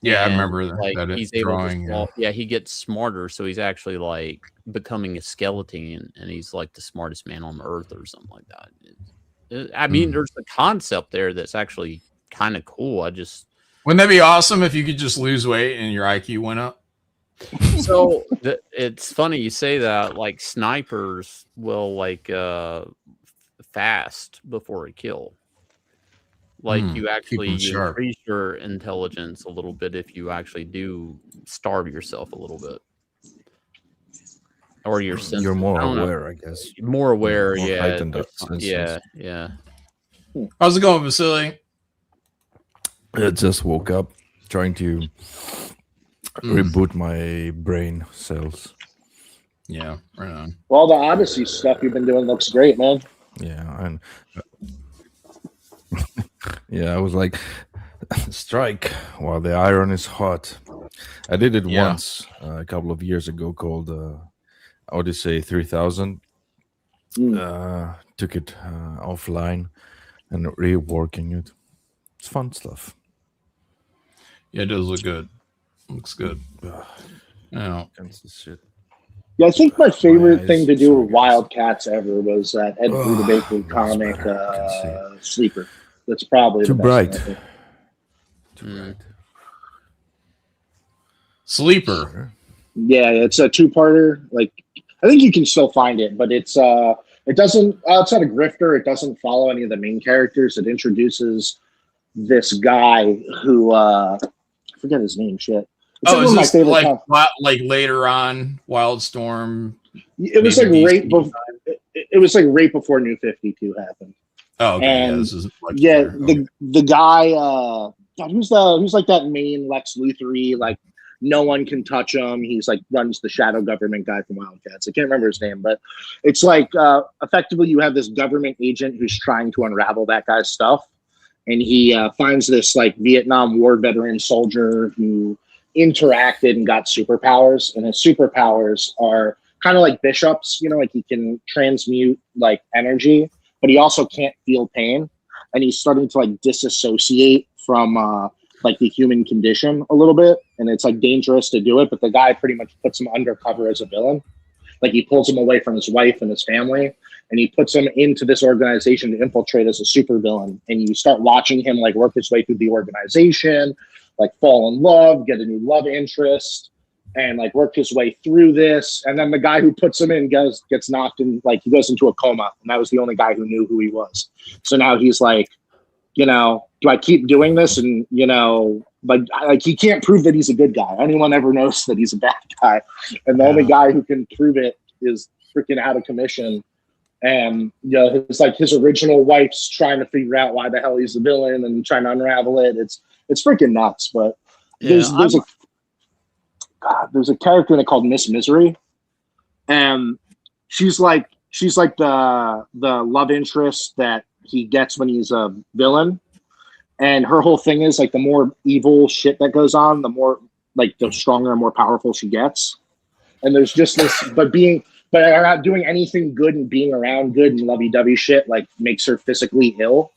Yeah, and I remember that he's drawing. He gets smarter, so he's actually like becoming a skeleton, and he's like the smartest man on earth or something like that. I mean, there's a concept there that's actually kind of cool. Wouldn't that be awesome if you could just lose weight and your IQ went up? So it's funny you say that. Like snipers will like fast before a kill. Like you actually increase your intelligence a little bit if you actually do starve yourself a little bit, or your sense. You're more aware, I guess. More aware, more yeah. How's it going, Vasily? I just woke up, trying to reboot my brain cells. Yeah, right on. Well, the Odyssey stuff you've been doing looks great, man. Yeah, and yeah, I was like, strike while the iron is hot. I did it once a couple of years ago, called Odyssey 3000. Took it offline and reworking it. It's fun stuff. Yeah, it does look good. Looks good. Yeah, I think my favorite thing to do with Wildcats ever was that Ed Brubaker comic, Sleeper. That's probably too the bright. best. Too bright. Sleeper. Yeah, it's a two-parter. Like, I think you can still find it, but it doesn't. It's not a grifter. It doesn't follow any of the main characters. It introduces this guy who I forget his name. Shit. It's is this like later on Wildstorm? It was like right before. It was like right before New 52 happened. Oh, okay. And this is the guy. God, who's like that main Lex Luthor-y, like no one can touch him. He's like runs the shadow government guy from Wildcats. I can't remember his name, but it's like effectively you have this government agent who's trying to unravel that guy's stuff, and he finds this like Vietnam War veteran soldier who interacted and got superpowers, and his superpowers are kind of like Bishop's, like he can transmute like energy, but he also can't feel pain, and he's starting to like disassociate from like the human condition a little bit, and it's like dangerous to do it, but the guy pretty much puts him undercover as a villain. Like he pulls him away from his wife and his family, and he puts him into this organization to infiltrate as a supervillain, and you start watching him like work his way through the organization, like fall in love, get a new love interest, and like work his way through this. And then the guy who puts him in gets knocked in, like he goes into a coma, and that was the only guy who knew who he was. So now he's like, do I keep doing this? And like he can't prove that he's a good guy. Anyone ever knows that he's a bad guy, and the only guy who can prove it is freaking out of commission. And it's like his original wife's trying to figure out why the hell he's the villain and trying to unravel it. It's freaking nuts. But there's a character in it called Miss Misery, and she's like the love interest that he gets when he's a villain, And her whole thing is like the more evil shit that goes on, the more like the stronger and more powerful she gets. And there's just this, but not doing anything good and being around good and lovey-dovey shit like makes her physically ill.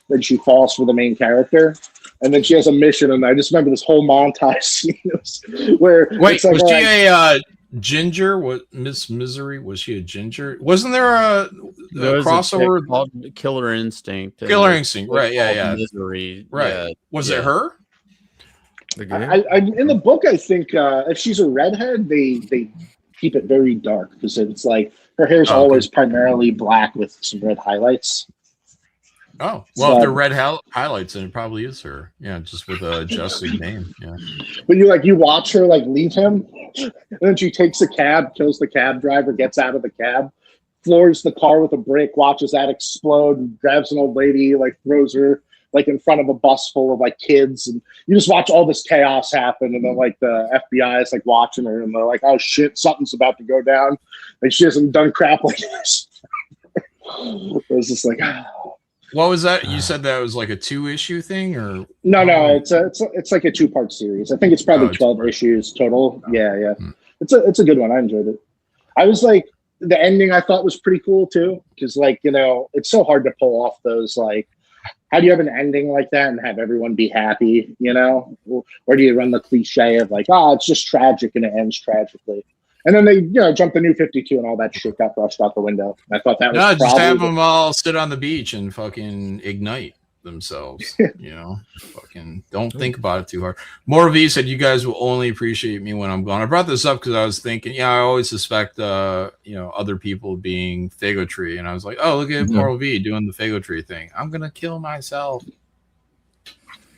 Then she falls for the main character, and then she has a mission. And I just remember this whole montage scene where wait, was she a ginger? What Miss Misery? Was she a ginger? Wasn't there a crossover called Killer Instinct? Killer Instinct, right? Yeah. Misery, right? Yeah. Was it her? I in the book, I think if she's a redhead, they keep it very dark because it's like her hair's always primarily black with some red highlights. Oh, well, if they're red highlights, then it probably is her. Yeah, just with a adjusted name. Yeah. But you watch her like leave him, and then she takes a cab, kills the cab driver, gets out of the cab, floors the car with a brick, watches that explode, grabs an old lady, like throws her like in front of a bus full of like kids, and you just watch all this chaos happen, and then like the FBI is like watching her, and they're like, "Oh shit, something's about to go down." Like she hasn't done crap like this. It was just like. What was that? You said that was like a 2-issue thing, or no? It's like a 2-part series. I think it's probably 12 issues total. Yeah. It's a good one. I enjoyed it. I was like, the ending I thought was pretty cool too, because like it's so hard to pull off those like. How do you have an ending like that and have everyone be happy? Or do you run the cliche of like, it's just tragic and it ends tragically? And then they, jumped the New 52 and all that shit got brushed out the window. And I thought that was just have them all sit on the beach and fucking ignite themselves. Fucking don't think about it too hard. Moral V said, "You guys will only appreciate me when I'm gone." I brought this up because I was thinking, I always suspect, other people being Fagotree, and I was like, oh, look at Moral V doing the Fagotree thing. I'm gonna kill myself.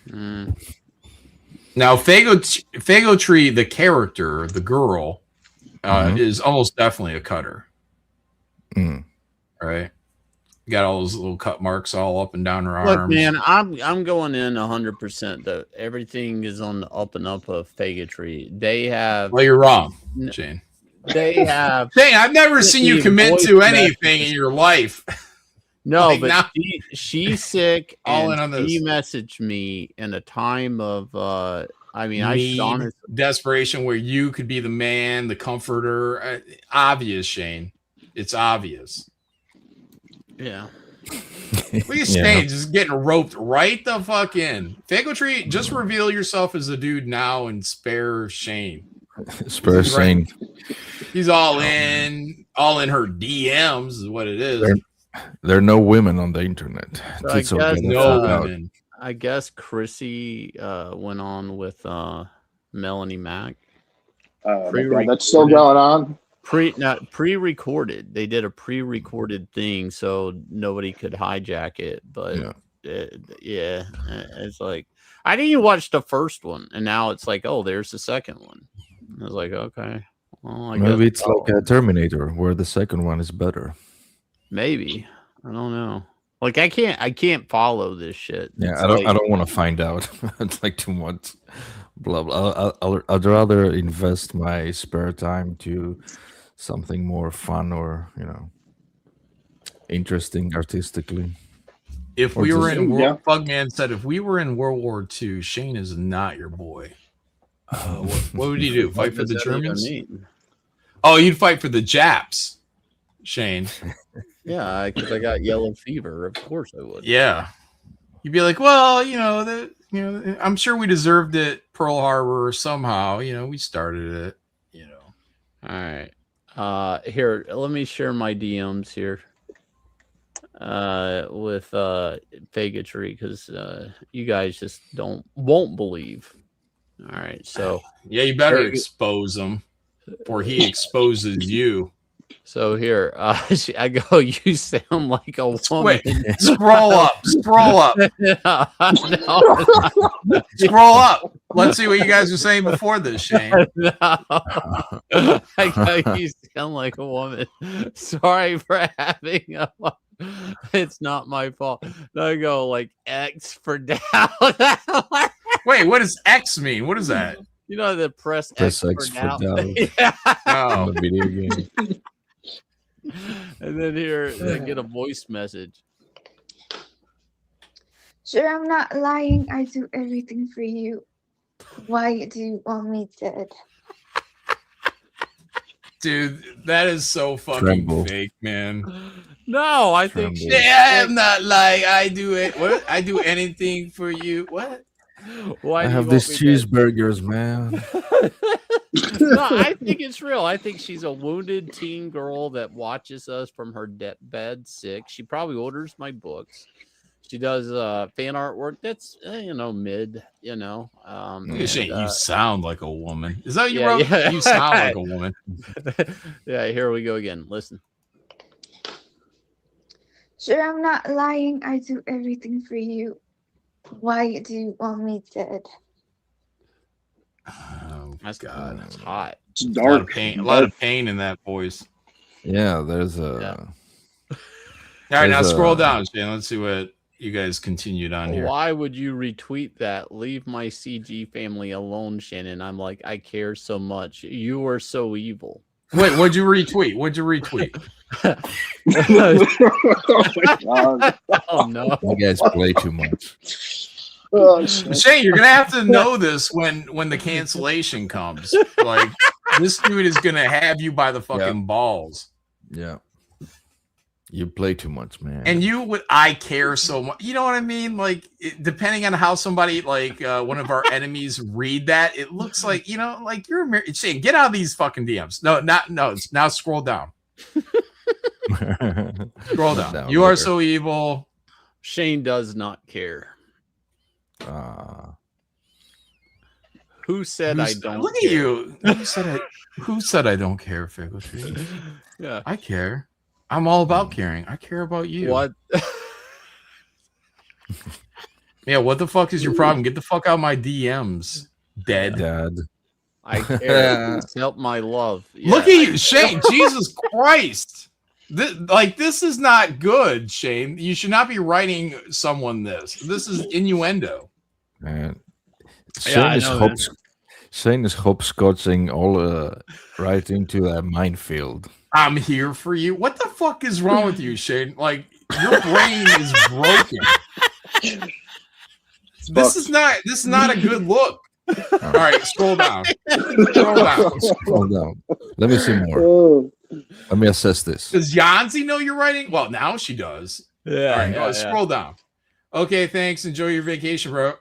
Now, Fagotree, the character, the girl. Is almost definitely a cutter. Right? Got all those little cut marks all up and down her arms. Look, man, I'm going in 100% that everything is on the up and up of Fagotree. They have. Well, you're wrong, Shane. They have. Shane, I've never seen you commit to anything in your life. No, like, but now, she's sick. All and in on this. She messaged me in a time of. Desperation where you could be the man, the comforter. Obvious, Shane. It's obvious. Yeah. Look at Shane just getting roped right the fuck in. Fagotree, just reveal yourself as a dude now and spare Shane. Spare Shane. He's all in her DMs is what it is. There are no women on the internet. So no women. I guess Chrissy went on with Melanie Mack. That's still going on. Pre-recorded. They did a pre-recorded thing so nobody could hijack it. But it's like I didn't even watch the first one, and now it's like, oh, there's the second one. I was like, okay, well, maybe it's like a Terminator, where the second one is better. Maybe I don't know. Like I can't follow this shit. Yeah, I don't want to find out. It's like too much. Blah blah. I'd rather invest my spare time to something more fun or interesting artistically. If we were in Bugman said, if we were in World War II, Shane is not your boy. What would you do? Fight for the Germans? Oh, you'd fight for the Japs, Shane. Yeah, because I got yellow fever. Of course I would. Yeah, you'd be like, well, I'm sure we deserved it. Pearl Harbor somehow. We started it. All right. Here, let me share my DMs here. With Fagotree, because you guys just won't believe. All right, so yeah, you better expose him, or he exposes you. So here, I go. You sound like a woman. Wait, scroll up. Scroll up. Scroll up. Let's see what you guys were saying before this, Shane. No. I go. You sound like a woman. Sorry for having a. It's not my fault. I go like X for down. Wait, what does X mean? What is that? You know the press X for down. Yeah. Oh, the video game. And then here they get a voice message. Sure, I'm not lying. I do everything for you. Why do you want me dead? Dude, that is so fucking Tremble. fake, man. No, I think Tremble. Yeah, I'm not lying. I do it. What? I do anything for you. What? Why I do have you these want me dead? cheeseburgers, man. No, I think it's real. I think she's a wounded teen girl that watches us from her bed sick. She probably orders my books. She does fan artwork that's mid, Shane, you sound like a woman. Is that what you yeah, wrote? yeah. You sound like a woman. Yeah, here we go again. Listen. Sure, I'm not lying. I do everything for you. Why do you want me dead? Oh That's God, that's hot. It's a lot dark. of pain. A lot of pain in that voice. Yeah, there's a. All right, now There's scroll a- down, Shane. Let's see what you guys continued on here. Why would you retweet that? Leave my CG family alone, Shannon. I'm like, I care so much. You are so evil. Wait, what'd you retweet? What'd you retweet? Oh my God. Oh no. You guys play too much. Oh, shit. Shane, you're gonna have to know this when the cancellation comes. Like this dude is gonna have you by the fucking balls. Yeah. You play too much, man. And you would, I care so much. You know what I mean? Like, depending on how somebody, like one of our enemies, read that, it looks like, like you're Shane. Get out of these fucking DMs. No. Now scroll down. Scroll down. You are so evil. Shane does not care. Who said I don't? Look care? at you. Who said I don't care, Fickle Tree? Yeah, I care. I'm all about caring. I care about you. What? Yeah, what the fuck is your problem? Get the fuck out of my DMs, dead. Dad. I care. Help my love. Yeah, Look at you, Shane. Jesus Christ. This is not good, Shane. You should not be writing someone this. This is innuendo. Man. Yeah, Shane is hopscotching all right into that minefield. I'm here for you. What the fuck is wrong with you, Shane? Like, your brain is broken. This is not a good look. All right, scroll down. Scroll down. Let me see more. Let me assess this. Does Yanzi know you're writing? Well, now she does. Yeah. All right, go scroll down. Okay, thanks. Enjoy your vacation, bro.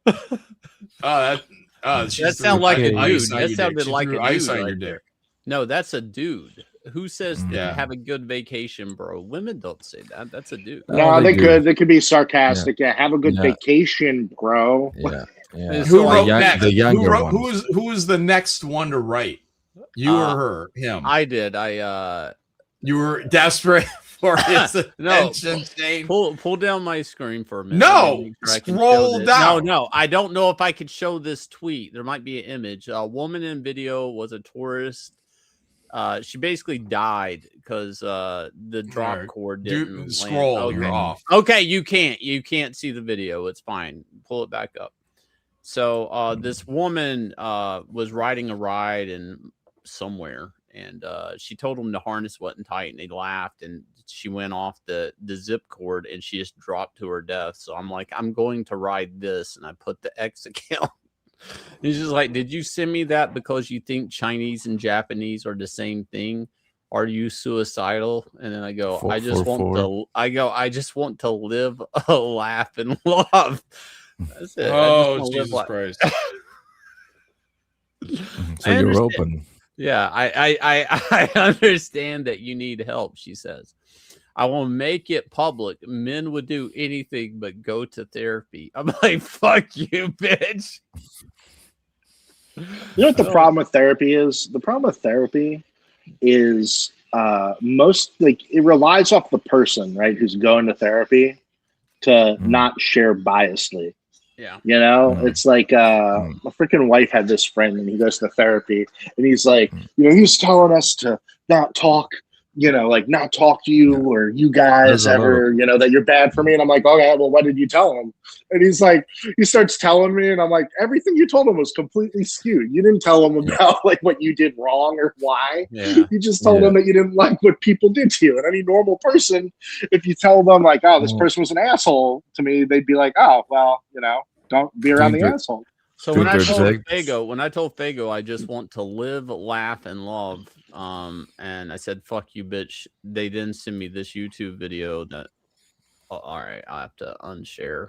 That sounded like a dude. That sounded like a dude. Ice on your dick. No, that's a dude. Who says Yeah. have a good vacation, bro? Women don't say that. That's a dude. No, they they do. could. They could be sarcastic. Yeah, have a good Yeah. vacation, bro. Yeah. It's Who like wrote next? the younger Who was the next one to write? You or her? Him. I did. You were desperate for his attention, Shane. Pull down my screen for a minute. No, Make sure I can scroll show this. down. No, I don't know if I could show this tweet. There might be an image. A woman in video was a tourist. She basically died because the drop Right. cord didn't land. Scroll. Okay. You're off. Okay, you can't see the video. It's fine. Pull it back up. So this woman was riding a ride in somewhere, and she told him the harness wasn't tight, and they laughed, and she went off the zip cord, and she just dropped to her death. So I'm like, I'm going to ride this, and I put the X account. He's just like, did you send me that because you think Chinese and Japanese are the same thing? Are you suicidal? And then I go, I just want to live, laugh, and love. That's it. Oh, Jesus Christ. So you're open. Yeah, I understand that you need help, she says. I will make it public. Men would do anything but go to therapy. I'm like, fuck you, bitch. You know what the problem with therapy is? The problem with therapy is it relies off the person, right, who's going to therapy to not share biasly. Yeah. You know, it's like my freaking wife had this friend and he goes to therapy and he's like, he's telling us to not talk like not talk to you or you guys ever, that you're bad for me. And I'm like, okay, well, what did you tell him? And he's like, he starts telling me, and I'm like, everything you told him was completely skewed. You didn't tell him about like what you did wrong or why. Yeah. You just told him that you didn't like what people did to you. And any normal person, if you tell them like, oh, this person was an asshole to me, they'd be like, oh, well, don't be around the asshole. So when I told Fago, I just want to live, laugh, and love. And I said, fuck you, bitch. They then send me this YouTube video that, all right, I have to unshare.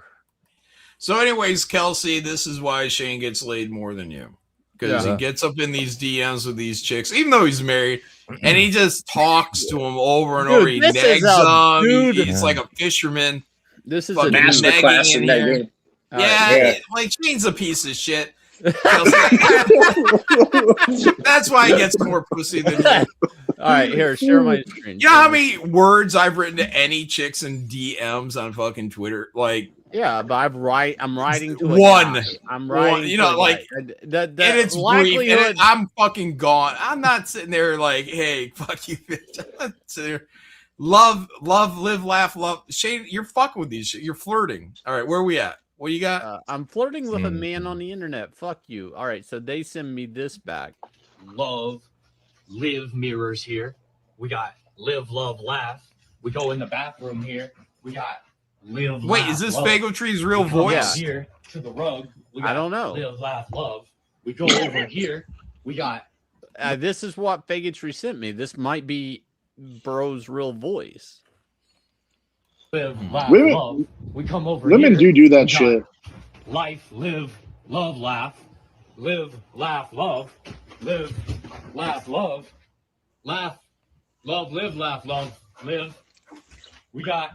So anyways, Kelsey, this is why Shane gets laid more than you. Because he gets up in these DMs with these chicks, even though he's married, and he just talks to them over and over. He nags them. He's like a fisherman. This is a masterclass in nagging. Yeah, like Shane's a piece of shit. That's why he gets more pussy than you. All right, here, share my screen. You know how many words I've written to any chicks in DMs on fucking Twitter? Like, yeah, but I'm writing to one. I'm writing. Like that. And it's brief. And I'm fucking gone. I'm not sitting there like, hey, fuck you, bitch. I'm not sitting there. Love, live, laugh, love. Shane, you're fucking with these shit. You're flirting. All right, where are we at? What you got? I'm flirting with a man on the internet. Fuck you. All right, so they send me this back. Love, live mirrors here. We got live, love, laugh. We go in the bathroom here. We got live. Wait, laugh, is this love. Fago Tree's real voice? Here to the rug. We got I don't know. Live, laugh, love. We go over here. We got. This is what Fago Tree sent me. This might be Bro's real voice. Live, laugh, Women, love. We come over women here. do that shit. Life, live, love, laugh. Live, laugh, love. Live, laugh, love. Laugh, love, live, laugh, love. Live. We got.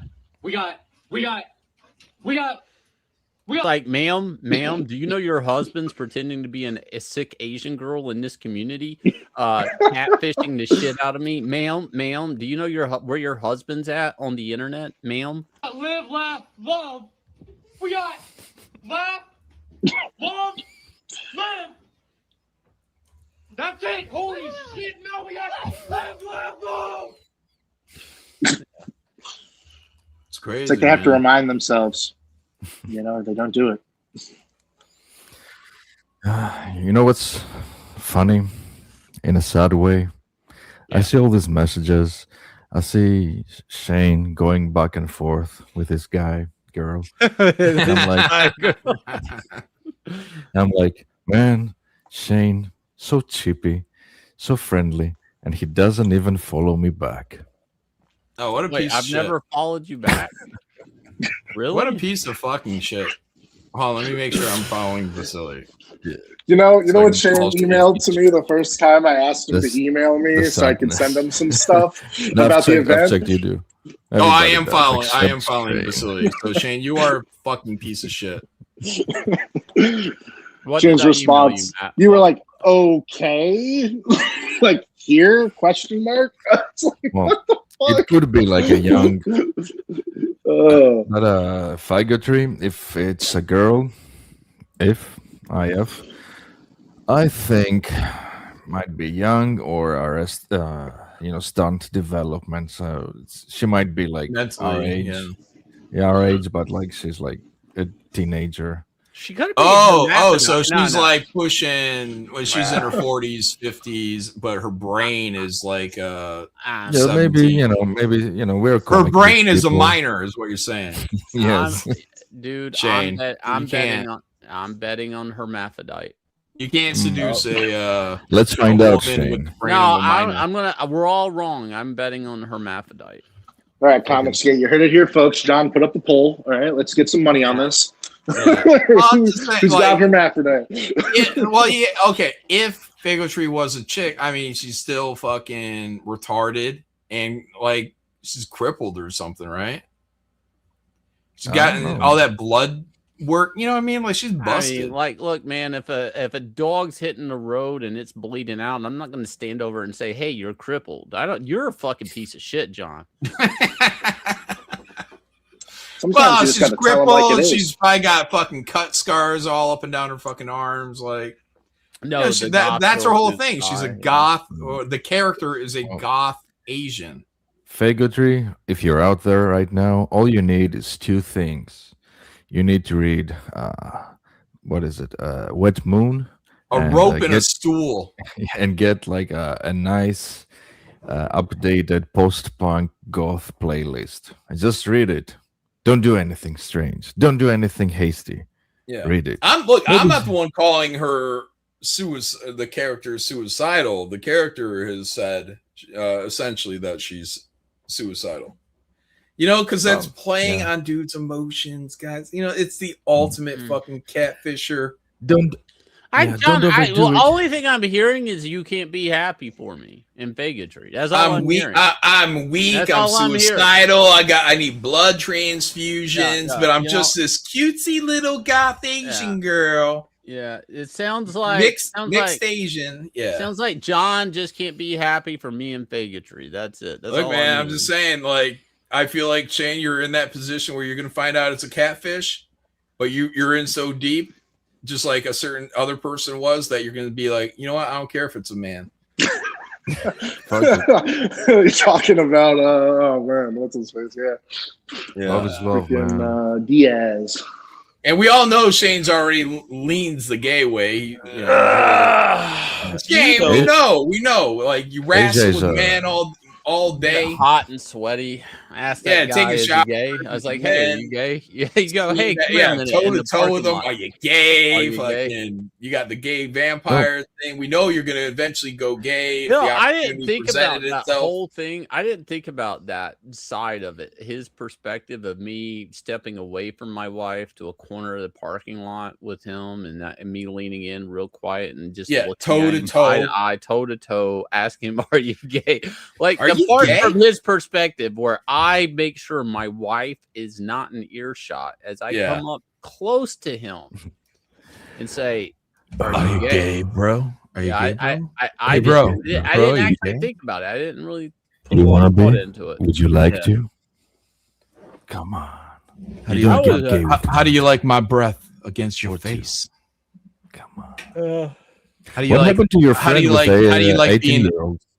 Like, ma'am, do you know your husband's pretending to be a sick Asian girl in this community, catfishing the shit out of me? Ma'am, do you know where your husband's at on the internet, ma'am? Live, laugh, love. We got laugh, love, live. That's it. Holy shit! No, we got live, laugh, love. It's crazy. It's like they have to remind themselves. They don't do it. You know what's funny? In a sad way, I see all these messages. I see Shane going back and forth with this girl. I'm like, man, Shane, so cheapy, so friendly, and he doesn't even follow me back. Oh, what a piece of I've shit. never followed you back. Really? What a piece of fucking shit. Hold on, let me make sure I'm following Vasily. You know what Shane emailed to me the first time I asked him to email me so I could send him some stuff about the event? You do. I am following Vasily. So Shane, you are a fucking piece of shit. Shane's response, you were like, okay? Like, here? Question mark? It's like, what the fuck? It could be like a young... not a Fago Tree. If it's a girl, I think might be young or stunt development. So she might be like our age. Yeah, our age, but like she's like a teenager. She could. So she's like pushing. Well, she's in her 40s, 50s, but her brain is like maybe we're her brain is a minor, is what you're saying. Yes, dude. Shane, I'm betting on hermaphrodite. You can't seduce a. Let's find out, Shane. We're all wrong. I'm betting on hermaphrodite. All right, Comics Gate, you heard it here, folks. John, put up the poll. All right, let's get some money on this. Yeah. Who's got hermaphrodite? Okay. If Fago Tree was a chick, I mean, she's still fucking retarded and like she's crippled or something, right? She's gotten all that blood work. You know what I mean? Like she's busted. I mean, like, look, man, if a dog's hitting the road and it's bleeding out, I'm not going to stand over and say, "Hey, you're crippled." You're a fucking piece of shit, John. Sometimes she's crippled. She's probably got fucking cut scars all up and down her fucking arms. Like, no, that's her whole thing. She's a goth. Or the character is a goth Asian. Faggotry, if you're out there right now, all you need is two things. You need to read, what is it? Wet Moon. A rope and a stool. And get like a nice updated post-punk goth playlist. And just read it. Don't do anything strange. Don't do anything hasty. Yeah. Read it. I'm not the one calling her the character suicidal. The character has said essentially that she's suicidal. You know, because that's playing on dudes' emotions, guys. You know, it's the ultimate fucking catfisher. Don't only thing I'm hearing is you can't be happy for me in bigotry. That's all I'm weak. hearing. I'm weak. I'm suicidal. I need blood transfusions, but I'm just this cutesy little goth Asian girl. Yeah, it sounds like mixed Asian. Yeah, sounds like John just can't be happy for me and bigotry. That's it. That's Look, all man, I'm just saying. Like, I feel like Shane, you're in that position where you're going to find out it's a catfish, but you're in so deep. Just like a certain other person was, that you're going to be like, you know what? I don't care if it's a man. You're talking about oh man, what's his face? Yeah, love is love, man. Diaz. And we all know Shane's already leans the gay way. You know, Shane, we know. Like, you wrestle with man all day, hot and sweaty. I asked that guy, take a is shot. He gay? I was like, hey, are you gay? Yeah, you go, hey, come yeah, here toe to toe with them. Are you gay? Are you gay? You got the gay vampire thing. We know you're going to eventually go gay. No, I didn't think about that whole thing. I didn't think about that side of it. His perspective of me stepping away from my wife to a corner of the parking lot with him, and me leaning in real quiet and just toe to toe, toe to toe, asking him, "Are you gay?" Like, are the part from his perspective where I make sure my wife is not in earshot as I come up close to him and say, "Are you gay, bro? Are you gay, bro? I didn't actually think about it. I didn't really put you want to be into it. Would you like to? Come on. How do you like my breath against your face? Come on. How do you what happened to your friend? How do you like being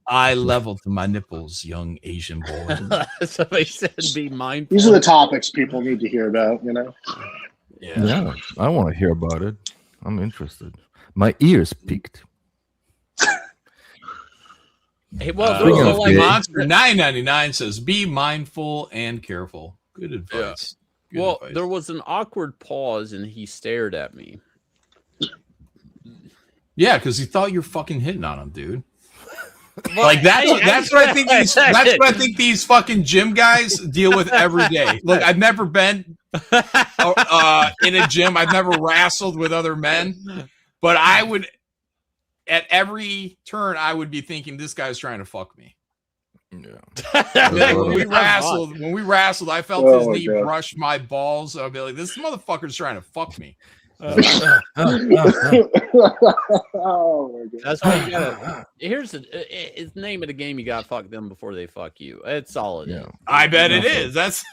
eye level to my nipples, young Asian boy? Somebody said, "Be mindful." These are the topics people need to hear about. You know. Yeah, I want to hear about it. I'm interested. My ears peaked. Hey, well, like Monster 999 says, "Be mindful and careful." Good advice. Yeah. Good advice. There was an awkward pause, and he stared at me. Yeah, because he thought you're fucking hitting on him, dude. Like that's what I think. That's what I think these fucking gym guys deal with every day. Look, I've never been in a gym. I've never wrestled with other men, but I would, at every turn, I would be thinking, this guy's trying to fuck me. Yeah. When we wrestled, I felt his knee brush my balls. I'd be like, this motherfucker's trying to fuck me. Oh my God. That's why you gotta. Here's the name of the game. You gotta fuck them before they fuck you. It's solid. Yeah. I bet it is. That's.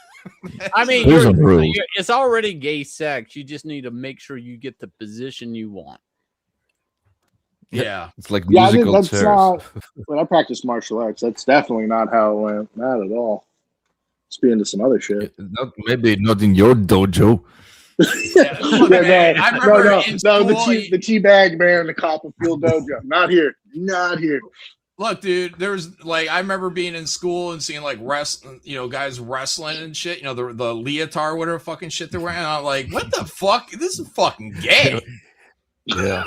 I mean, it's already gay sex. You just need to make sure you get the position you want. Yeah, it's like musical chairs. Not, when I practice martial arts, that's definitely not how it went. Not at all. Let's be into some other shit. Maybe not in your dojo. The teabag man in the Copperfield dojo. Not here. Look, dude, there's I remember being in school and seeing guys wrestling and shit. You know, the leotard, whatever fucking shit they're wearing. I'm like, what the fuck? This is fucking gay. Yeah,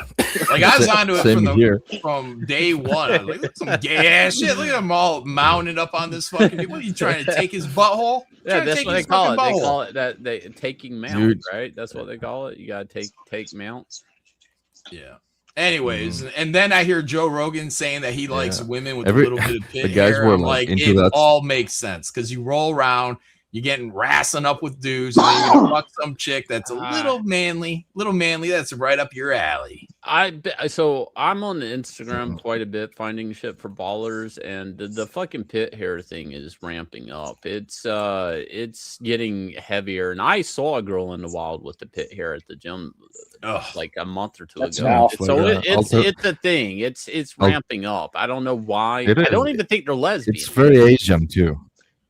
like I was onto it from day one. I was like, look at some gay ass shit. Look at them all mounted up on this fucking dude. What are you trying to take his butthole? Yeah, that's what they call it. They call it that taking mount, right? That's what they call it. You gotta take mounts. Yeah. Anyways, and then I hear Joe Rogan saying that he likes women with a little bit of pit hair. Were like it all makes sense because you roll around, You're getting wrestling up with dudes, and then you're gonna fuck some chick that's a little manly. That's right up your alley. So I'm on Instagram quite a bit, finding shit for ballers, and the fucking pit hair thing is ramping up. It's getting heavier, and I saw a girl in the wild with the pit hair at the gym like a month or two ago. It's a thing. It's ramping up. I don't know why. I don't even think they're lesbian. It's very Asian too.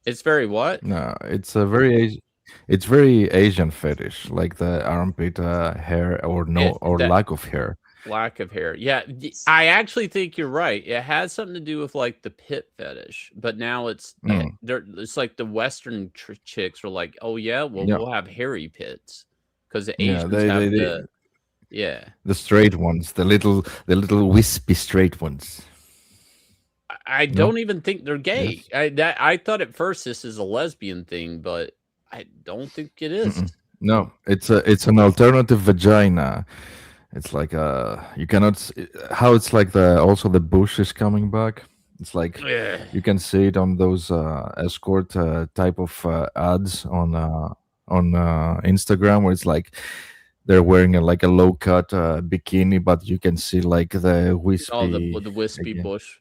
It's very what? No, it's a very it's very Asian fetish, like the armpit hair or lack of hair. Lack of hair. Yeah, I actually think you're right. It has something to do with like the pit fetish, but now it's like the Western chicks are like, oh yeah, we'll have hairy pits because the Asians have the straight ones, the little wispy straight ones. I don't even think they're gay. Yes. I thought at first this is a lesbian thing, but I don't think it is. No, it's an alternative vagina. It's like you cannot how it's like also the bush is coming back. It's like you can see it on those escort type of ads on Instagram where it's like they're wearing a low cut bikini, but you can see like the wispy the wispy bush.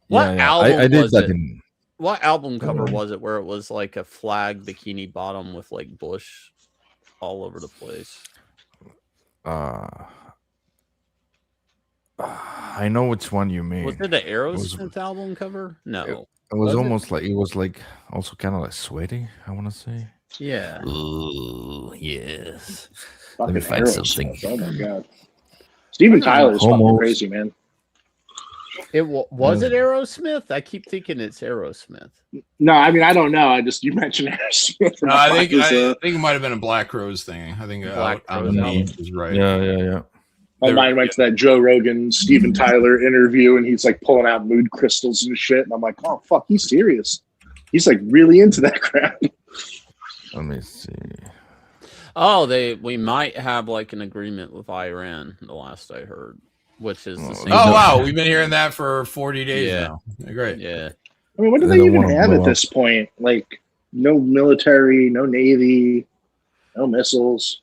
What album I did was that it? What album cover was it where it was like a flag bikini bottom with like bush all over the place? I know which one you mean. Was it the Aerosmith album cover? No. It was almost like it was like also kind of like sweaty, I want to say. Yeah. Ooh, yes. Fucking Let me find Aerosmith. something. Oh my god. Steven Tyler is fucking crazy, man. Was it Aerosmith? I keep thinking it's Aerosmith. No, I mean I don't know. You mentioned Aerosmith. No, I think it might have been a Black Crowes thing. I think Black Crowes is right. Yeah. My mind went to that Joe Rogan, Steven Tyler interview, and he's like pulling out mood crystals and shit. And I'm like, oh fuck, he's serious. He's like really into that crap. Let me see. Oh, we might have like an agreement with Iran. The last I heard, which is the same. Oh wow, we've been hearing that for 40 days now. Great. Yeah. I mean, what do they even have at this point? Like, no military, no navy, no missiles.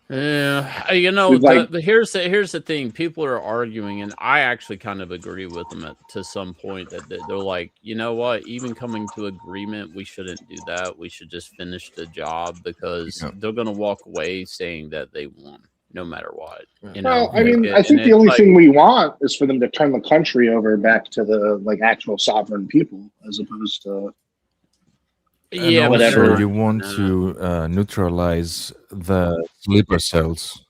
Yeah, here's the thing. People are arguing, and I actually kind of agree with them to some point that they're like, you know what? Even coming to agreement, we shouldn't do that. We should just finish the job because they're going to walk away saying that they won, no matter what. You know? Well, I mean, I think the only thing we want is for them to turn the country over back to the like actual sovereign people, as opposed to. Yeah, whatever. So you want to neutralize the sleeper cells.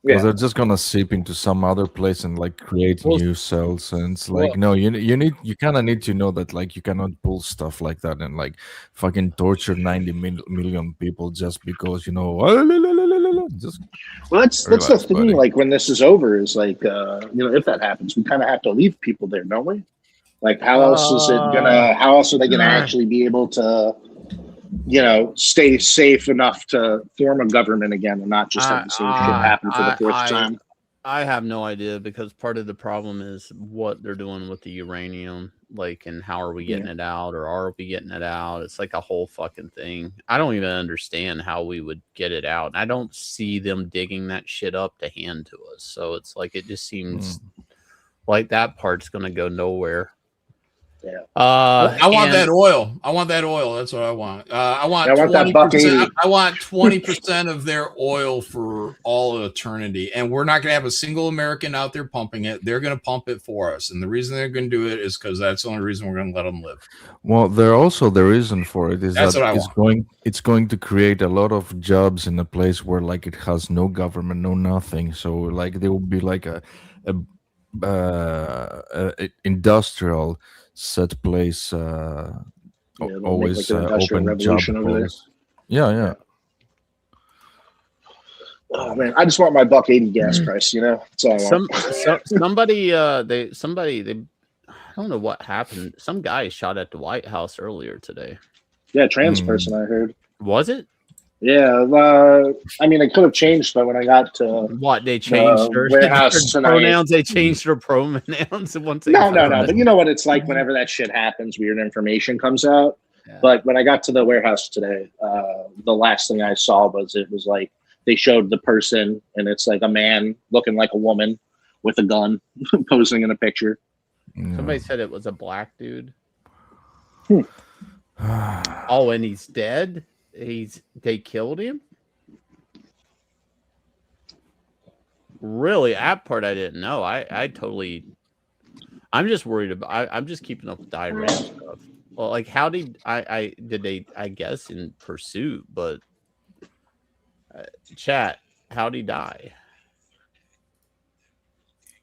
Because they're just gonna seep into some other place and like create new cells, and it's like no, you kind of need to know that like you cannot pull stuff like that and like fucking torture 90 million people just because just. Well, that's the thing. Buddy. Like when this is over, is like if that happens, we kind of have to leave people there, don't we? Like how else is it gonna? How else are they gonna actually be able to, stay safe enough to form a government again and not just have the same shit happen for the fourth time? I have no idea because part of the problem is what they're doing with the uranium, like, and how are we getting it out, or are we getting it out? It's like a whole fucking thing. I don't even understand how we would get it out. I don't see them digging that shit up to hand to us. So it's like it just seems like that part's gonna go nowhere. Yeah. I want that oil. That's what I want. I want 20%. I want 20% of their oil for all eternity. And we're not going to have a single American out there pumping it. They're going to pump it for us. And the reason they're going to do it is because that's the only reason we're going to let them live. Well, the reason for it is it's going to create a lot of jobs in a place where like it has no government, no nothing. So like there will be like a industrial set place always like open job roles. Yeah. Oh man, I just want my $1.80 gas price, That's all I want. Somebody I don't know what happened. Some guy shot at the White House earlier today. Yeah, trans person, I heard. Was it? Yeah, I mean, it could have changed, but when I got to what they changed their pronouns, they changed their pronouns once. No. But you know what it's like whenever that shit happens, weird information comes out. But when I got to the warehouse today, the last thing I saw was like they showed the person, and it's like a man looking like a woman with a gun posing in a picture. Somebody said it was a black dude. Oh, and he's dead? They killed him? Really? That part I didn't know. I'm just worried about I'm just keeping up with the Iran stuff. Well, like how did I guess in pursuit, but chat, how'd he die?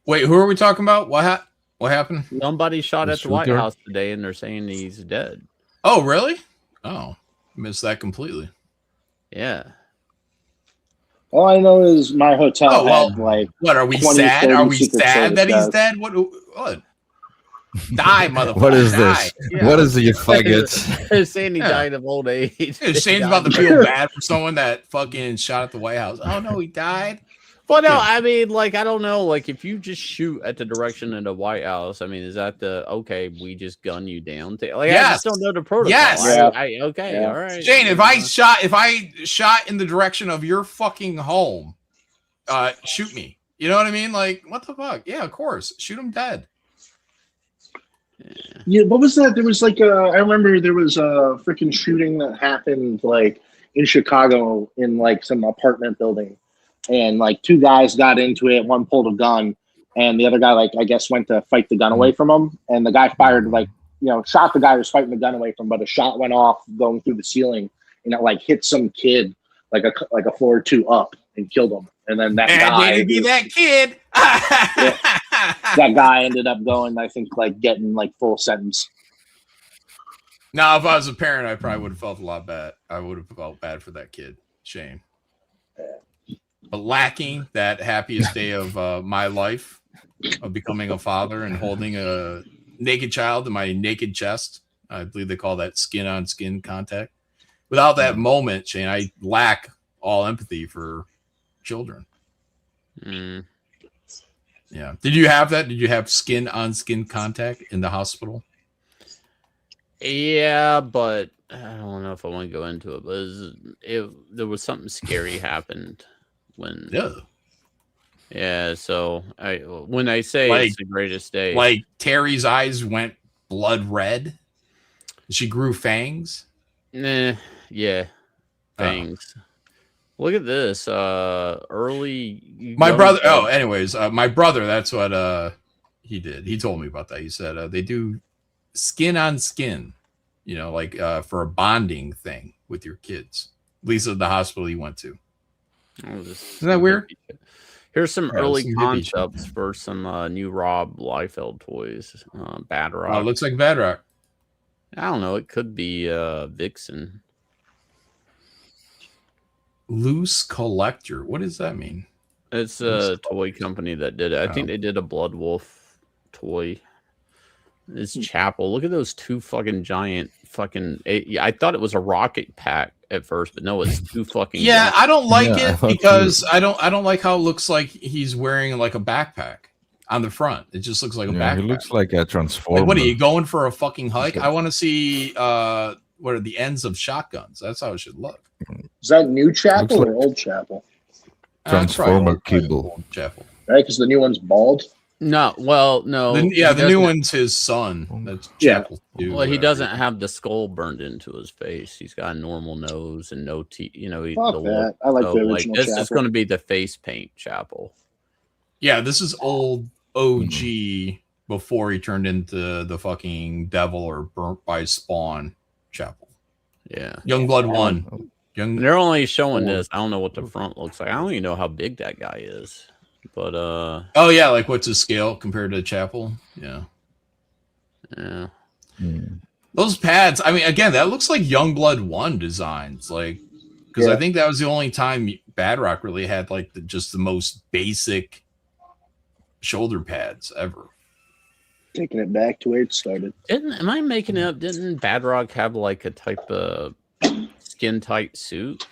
Wait, who are we talking about? What happened? Somebody shot at the White House today, and they're saying he's dead. Oh, really? Oh, missed that completely. Yeah. All I know is my hotel had like. What are we 20, sad? Are we Secret sad Service that he's guys. dead? What? Die, motherfucker! What is die. this? Yeah. What is it, you faggots? They're saying he died of old age. Shane's about to feel bad for someone that fucking shot at the White House. Oh no, he died. Well, no, I mean, like, I don't know. Like, if you just shoot at the direction of the White House, I mean, is that we just gun you down? Like, Yes. I just don't know the protocol. Yes. Okay, all right. Shane, if I shot in the direction of your fucking home, shoot me. You know what I mean? Like, what the fuck? Yeah, of course. Shoot him dead. Yeah, what was that? There was like I remember there was a freaking shooting that happened like in Chicago in like some apartment building, and like two guys got into it. One pulled a gun, and the other guy like I guess went to fight the gun away from him, and the guy fired shot the guy who was fighting the gun away from him, but a shot went off going through the ceiling, and it like hit some kid like a floor or two up and killed him, and then that guy be that kid. That guy ended up going, I think, like getting like full sentence. Now, if I was a parent, I probably would have felt a lot bad. I would have felt bad for that kid, Shane. But lacking that happiest day of my life, of becoming a father and holding a naked child in my naked chest, I believe they call that skin-on-skin contact. Without that moment, Shane, I lack all empathy for children. Yeah. Did you have that? Did you have skin-on-skin contact in the hospital? Yeah, but I don't know if I want to go into it. But there was something scary happened when. Yeah. So when I say it's the greatest day, like Terry's eyes went blood red. She grew fangs. Yeah, fangs. Look at this. Early. My brother. Oh, anyways, my brother. That's what he did. He told me about that. He said they do skin on skin. You know, like for a bonding thing with your kids. At least at the hospital you went to. Isn't that weird? Here's some early concepts for some new Rob Liefeld toys. Bad Rock. Oh, it looks like Bad Rock. I don't know. It could be Vixen. Loose Collector. What does that mean? It's a toy company that did it. I think they did a Blood Wolf toy. It's Chapel. Look at those two fucking giant fucking. I thought it was a rocket pack at first, but no, it's two fucking. Yeah, I don't like it because I don't like how it looks like he's wearing like a backpack on the front. It just looks like a backpack. He looks like a transformer. Like, what are you going for a fucking hike? I want to see what are the ends of shotguns. That's how it should look. Is that new Chapel or old Chapel? Transformer cable. Chapel. Right, because the new one's bald. No, well, no. The new one's his son. That's Chapel. Well, he doesn't have the skull burned into his face. He's got a normal nose and no teeth. You know, Fuck that. I like the original this Chapel. is going to be the face paint Chapel. Yeah, this is old OG before he turned into the fucking devil or burnt by Spawn Chapel. Yeah, Youngblood 1. They're only showing this. I don't know what the front looks like. I don't even know how big that guy is. But oh yeah, like what's his scale compared to Chapel? Yeah. Those pads, I mean, again, that looks like Youngblood 1 designs, like, because I think that was the only time Bad Rock really had like just the most basic shoulder pads ever. Taking it back to where it started. Am I making it up? Didn't Bad Rock have like a type of skin tight suit?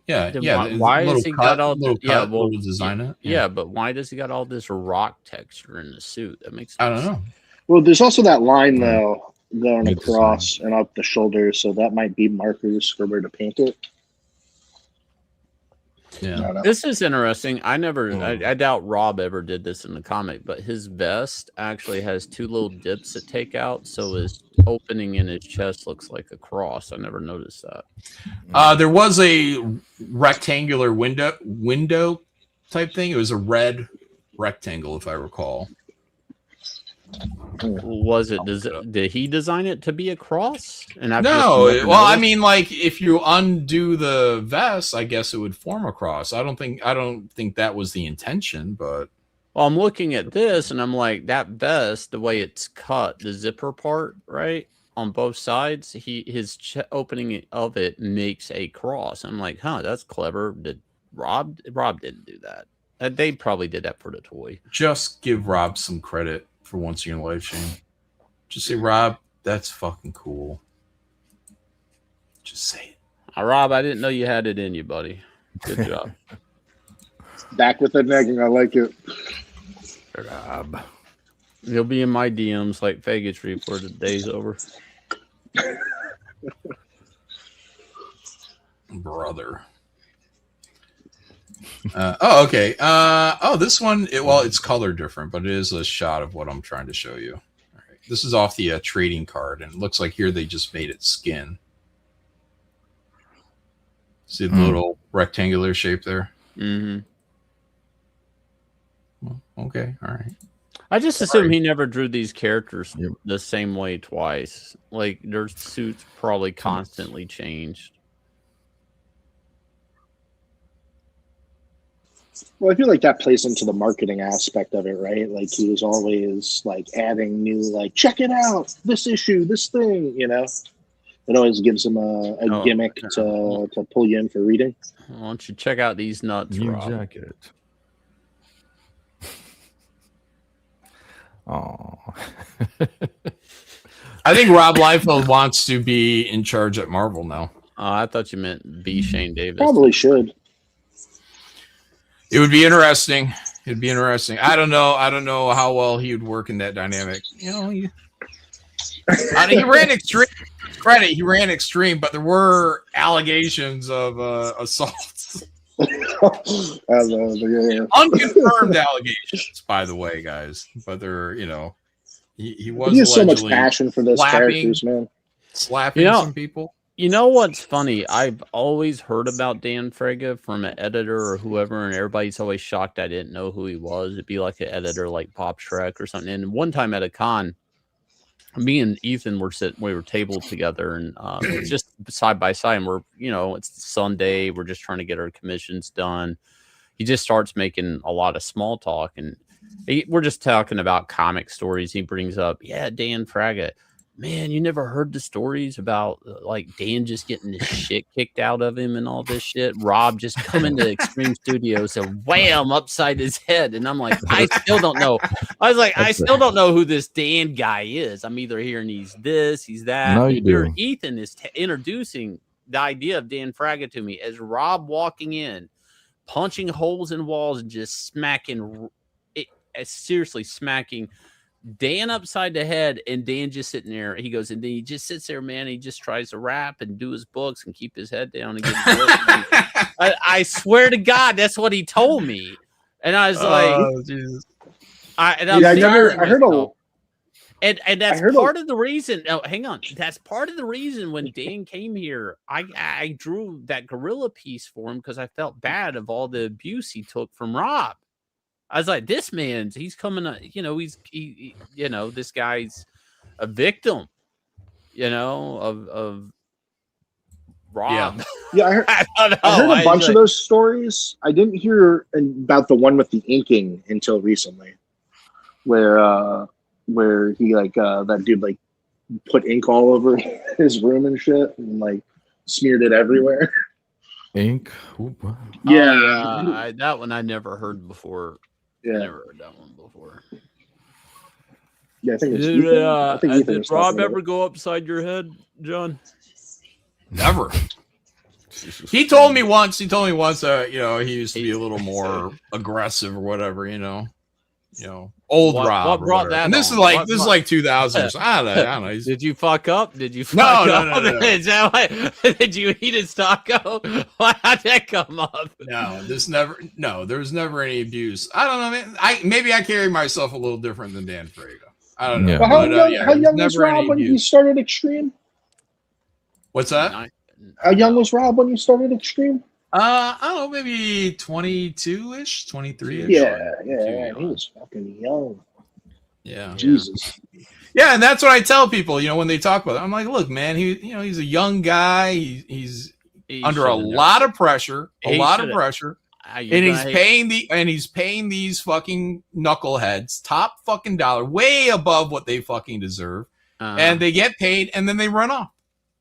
Yeah. Why has he got all little design it? Yeah, but why does he got all this rock texture in the suit? That makes sense. I don't know. Well, there's also that line though going across and up the shoulder, so that might be markers for where to paint it. Yeah, this is interesting. I doubt Rob ever did this in the comic, but his vest actually has two little dips that take out, so his opening in his chest looks like a cross. I never noticed that. There was a rectangular window type thing. It was a red rectangle, if I recall. Was it? Did he design it to be a cross? And no, well, I mean, like if you undo the vest, I guess it would form a cross. I don't think that was the intention, but well, I'm looking at this and I'm like, that vest, the way it's cut, the zipper part, right on both sides, his opening of it makes a cross. I'm like, huh, that's clever. Did Rob didn't do that. They probably did that for the toy. Just give Rob some credit for once in your life, Shane. Just say, Rob, that's fucking cool. Just say it. Rob, I didn't know you had it in you, buddy. Good job. Back with the negging. I like it. Rob. You'll be in my DMs like faggotry before the day's over. Brother. Okay. This one, it's color different, but it is a shot of what I'm trying to show you. All right. This is off the trading card, and it looks like here they just made it skin. See the little rectangular shape there? Mm-hmm. Well, okay, all right. I just assume he never drew these characters the same way twice. Like, their suits probably constantly changed. Well, I feel like that plays into the marketing aspect of it, right? Like he was always like adding new, like, check it out, this issue, this thing, you know? It always gives him a gimmick to pull you in for reading. Why don't you check out these nuts, New Rob? jacket. Oh. I think Rob Liefeld wants to be in charge at Marvel now. I thought you meant B. Shane Davis. Probably should. It would be interesting. It'd be interesting. I don't know how well he would work in that dynamic. You know, he ran extreme. Credit, he ran extreme, but there were allegations of assaults. Unconfirmed allegations, by the way, guys. But they're, he was. He has so much passion for those characters, man. Slapping some people. You know what's funny? I've always heard about Dan Frege from an editor or whoever, and everybody's always shocked I didn't know who he was. It'd be like an editor like Pop Shrek or something. And one time at a con, me and Ethan we were tabled together and just side by side, and we're, it's Sunday, we're just trying to get our commissions done. He just starts making a lot of small talk, and we're just talking about comic stories. He brings up, Dan Frege. Man, you never heard the stories about like Dan just getting the shit kicked out of him and all this shit? Rob just coming to Extreme Studios and wham upside his head. And I'm like, I still don't know. I was like, I still don't know who this Dan guy is. I'm either hearing he's this, he's that. No, you do. Ethan is introducing the idea of Dan Frege to me as Rob walking in, punching holes in walls and just smacking, seriously smacking Dan upside the head, and Dan just sitting there. He goes, and then he just sits there, man. He just tries to rap and do his books and keep his head down and get I swear to God, that's what he told me. And I was like, Jesus. I heard a. And that's part of the reason. Oh, hang on. That's part of the reason when Dan came here, I drew that gorilla piece for him because I felt bad of all the abuse he took from Rob. I was like, this man's, he's coming, this guy's a victim, of Rob. Yeah, I heard a bunch of those stories. I didn't hear about the one with the inking until recently, where he that dude like put ink all over his room and shit and like smeared it everywhere. Ink? Yeah, that one I never heard before. Yeah, never heard that one before. Yeah, I think it's did Rob ever go upside your head, John? Never. He told me once. He used to be a little more aggressive or whatever. old What Rob. brought that And this on? is like 2000 or so. I don't know. Did you fuck up? Did you fuck No. Is that why, did you eat his taco? How'd that come up? No, there was never any abuse. I don't know, man. Maybe I carry myself a little different than Dan Frago. I don't know. Yeah. Well, how young was Rob when you started Extreme? What's that? How young was Rob when you started Extreme? I don't know, maybe 22-ish, 23-ish. Yeah. He was fucking young. Yeah. Jesus. Yeah, and that's what I tell people, when they talk about it. I'm like, look, man, he's a young guy. He's under a lot of pressure, and he's paying these fucking knuckleheads top fucking dollar, way above what they fucking deserve, and they get paid, and then they run off.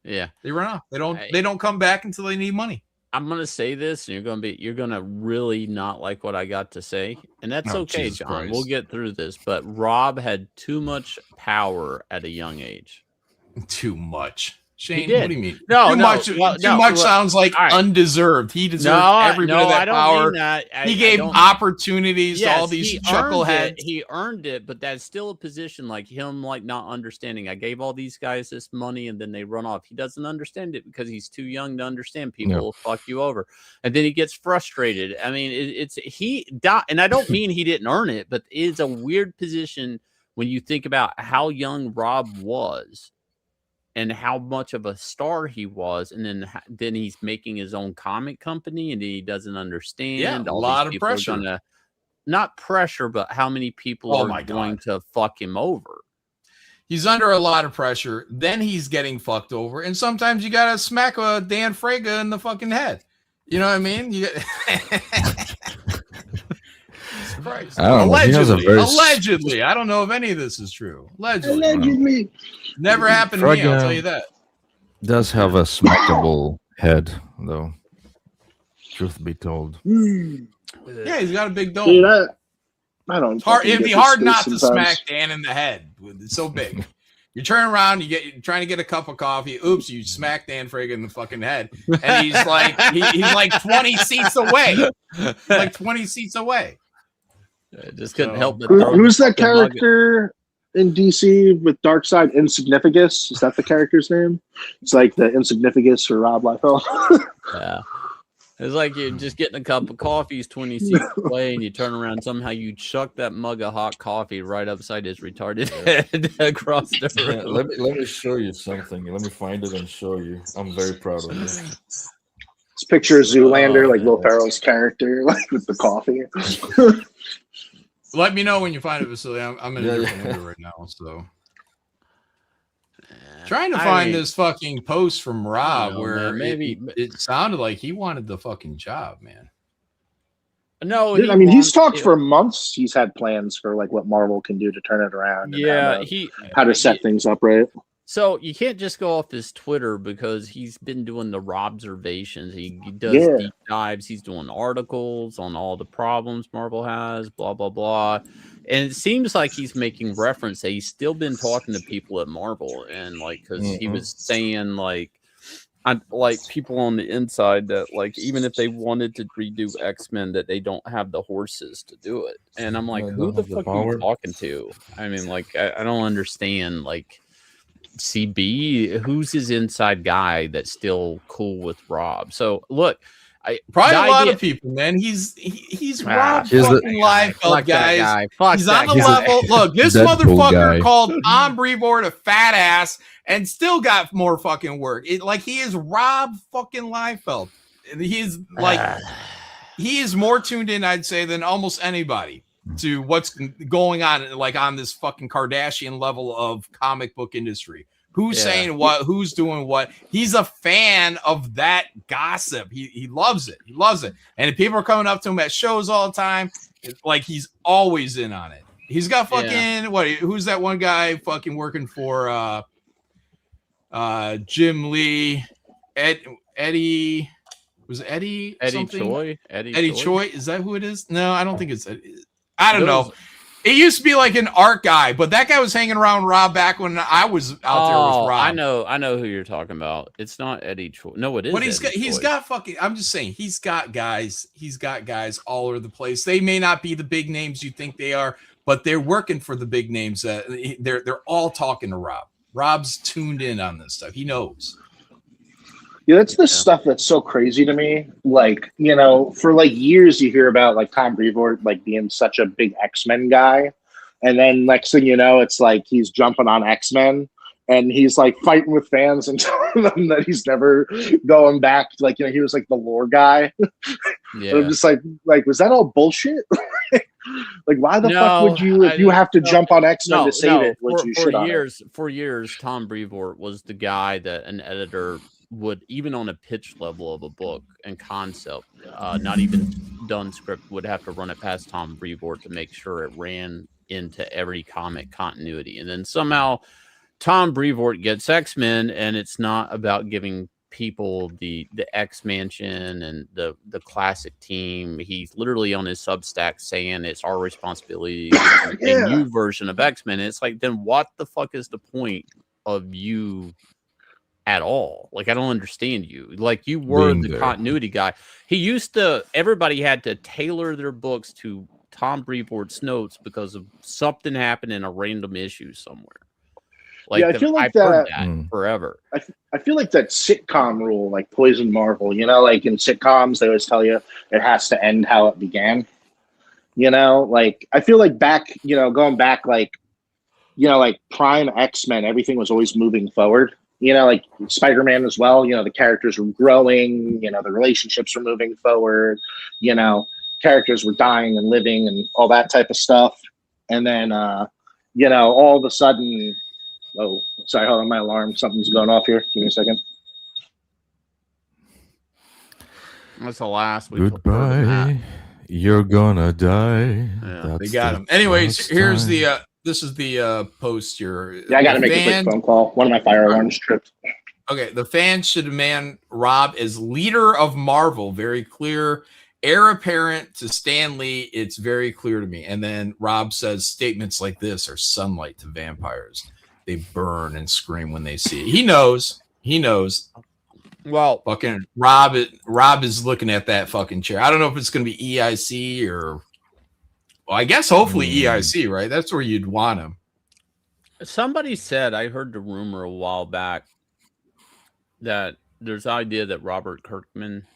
Yeah, they run off. They don't come back until they need money. I'm gonna say this, and you're gonna really not like what I got to say, and that's okay, Jesus John. Christ. We'll get through this. But Rob had too much power at a young age. Too much. Shane, He did. what do you mean? No, too no, much. well, too no, much look, sounds like all right. undeserved. He deserved every bit of I that don't power. mean that. He gave opportunities to all these chuckleheads. He earned it, but that's still a position like him, like not understanding. I gave all these guys this money, and then they run off. He doesn't understand it because he's too young to understand. People will fuck you over, and then he gets frustrated. I mean, and I don't mean he didn't earn it, but it's a weird position when you think about how young Rob was. And how much of a star he was, and then he's making his own comic company, and he doesn't understand. Yeah, a all lot these of people are pressure. not pressure, but how many people are going to fuck him over? He's under a lot of pressure. Then he's getting fucked over, and sometimes you gotta smack a Dan Fraga in the fucking head. You know what I mean? Christ. Allegedly. I don't know if any of this is true. Allegedly. Never happened to me, I'll tell you that. Does have a smackable head, though. Truth be told. Yeah, he's got a big dome. Dude, I don't. It'd be hard not to smack Dan in the head. It's so big. You turn around, you're trying to get a cup of coffee. Oops, you smack Dan Fraga in the fucking head, and he's like he's like 20 seats away. Like 20 seats away. I just couldn't help but who's that character in DC with Darkseid? Insignificus? Is that the character's name? It's like the Insignificus for Rob Liefeld. Yeah. It's like you're just getting a cup of coffee, he's 20 seats away, and you turn around, somehow you chuck that mug of hot coffee right upside his retarded head across the room. Let me show you something. Let me find it and show you. I'm very proud of this. This picture of Zoolander, like Will Ferrell's character, like with the coffee. Let me know when you find it, Vasily. I'm in a different window right now, so trying to find this fucking post from Rob where it sounded like he wanted the fucking job, man. No, I mean he's talked for months. He's had plans for like what Marvel can do to turn it around. Yeah, how to set things up right. So you can't just go off his Twitter because he's been doing the Robservations. He does deep dives. He's doing articles on all the problems Marvel has, blah, blah, blah. And it seems like he's making reference that he's still been talking to people at Marvel. And like, because he was saying like people on the inside that like, even if they wanted to redo X-Men, that they don't have the horses to do it. And I'm like, who the fuck are you talking to? I mean, like, I don't understand, like, CB, who's his inside guy that's still cool with Rob? So look, probably a lot of people, man. He's Rob fucking Liefeld, guys. He's on the level. Look, this motherfucker called Ombre Board a fat ass and still got more fucking work. He is Rob fucking Liefeld. He's like he is more tuned in, I'd say, than almost anybody to what's going on, like on this fucking Kardashian level of comic book industry. Who's saying what? Who's doing what? He's a fan of that gossip. He loves it. He loves it. And if people are coming up to him at shows all the time, like he's always in on it. He's got fucking what? Who's that one guy fucking working for Jim Lee? Eddie. Was it Eddie? Something? Choi? Eddie Choi? Is that who it is? No, I don't think it's. I don't know. It used to be like an art guy, but that guy was hanging around Rob back when I was out there with Rob. I know who you're talking about. It's not Eddie Choi. No, it is. But he's got fucking. I'm just saying, he's got guys. He's got guys all over the place. They may not be the big names you think they are, but they're working for the big names. They're all talking to Rob. Rob's tuned in on this stuff. He knows. Yeah, that's the stuff that's so crazy to me. Like, you know, for like years you hear about like Tom Brevoort like being such a big X-Men guy. And then next thing you know, it's like he's jumping on X-Men and he's like fighting with fans and telling them that he's never going back. Like, you know, he was like the lore guy. Yeah. I'm just like, was that all bullshit? Like, why the fuck would you, if you have to jump on X-Men to save it, would you shit on it? For years, Tom Brevoort was the guy that an editor would, even on a pitch level of a book and concept, not even done script, would have to run it past Tom Brevoort to make sure it ran into every comic continuity. And then somehow Tom Brevoort gets X-Men, and it's not about giving people the X Mansion and the classic team. He's literally on his Substack saying it's our responsibility to make a new version of X-Men. It's like, then what the fuck is the point of you at all? Like, I don't understand you. Like, you were the continuity guy. He used to, everybody had to tailor their books to Tom Brevoort's notes because of something happened in a random issue somewhere. Like, I feel like I've heard that forever. I feel like that sitcom rule, like Poison Marvel, you know, like in sitcoms, they always tell you it has to end how it began. You know, like, I feel like back, you know, going back, like, you know, like prime X-Men, everything was always moving forward. You know, like Spider-Man as well, you know, the characters were growing, you know, the relationships were moving forward, you know, characters were dying and living and all that type of stuff. And then, you know, all of a sudden, oh, sorry, hold on, my alarm. Something's going off here. Give me a second. That's the last. Goodbye. You're gonna die. Yeah, they got him. Anyways, here's the this is the post here. Yeah, I gotta make a quick phone call. One of my fire alarms tripped. Okay, the fans should demand Rob as leader of Marvel. Very clear. Heir apparent to Stan Lee. It's very clear to me. And then Rob says statements like this are sunlight to vampires. They burn and scream when they see it. He knows. He knows. Well, fucking Rob is looking at that fucking chair. I don't know if it's going to be EIC or, well, I guess hopefully EIC, right? That's where you'd want him. Somebody said, I heard the rumor a while back that there's the idea that Robert Kirkman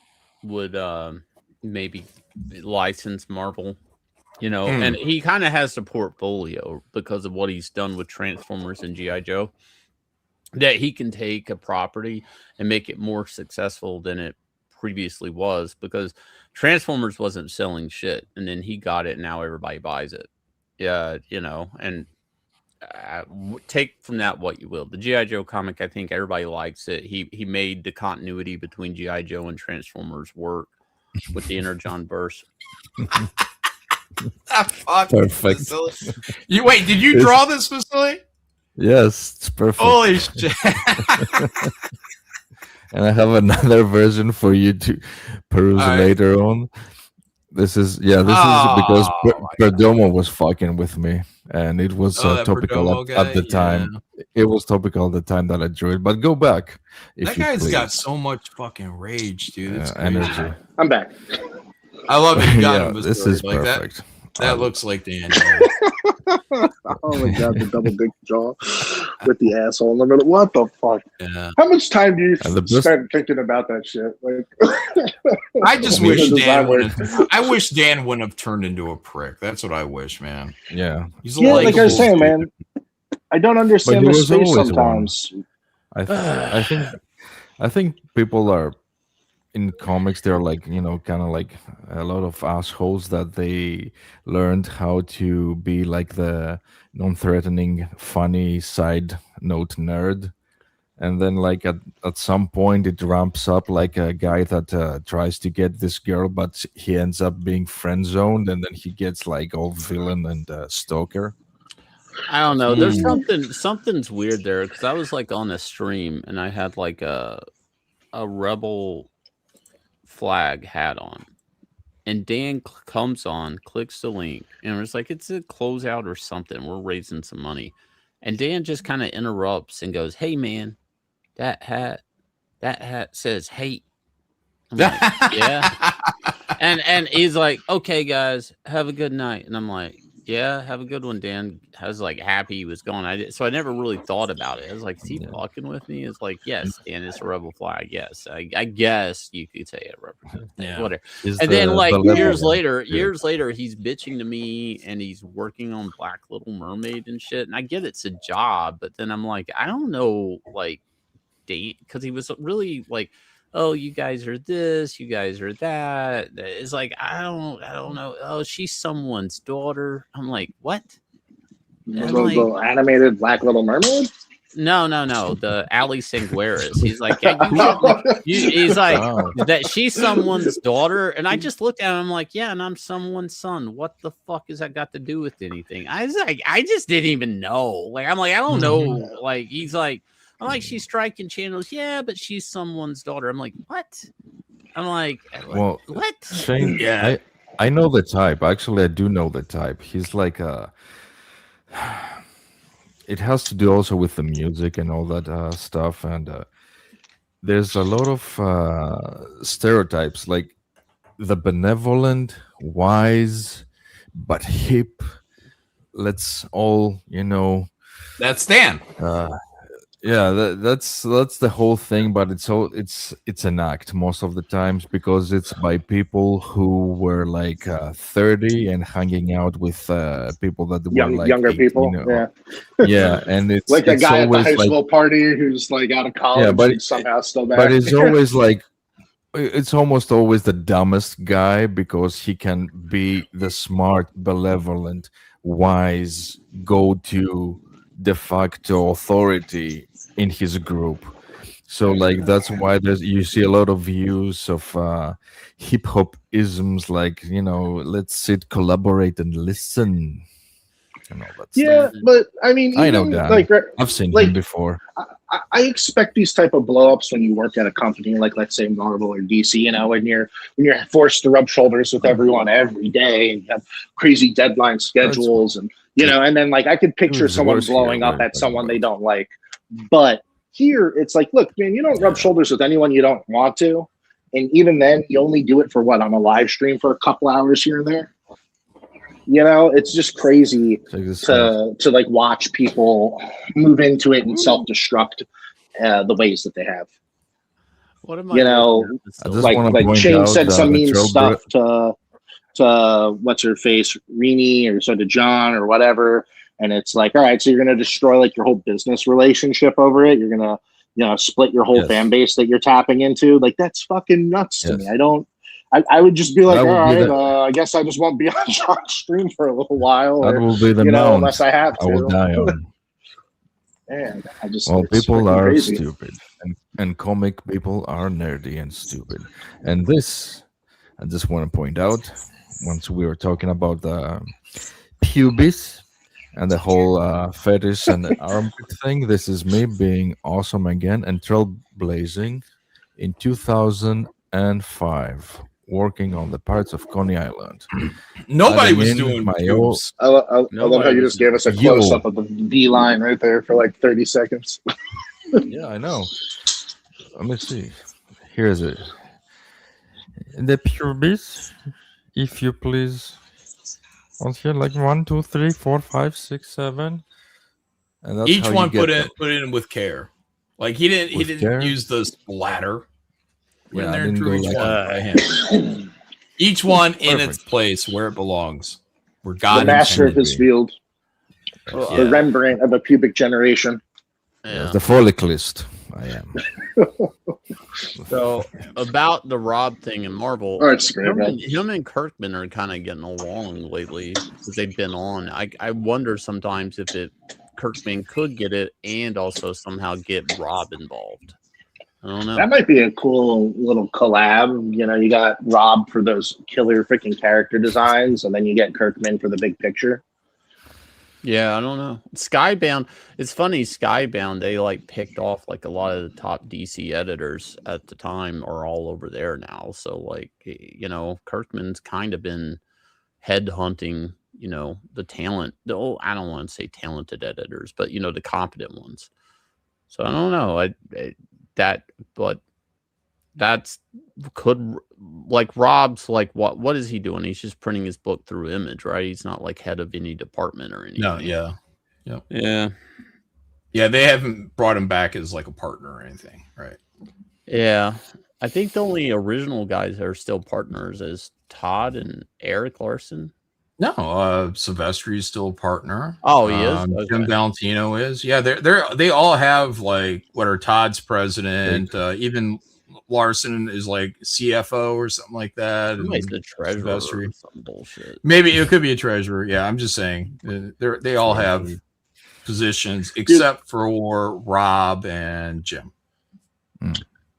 would maybe license Marvel, you know, and he kind of has the portfolio because of what he's done with Transformers and G.I. Joe, that he can take a property and make it more successful than it previously was, because Transformers wasn't selling shit, and then he got it, and now everybody buys it. Yeah, you know, and take from that what you will. The G.I. Joe comic, I think everybody likes it. He made the continuity between G.I. Joe and Transformers work with the Energon burst. Perfect. You wait, did you draw this, Vasily? Yes, it's perfect. Holy shit. And I have another version for you to peruse later on. This is because Perdomo was fucking with me, and it was topical at the time. It was topical at the time that I drew it. But go back. That guy's got so much fucking rage, dude. It's energy. I'm back. I love it. You got him. This is like perfect. That looks like the end. Oh my god, the double dick jaw with the asshole in the middle. What the fuck? Yeah. How much time do you spend thinking about that shit? Like, I just wish Dan wouldn't have turned into a prick. That's what I wish, man. Yeah. He's like I was saying, man. I don't understand the space sometimes. I think people are in comics, they're like, you know, kind of like a lot of assholes that they learned how to be like the non-threatening, funny side note nerd. And then like at some point it ramps up like a guy that tries to get this girl, but he ends up being friend zoned, and then he gets like all villain and stalker. I don't know. There's something's weird there, because I was like on a stream and I had like a rebel flag hat on, and Dan comes on, clicks the link, and it's like it's a closeout or something. We're raising some money, and Dan just kind of interrupts and goes, "Hey man, that hat says hate." I'm like, yeah, and he's like, "Okay guys, have a good night," and I'm like, Yeah, have a good one, Dan. I was like happy he was gone. So I never really thought about it. I was like, is he fucking with me? It's like, yes, Dan, it's a rebel flag. Yes, I guess you could say it represents whatever. And then like years later, he's bitching to me and he's working on Black Little Mermaid and shit. And I get it's a job, but then I'm like, I don't know, like, because he was really like, oh, you guys are this, you guys are that. It's like, I don't know. Oh, she's someone's daughter. I'm like, what? The animated Black Little Mermaid? No. The Ali Sangueras. He's like, he's like that she's someone's daughter. And I just looked at him, I'm like, yeah, and I'm someone's son. What the fuck has that got to do with anything? I was like, I just didn't even know. Like, I'm like, I don't know. Like, he's like, I'm like, she's striking channels. Yeah, but she's someone's daughter. I'm like, what? I'm like, well, what? Shane, yeah. I know the type. Actually, I do know the type. He's like it has to do also with the music and all that stuff. And there's a lot of stereotypes, like the benevolent, wise, but hip. Let's all, That's Dan. Yeah, that's the whole thing, but it's an act most of the times because it's by people who were like 30 and hanging out with people that were like younger 18, people. Yeah, and it's like a guy at the high like, school party who's like out of college, but somehow still back. But it's always like it's almost always the dumbest guy because he can be the smart, benevolent, wise, go-to de facto authority in his group. So like that's why you see a lot of views of hip hop isms, like let's sit, collaborate, and listen. And all that stuff. But I mean, I know that. Like, I've seen him before. I expect these type of blow-ups when you work at a company like, let's say, Marvel or DC. When you're forced to rub shoulders with everyone every day, and you have crazy deadline schedules, and and then like I could picture someone blowing up at someone they don't like. But here, it's like, look, man, you don't rub shoulders with anyone you don't want to, and even then, you only do it for what, on a live stream for a couple hours here and there. It's just crazy to like watch people move into it and self-destruct the ways that they have. What am I? Like Shane said some mean stuff to what's her face, Rini, or so to John or whatever, and it's like, all right, so you're gonna destroy like your whole business relationship over it. You're gonna split your whole fan base that you're tapping into. Like, that's fucking nuts to me. I would just be like, all right, I guess I just won't be on John's stream for a little while. That will be the unless I have to. I will die on. Man, people are crazy. Stupid, and comic people are nerdy and stupid. And this, I just want to point out, once we were talking about the pubis and the whole fetish and the armpit thing, this is me being awesome again and trailblazing in 2005. Working on the parts of Coney Island. Nobody was doing I love how you just gave us a close-up of the B line right there for like 30 seconds. Yeah, I know. Let me see. Here's it. The pubis, if you please. On here, like 1, 2, 3, 4, 5, 6, 7. And that's each how one you put get it in with care. Like he didn't use the splatter. Yeah, I didn't go each one in its place where it belongs. Where God the master of his field. The Rembrandt of the pubic generation. Yeah. The folliclist. I am. So about the Rob thing in Marvel, him and Kirkman are kind of getting along lately because they've been on. I wonder sometimes if Kirkman could get it and also somehow get Rob involved. I don't know. That might be a cool little collab. You got Rob for those killer freaking character designs, and then you get Kirkman for the big picture. Yeah, I don't know. Skybound. It's funny. Skybound. They like picked off like a lot of the top DC editors at the time are all over there now. So like Kirkman's kind of been headhunting. The talent. I don't want to say talented editors, but the competent ones. So I don't know. But that's could like Rob's like what is he doing? He's just printing his book through Image, right? He's not like head of any department or anything. No, yeah. Yep. Yeah. Yeah, they haven't brought him back as like a partner or anything, right? Yeah. I think the only original guys that are still partners is Todd and Eric Larson. No, Silvestri's still a partner. Oh, he is? Okay. Jim Valentino is. Yeah, they all have like what are Todd's president. Even Larson is like CFO or something like that. And the treasurer or some bullshit. Maybe it could be a treasurer. Yeah, I'm just saying they all have positions except for Rob and Jim.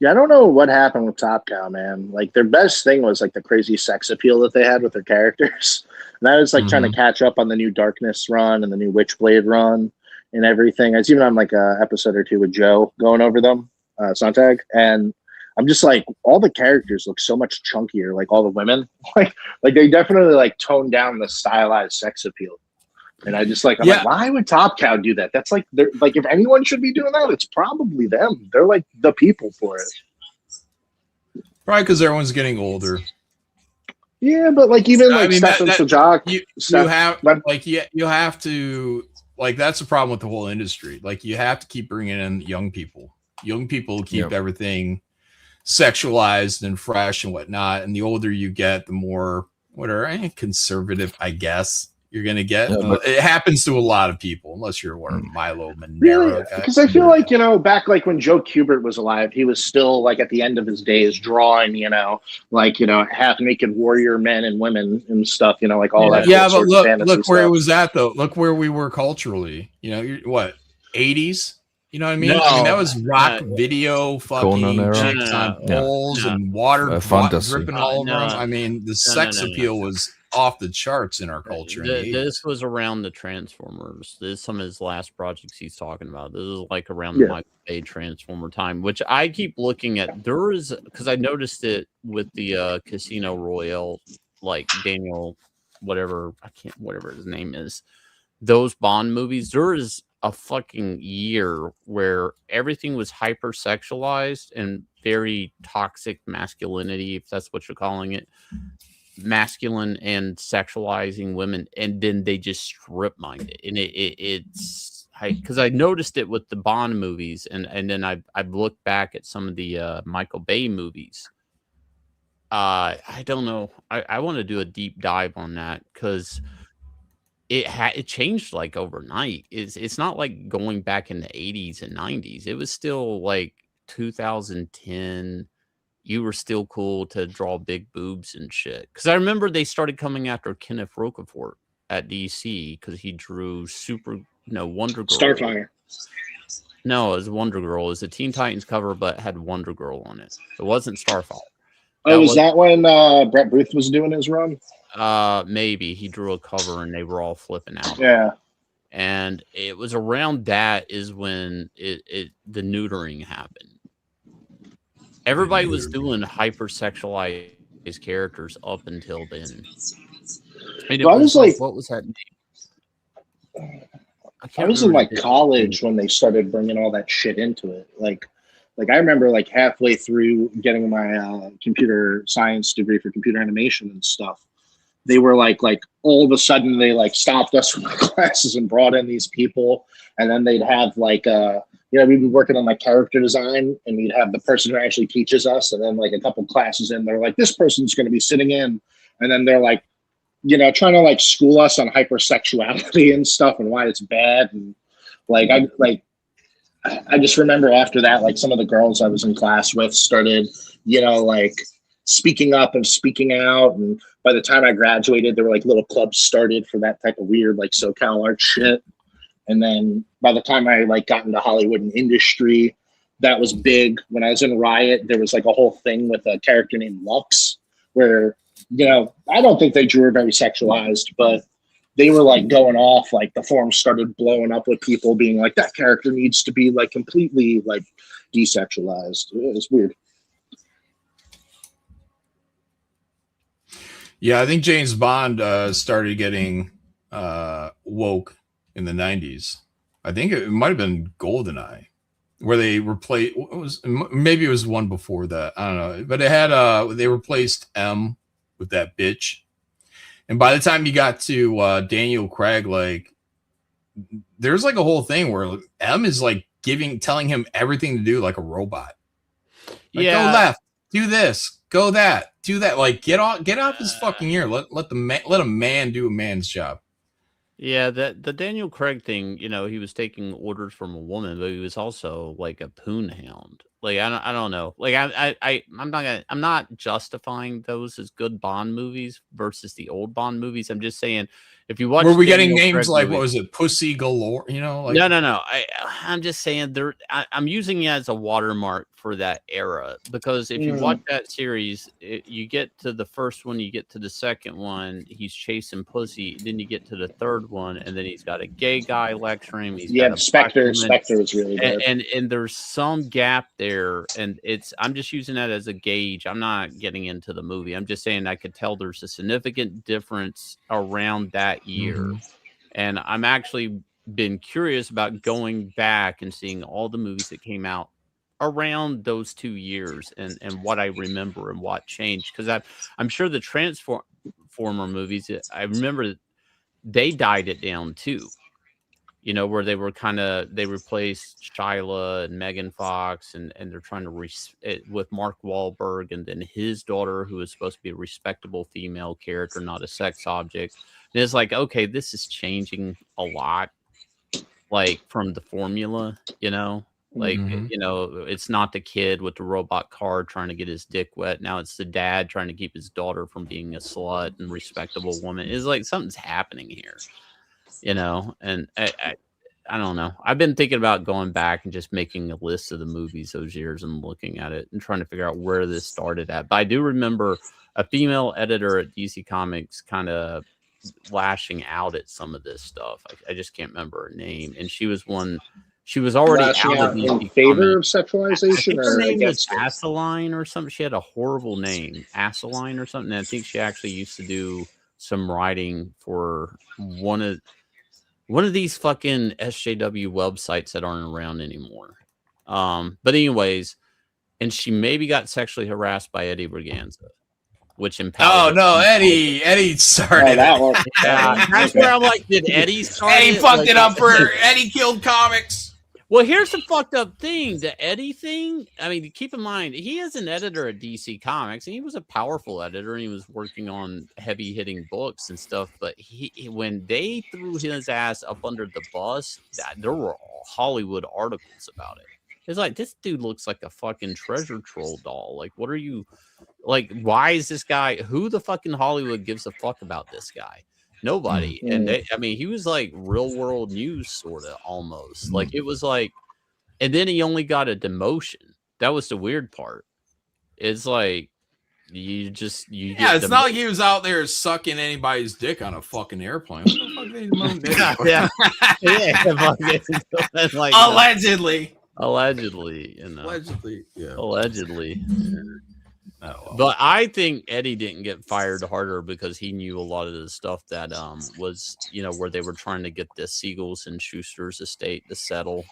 Yeah, I don't know what happened with Top Cow, man. Like their best thing was like the crazy sex appeal that they had with their characters. And I was like trying to catch up on the new Darkness run and the new Witchblade run and everything. I was even on like a episode or two with Joe going over them, Sontag, and I'm just like all the characters look so much chunkier, like all the women. like they definitely like toned down the stylized sex appeal. And I just like, I'm like, why would Top Cow do that? That's like, they're like, if anyone should be doing that, it's probably them. They're like the people for it. Probably because everyone's getting older. Yeah, but like even like Stefan Sajak, you have to like that's the problem with the whole industry. Like you have to keep bringing in young people. Young people keep everything sexualized and fresh and whatnot. And the older you get, the more conservative, I guess. You're gonna get. It happens to a lot of people, unless you're one of Milo Monero guys. Because I feel like back like when Joe Kubert was alive, he was still like at the end of his days drawing, half naked warrior men and women and stuff, like all that. Yeah, but look where it was at though. Look where we were culturally. You're what 80s. You know what I mean? No, I mean that was rock video, fucking chicks on poles and water dripping all over them. I mean the sex appeal was off the charts in our culture. This was around the Transformers. This is some of his last projects he's talking about. This is like around the Michael Bay Transformer time, which I keep looking at. There is because I noticed it with the Casino Royale, like Daniel, whatever his name is. Those Bond movies. There is a fucking year where everything was hypersexualized and very toxic masculinity, if that's what you're calling it. Masculine and sexualizing women, and then they just strip mined it. And it's because I noticed it with the Bond movies, and then I've looked back at some of the Michael Bay movies. I don't know. I want to do a deep dive on that because it changed like overnight. It's not like going back in the 80s and 90s. It was still like 2010. You were still cool to draw big boobs and shit. Because I remember they started coming after Kenneth Roquefort at DC because he drew Wonder Girl. Starfire. No, it was Wonder Girl. It was a Teen Titans cover, but had Wonder Girl on it. It wasn't Starfire. Was that when Brett Booth was doing his run? Maybe. He drew a cover and they were all flipping out. Yeah. And it was around that is when the neutering happened. Everybody was doing hypersexualized characters up until then. And I was like, what was that name? I was in like college when they started bringing all that shit into it. Like I remember like halfway through getting my computer science degree for computer animation and stuff, they were like all of a sudden they like stopped us from the classes and brought in these people, and then they'd have like we'd be working on like character design, and we'd have the person who actually teaches us, and then like a couple classes in, they're like, this person's going to be sitting in, and then they're like, trying to like school us on hypersexuality and stuff and why it's bad, and I just remember after that, like some of the girls I was in class with started, like speaking up and speaking out, and by the time I graduated, there were like little clubs started for that type of weird like SoCal art shit. And then by the time I like got into Hollywood and industry, that was big. When I was in Riot, there was like a whole thing with a character named Lux where, I don't think they drew her very sexualized, but they were like going off, like the forums started blowing up with people being like, that character needs to be like completely like desexualized. It was weird. Yeah, I think James Bond started getting woke in the 90s. I think it might have been GoldenEye. where they replaced. Maybe it was one before that. I don't know, but it had they replaced M with that bitch, and by the time you got to Daniel Craig, like there's like a whole thing where M is like telling him everything to do like a robot. Like, go left, do this, go that, do that. Like get off his fucking ear. Let a man do a man's job. Yeah, the Daniel Craig thing, you know, he was taking orders from a woman, but he was also like a poon hound. Like I don't know. Like I'm not justifying those as good Bond movies versus the old Bond movies. I'm just saying if you watch, were we getting names like what was it, Pussy Galore? You know, like no. I'm just saying I'm using it as a watermark for that era because if you watch that series, you get to the first one, you get to the second one, he's chasing pussy, then you get to the third one, and then he's got a gay guy lecturing him. Spectre is really good. And there's some gap there, and I'm just using that as a gauge. I'm not getting into the movie. I'm just saying I could tell there's a significant difference around that year. And I'm actually been curious about going back and seeing all the movies that came out around those 2 years and what I remember and what changed. Because I'm sure the Transformer movies, I remember they died it down too. You know, where they replaced Shyla and Megan Fox, and they're trying to with Mark Wahlberg, and then his daughter, who is supposed to be a respectable female character, not a sex object. And it's like, okay, this is changing a lot, like from the formula, you know, like, you know, it's not the kid with the robot car trying to get his dick wet. Now it's the dad trying to keep his daughter from being a slut and respectable woman. It's like something's happening here. You know, and I don't know. I've been thinking about going back and just making a list of the movies those years and looking at it and trying to figure out where this started at. But I do remember a female editor at DC Comics kind of lashing out at some of this stuff. I just can't remember her name. And she was already lashing out in favor of sexualization. Her name was Asaline or something. She had a horrible name, Asaline or something. And I think she actually used to do some writing for one of these fucking SJW websites that aren't around anymore. But anyways, and she maybe got sexually harassed by Eddie Berganza, which empowered. Oh no, Eddie started that one. Yeah, that's where I'm like, did Eddie start? Eddie fucked it up for Eddie killed comics. Well, here's the fucked up thing. The Eddie thing, I mean, keep in mind, he is an editor at DC Comics, and he was a powerful editor, and he was working on heavy-hitting books and stuff, but when they threw his ass up under the bus, there were Hollywood articles about it. It's like, this dude looks like a fucking treasure troll doll. Like, what are you... Like, why is this guy... Who the fucking Hollywood gives a fuck about this guy? Nobody. And he was like real world news sort of almost. Like it was like, and then he only got a demotion. That was the weird part. It's like it's not like he was out there sucking anybody's dick on a fucking airplane. What the fuck like allegedly, you know, allegedly. Oh, well. But I think Eddie didn't get fired harder because he knew a lot of the stuff that was, you know, where they were trying to get the Siegels and Schuster's estate to settle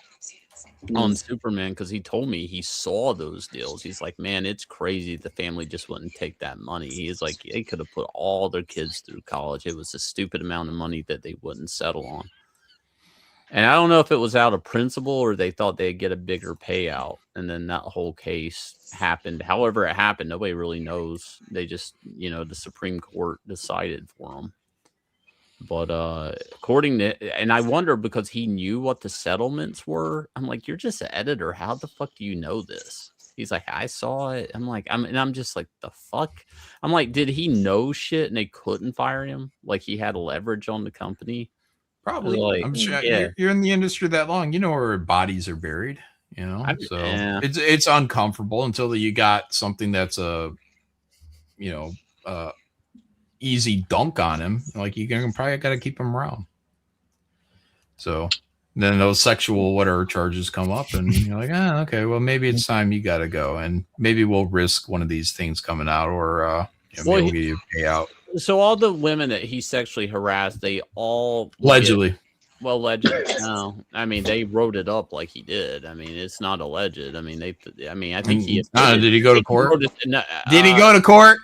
on Superman, because he told me he saw those deals. He's like, man, it's crazy the family just wouldn't take that money. He's like, they could have put all their kids through college. It was a stupid amount of money that they wouldn't settle on. And I don't know if it was out of principle or they thought they'd get a bigger payout. And then that whole case happened. However it happened, nobody really knows. They just, you know, the Supreme Court decided for them. But according to, and I wonder because he knew what the settlements were. I'm like, you're just an editor. How the fuck do you know this? He's like, I saw it. I'm like, I'm just like, the fuck? I'm like, did he know shit and they couldn't fire him? Like he had leverage on the company? Probably. Like, I'm sure you're in the industry that long. You know where bodies are buried, you know? It's uncomfortable until you got something that's easy dunk on him. Like you probably got to keep him around. So then those sexual whatever charges come up and you're like, okay, well maybe it's time you got to go. And maybe we'll risk one of these things coming out or maybe we'll give you a payout. So all the women that he sexually harassed, they all allegedly. Well, alleged. No, I mean they wrote it up like he did. I mean it's not alleged. I mean they. I mean I think he. Did he go to court? Did he uh, go to court?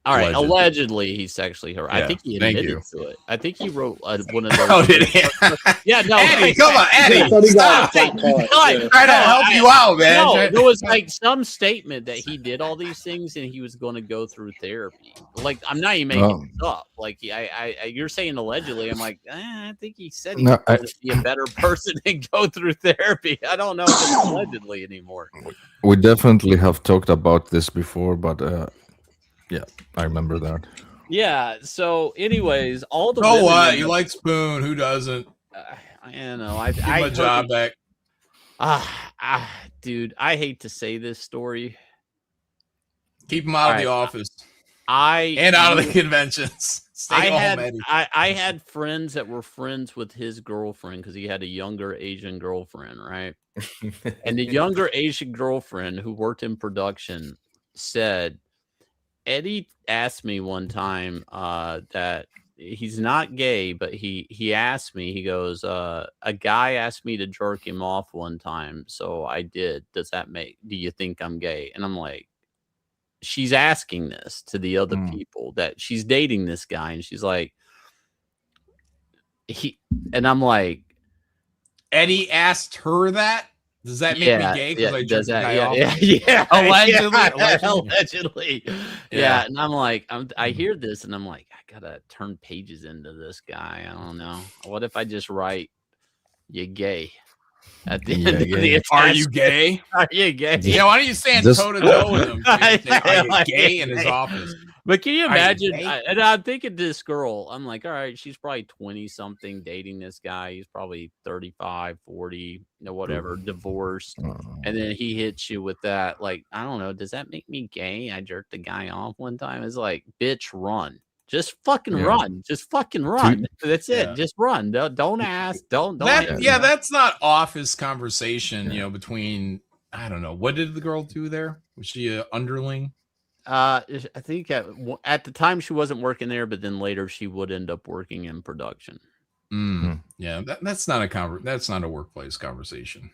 All right, allegedly he sexually harassed. Yeah, I think he thank admitted you. to it. I think he wrote one of those. Oh, did he? Yeah, no. Eddie, come on, Eddie, stop. Trying to help you out, man. No, there was like some statement that he did all these things and he was going to go through therapy. Like I'm not even making this up. Like you're saying allegedly. I'm like, I think he said he was going to be a better person and go through therapy. I don't know if it's allegedly anymore. We definitely have talked about this before, but yeah, I remember that. Yeah. So, anyways, all the so what? You like Spoon? Who doesn't? I know. I give my job back. Dude, I hate to say this story. Keep him out of the office. And out of the conventions. Stay home, Eddie. I had friends that were friends with his girlfriend because he had a younger Asian girlfriend, right? And the younger Asian girlfriend who worked in production said, Eddie asked me one time that he's not gay, but he asked me, he goes, a guy asked me to jerk him off one time, so I did. Do you think I'm gay? And I'm like, she's asking this to the other people that she's dating this guy, and she's like, and I'm like, Eddie asked her that? Does that make me gay? Because I jerked the guy off? Yeah. Allegedly. Allegedly. Yeah. And I'm like, I hear this and I'm like, I gotta turn pages into this guy. I don't know. What if I just write, "You gay" at the end of the attachment? Are you gay? Are you gay? Yeah, why don't you stand toe to toe with him? Are you gay in his office? But can you imagine? And I'm thinking this girl, I'm like, all right, she's probably 20 something dating this guy. He's probably 35, 40, whatever, divorced. And then he hits you with that. Like, I don't know. Does that make me gay? I jerked the guy off one time. It's like, bitch, run. Just fucking run. Just fucking run. That's it. Yeah. Just run. Don't ask. Don't. That's not office conversation, between, I don't know. What did the girl do there? Was she an underling? I think at the time she wasn't working there, but then later she would end up working in production. Yeah, that's not a workplace conversation,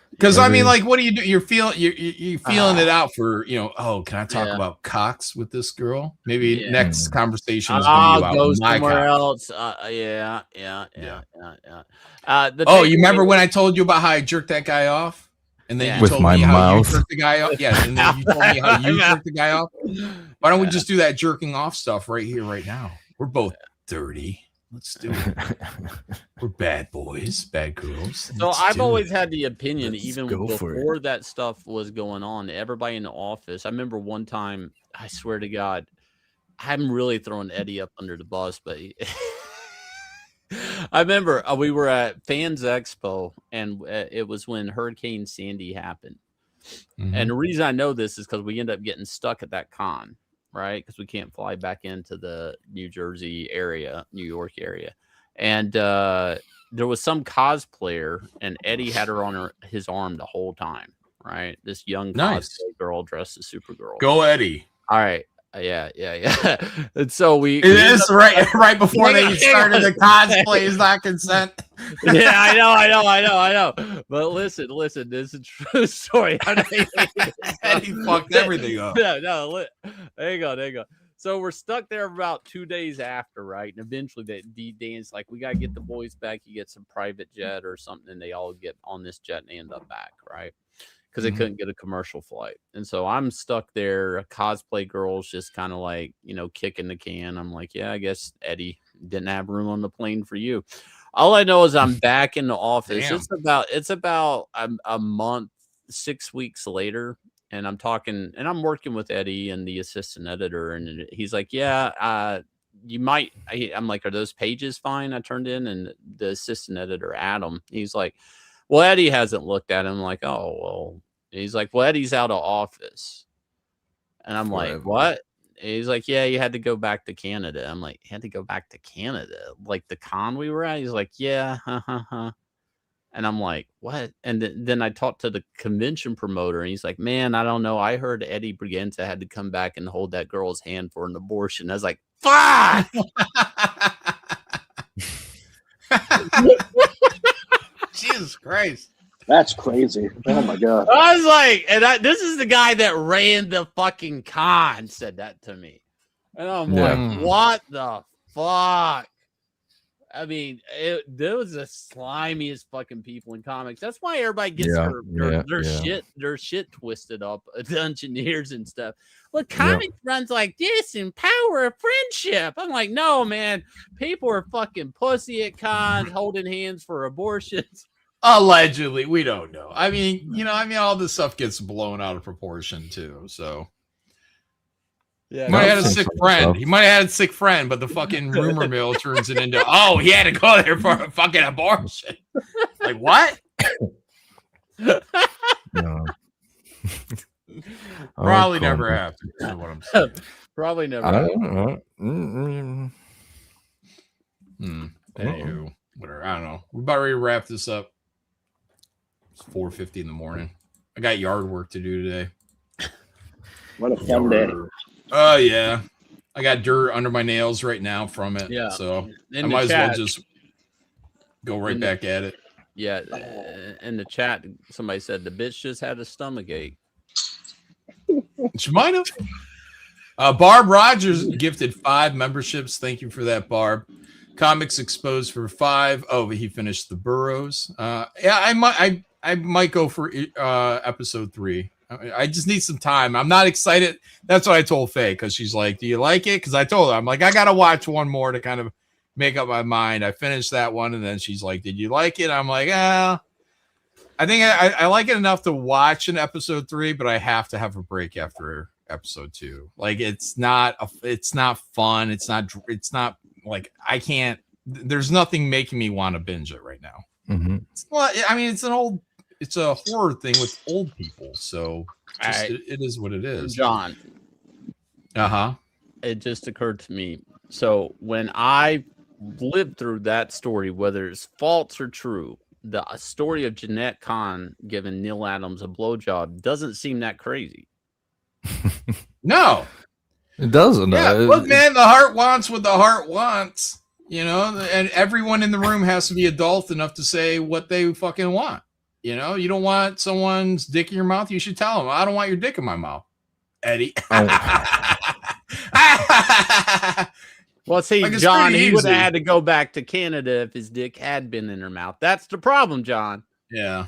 Because I mean, like, what do you do? You're feeling it out for, oh, can I talk about cocks with this girl? Maybe next conversation is going to be about go my somewhere cock. else. Yeah. You remember when I told you about how I jerked that guy off? And then you told me how you jerked the guy off. Yeah, and then you told me how you jerked the guy off. Why don't we just do that jerking off stuff right here, right now? We're both dirty. Let's do it. We're bad boys, bad girls. So I've always had the opinion, even before that stuff was going on, everybody in the office. I remember one time, I swear to God, I'm really throwing Eddie up under the bus, but I remember we were at Fans Expo, and it was when Hurricane Sandy happened. And the reason I know this is because we end up getting stuck at that con, right? Because we can't fly back into the New York area. And there was some cosplayer, and Eddie had her on his arm the whole time, right? This young cosplay girl dressed as Supergirl. Go, Eddie. All right. Yeah. And so it is right before they started the cosplay is not consent. Yeah, I know. But listen, this is a true story. Eddie fucked everything up. No, there you go. So we're stuck there about 2 days after, right? And eventually Dan's like, we got to get the boys back. You get some private jet or something, and they all get on this jet and they end up back, right? Because they couldn't get a commercial flight. And so I'm stuck there. Cosplay girls just kind of like, kicking the can. I'm like, yeah, I guess Eddie didn't have room on the plane for you. All I know is I'm back in the office. Damn. It's about a month, 6 weeks later. And I'm talking, and I'm working with Eddie and the assistant editor. And he's like, yeah, you might. I'm like, are those pages fine? I turned in, and the assistant editor, Adam, he's like, well, Eddie hasn't looked at him. I'm like, oh, well, he's like, well, Eddie's out of office. And I'm like, what? And he's like, yeah, you had to go back to Canada. I'm like, had to go back to Canada? Like the con we were at? He's like, yeah. And I'm like, what? And then I talked to the convention promoter, and he's like, man, I don't know. I heard Eddie Briganta had to come back and hold that girl's hand for an abortion. I was like, fuck! Jesus Christ. That's crazy. Oh my god. I was like, this is the guy that ran the fucking con said that to me. And I'm like, what the fuck? I mean, those are the slimiest fucking people in comics. That's why everybody gets their shit twisted up, the engineers and stuff. Well, comics runs like this and power of friendship. I'm like, no, man. People are fucking pussy at cons, holding hands for abortions. Allegedly, we don't know. I mean, all this stuff gets blown out of proportion too. So, yeah, he might have had a sick friend. He might have had a sick friend, but the fucking rumor mill turns it into, oh, he had to go there for a fucking abortion. Like what? No. Probably never happened. Is what I'm saying. Probably never. I don't know. Anywho, whatever. I don't know. We're about ready to wrap this up. It's 4:50 in the morning. I got yard work to do today. What a fun day. Oh yeah. I got dirt under my nails right now from it. Yeah. So I might as well just go right back at it. Yeah. In the chat, somebody said the bitch just had a stomach ache. She might have. Barb Rogers gifted 5 memberships. Thank you for that, Barb. Comics Exposed for 5. Oh, he finished the Burrows. Yeah, I might go for episode 3. I just need some time. I'm not excited. That's what I told Faye, because she's like, do you like it? Because I told her, I'm like, I got to watch one more to kind of make up my mind. I finished that one, and then she's like, did you like it? I'm like, I think I like it enough to watch an episode 3, but I have to have a break after episode 2. Like, it's not fun. It's not like, I can't, there's nothing making me want to binge it right now. Mm-hmm. It's a horror thing with old people. So it is what it is. John. It just occurred to me. So when I lived through that story, whether it's false or true, the story of Jeanette Kahn giving Neil Adams a blowjob doesn't seem that crazy. No. It doesn't. Yeah, look, man, the heart wants what the heart wants, and everyone in the room has to be adult enough to say what they fucking want. You don't want someone's dick in your mouth. You should tell them, I don't want your dick in my mouth, Eddie. Well, see, like, John, he would have had to go back to Canada if his dick had been in her mouth. That's the problem, John. Yeah.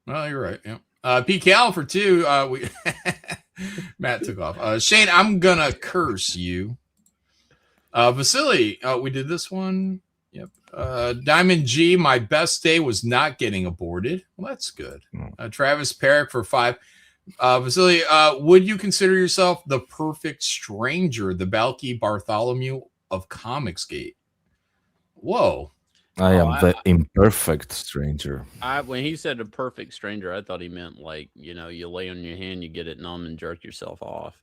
Well, you're right. Yeah. P. Cal for 2. Matt took off. Shane, I'm gonna curse you. Vasily, we did this one. Yep. Diamond G, my best day was not getting aborted. Well, that's good. Travis Perrick for 5. Vasily, would you consider yourself the perfect stranger, the Balky Bartholomew of Comicsgate? Whoa. I am the imperfect stranger. When he said a perfect stranger, I thought he meant like, you lay on your hand, you get it numb and jerk yourself off.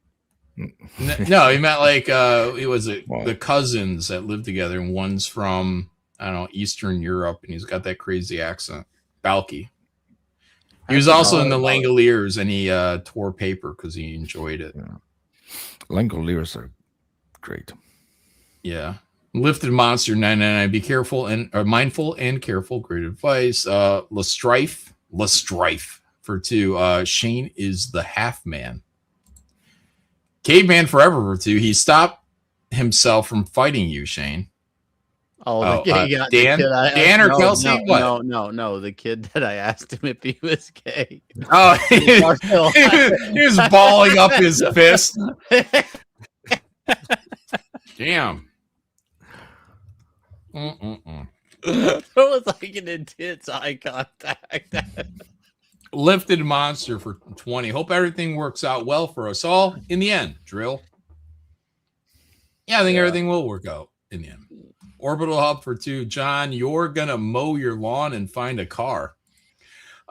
No, he meant like it was the cousins that live together, and one's from, I don't know, Eastern Europe, and he's got that crazy accent. Balky. He was also in the Langoliers, and he tore paper because he enjoyed it. Yeah. Langoliers are great. Yeah. Lifted Monster 999. Be careful and mindful and careful. Great advice. Lestrife for 2. Shane is the half man. Caveman Forever for 2. He stopped himself from fighting you, Shane. Dan or Kelsey? No. The kid that I asked him if he was gay. Oh, he was balling up his fist. Damn. It was like an intense eye contact. Lifted Monster for 20. Hope everything works out well for us all in the end. Drill. Yeah, I think everything will work out in the end. Orbital Hub for 2. John, you're gonna mow your lawn and find a car.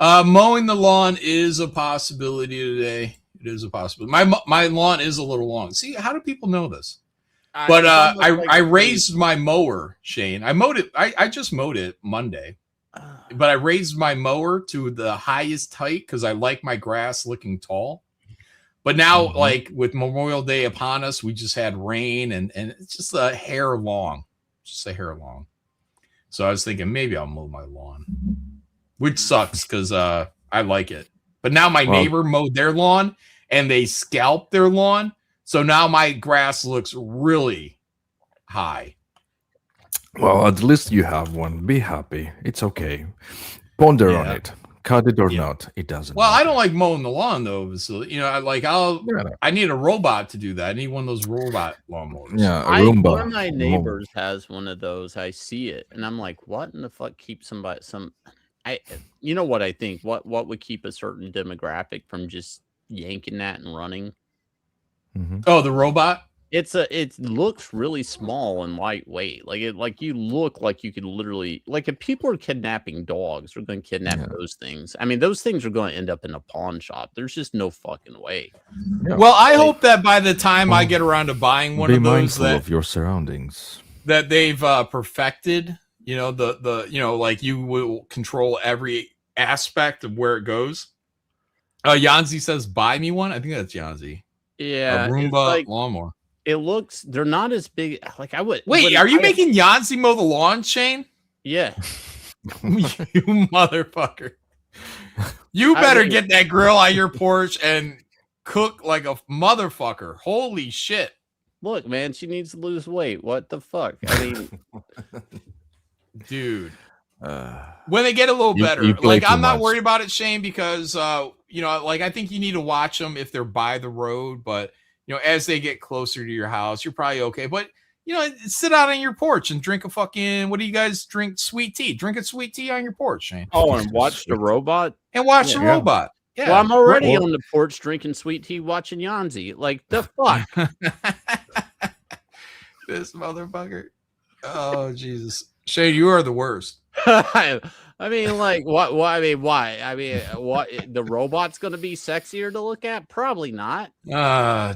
Mowing the lawn is a possibility today. It is a possibility. My lawn is a little long. See, how do people know this? But I raised my mower, Shane. I mowed it. I just mowed it Monday. but I raised my mower to the highest height because I like my grass looking tall. But now, like with Memorial Day upon us, we just had rain and it's just a hair long, So I was thinking maybe I'll mow my lawn, which sucks because I like it. But now my neighbor mowed their lawn and they scalped their lawn. So now my grass looks really high. Well, at least you have one. Be happy. It's okay. Ponder on it. Cut it or not. It doesn't. Well, I don't like mowing the lawn though. So, I need a robot to do that. I need one of those robot lawnmowers. Yeah, a Roomba. One of my neighbors has one of those. I see it, and I'm like, what in the fuck keeps somebody you know what I think? What would keep a certain demographic from just yanking that and running? Oh, the robot? It looks really small and lightweight. Like you look like you could literally, like, if people are kidnapping dogs, they're going to kidnap those things. I mean, those things are going to end up in a pawn shop. There's just no fucking way. Yeah. Well, I hope that by the time I get around to buying one of those, mindful of your surroundings, that they've perfected. Like you will control every aspect of where it goes. Yanzi says, "Buy me one." I think that's Yanzi. Yeah, a Roomba lawnmower. They're not as big. Like I would. Wait, are you making Yanzi mow the lawn, Shane? Yeah. You motherfucker. You better get that grill on your porch and cook like a motherfucker. Holy shit. Look, man, she needs to lose weight. What the fuck? I mean, dude. When they get a little better, like I'm not worried about it, Shane, because I think you need to watch them if they're by the road, but as they get closer to your house, you're probably okay. But sit out on your porch and drink a fucking, what do you guys drink? Sweet tea. Drink a sweet tea on your porch, Shane. Oh, and watch the robot? And watch the robot. Yeah. Well, I'm already on the porch drinking sweet tea, watching Yanzi. Like, the fuck? This motherfucker. Oh, Jesus. Shane, you are the worst. I mean, like, what? I mean, why? I mean, what? The robot's going to be sexier to look at? Probably not.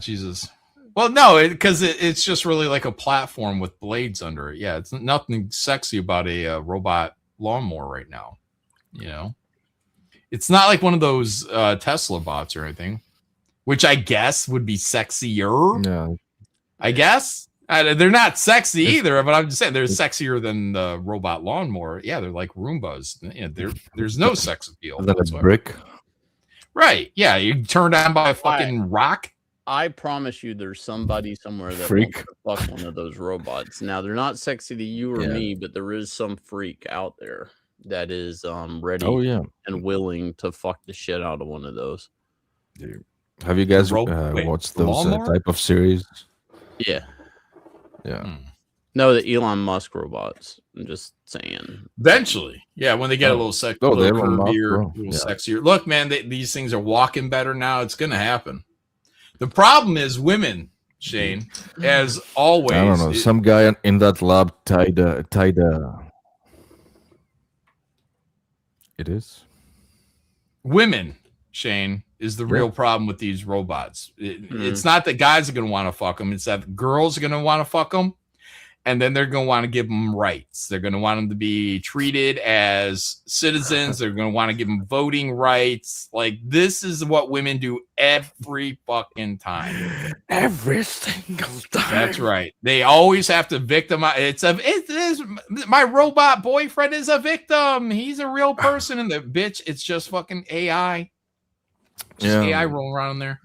Jesus. Well, no, because it's just really like a platform with blades under it. Yeah, it's nothing sexy about a robot lawnmower right now. It's not like one of those Tesla bots or anything, which I guess would be sexier. Yeah, I guess. They're not sexy either, but I'm just saying they're sexier than the robot lawnmower. Yeah, they're like Roombas. There's no sex appeal. Is that a brick? Right. Yeah, you turned on by a fucking rock. I promise you there's somebody somewhere that freak wants to fuck one of those robots. Now, they're not sexy to you or me, but there is some freak out there that is ready and willing to fuck the shit out of one of those. Dude. Have you guys watched those type of series? Yeah. Yeah. No, the Elon Musk robots. I'm just saying. Eventually. Yeah, when they get a little sexier, sexier. Look, man, these things are walking better now. It's going to happen. The problem is women, Shane, as always. I don't know. Some guy in that lab tied It is. Women, Shane, is the real problem with these robots. It's not that guys are going to want to fuck them. It's that girls are going to want to fuck them. And then they're going to want to give them rights. They're going to want them to be treated as citizens. They're going to want to give them voting rights. Like, this is what women do every fucking time. Every single time. That's right. They always have to victimize. My robot boyfriend is a victim. He's a real person. And the bitch, it's just fucking AI. Just AI rolling around there.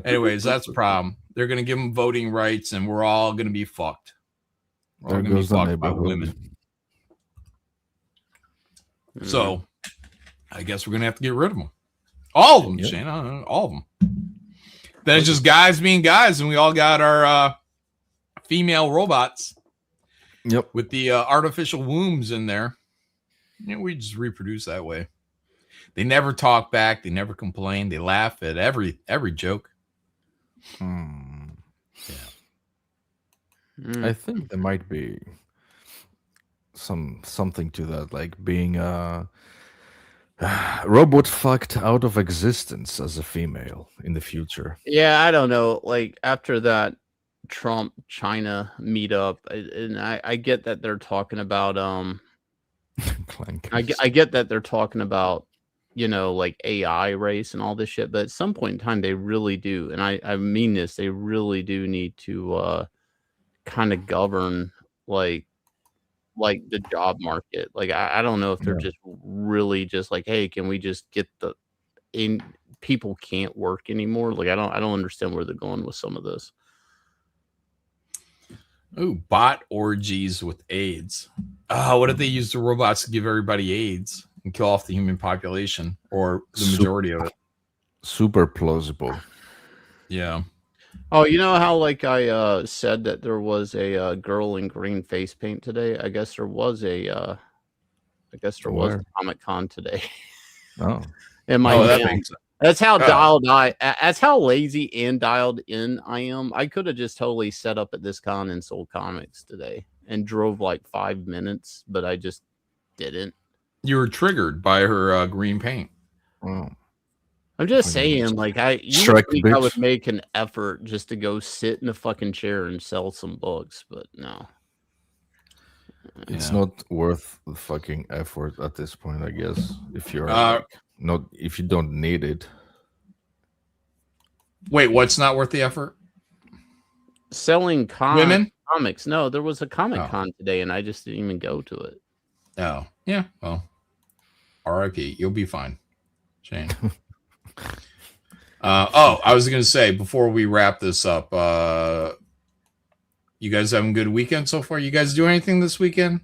Anyways, that's the problem. They're going to give them voting rights, and we're all going to be fucked. We're all going to be fucked by women. So, I guess we're going to have to get rid of them. All of them, Shane. All of them. Then it's just guys being guys, and we all got our female robots. Yep. With the artificial wombs in there. We just reproduce that way. They never talk back. They never complain. They laugh at every joke. I think there might be something to that, like being a robot fucked out of existence as a female in the future. Yeah, I don't know. Like, after that Trump China meetup, and I get that they're talking about I get that they're talking about, like AI race and all this shit, but at some point in time, they really do, and I mean this, they really do need to kind of govern like the job market. Like I don't know if they're just really just like, hey, can we just get people can't work anymore? Like I don't understand where they're going with some of this. Ooh, bot orgies with AIDS. What if they use the robots to give everybody AIDS and kill off the human population or the majority of it? Super plausible. Yeah. Oh, you know how like I said that there was a girl in green face paint today? I guess there was a Comic Con today. Oh. In my That's how that's how lazy and dialed in I am. I could have just totally set up at this con and sold comics today and drove like 5 minutes, but I just didn't. You were triggered by her green paint. Oh. I'm just saying, like I would make an effort just to go sit in a fucking chair and sell some books, but no. It's not worth the fucking effort at this point, I guess. If you're if you don't need it. Wait, what's not worth the effort? Selling women comics. No, there was a Comic Con today, and I just didn't even go to it. Oh, yeah. Well, R.I.P. You'll be fine, Shane. I was gonna say before we wrap this up, you guys having a good weekend so far? You guys do anything this weekend?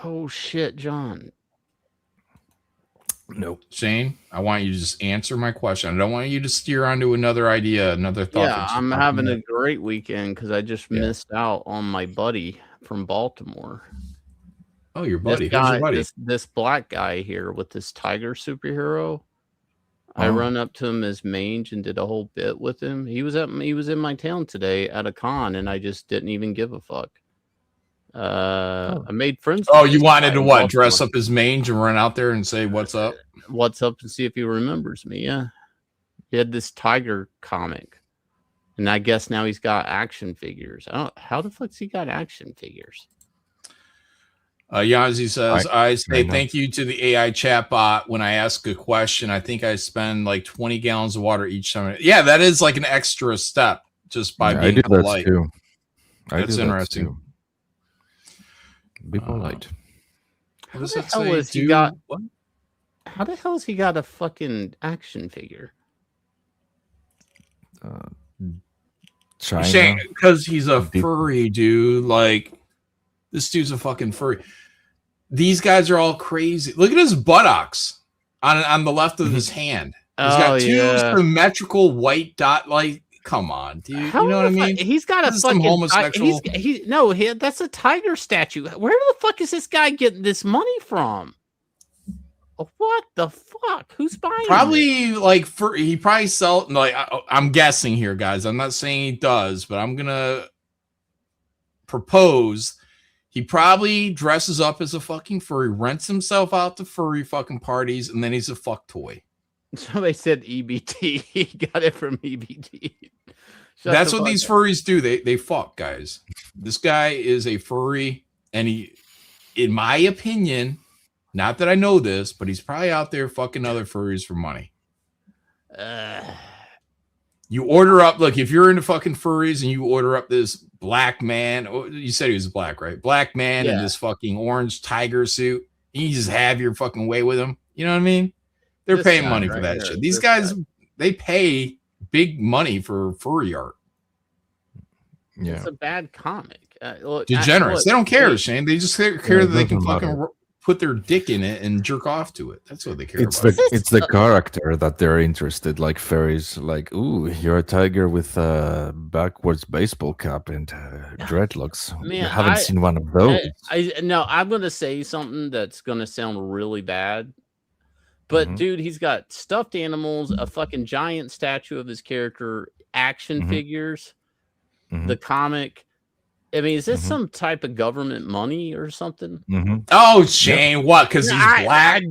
Oh shit, John. Nope. Shane, I want you to just answer my question. I don't want you to steer onto another idea, another thought. Yeah, I'm having a great weekend because I just missed out on my buddy from Baltimore. Oh, your buddy. Who's your buddy? This black guy here with this tiger superhero. I run up to him as mange and did a whole bit with him. He was in my town today at a con, and I just didn't even give a fuck. I made friends. Oh, you wanted to what? Dress up as mange and run out there and say what's up? What's up, and see if he remembers me. Yeah, he had this tiger comic, and I guess now he's got action figures. How the fuck's he got action figures? Yazzie says, I say thank you to the AI chatbot. When I ask a question, I think I spend like 20 gallons of water each time. Yeah, that is like an extra step just by being polite. That's interesting. Be polite. How the hell has he got a fucking action figure? Shane, because he's a furry dude. Like, this dude's a fucking furry. These guys are all crazy. Look at his buttocks on the left of his hand. He's got two symmetrical white dot. Like, come on, dude. You know what I mean? He's got a fucking homosexual. That's a tiger statue. Where the fuck is this guy getting this money from? What the fuck? Who's buying? Probably he probably sell like I'm guessing here, guys. I'm not saying he does, but I'm gonna propose. He probably dresses up as a fucking furry, rents himself out to furry fucking parties, and then he's a fuck toy. Somebody said EBT. He got it from EBT. That's what these furries do. They fuck, guys. This guy is a furry, and he, in my opinion, not that I know this, but he's probably out there fucking other furries for money. You order up, look, if you're into fucking furries and you order up this black man, you said he was black, right? Black man in this fucking orange tiger suit, you just have your fucking way with him. You know what I mean? They're paying money for that shit. These guys, they pay big money for furry art. Yeah. It's a bad comic. Degenerates. They don't care, Shane. They just care that they can fucking put their dick in it and jerk off to it. That's what they care about. It's the character that they're interested. Like fairies, like, ooh, you're a tiger with a backwards baseball cap and dreadlocks. Man, I haven't seen one of those. I'm going to say something that's going to sound really bad. But dude, he's got stuffed animals, a fucking giant statue of his character, action figures, the comic. I mean, is this some type of government money or something? Oh, Shane, what? Because he's black?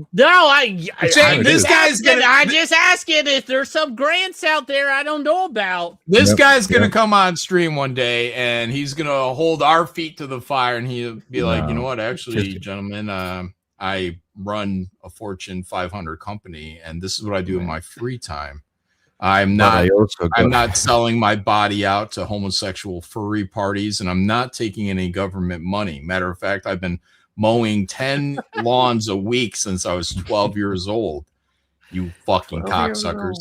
Shane, this guy's gonna. I'm just asking if there's some grants out there I don't know about. This guy's gonna come on stream one day, and he's gonna hold our feet to the fire, and he'll be like, you know what? Actually, gentlemen, I run a Fortune 500 company, and this is what I do in my free time. I'm not selling my body out to homosexual furry parties, and I'm not taking any government money. Matter of fact, I've been mowing 10 lawns a week since I was 12 years old. You fucking cocksuckers.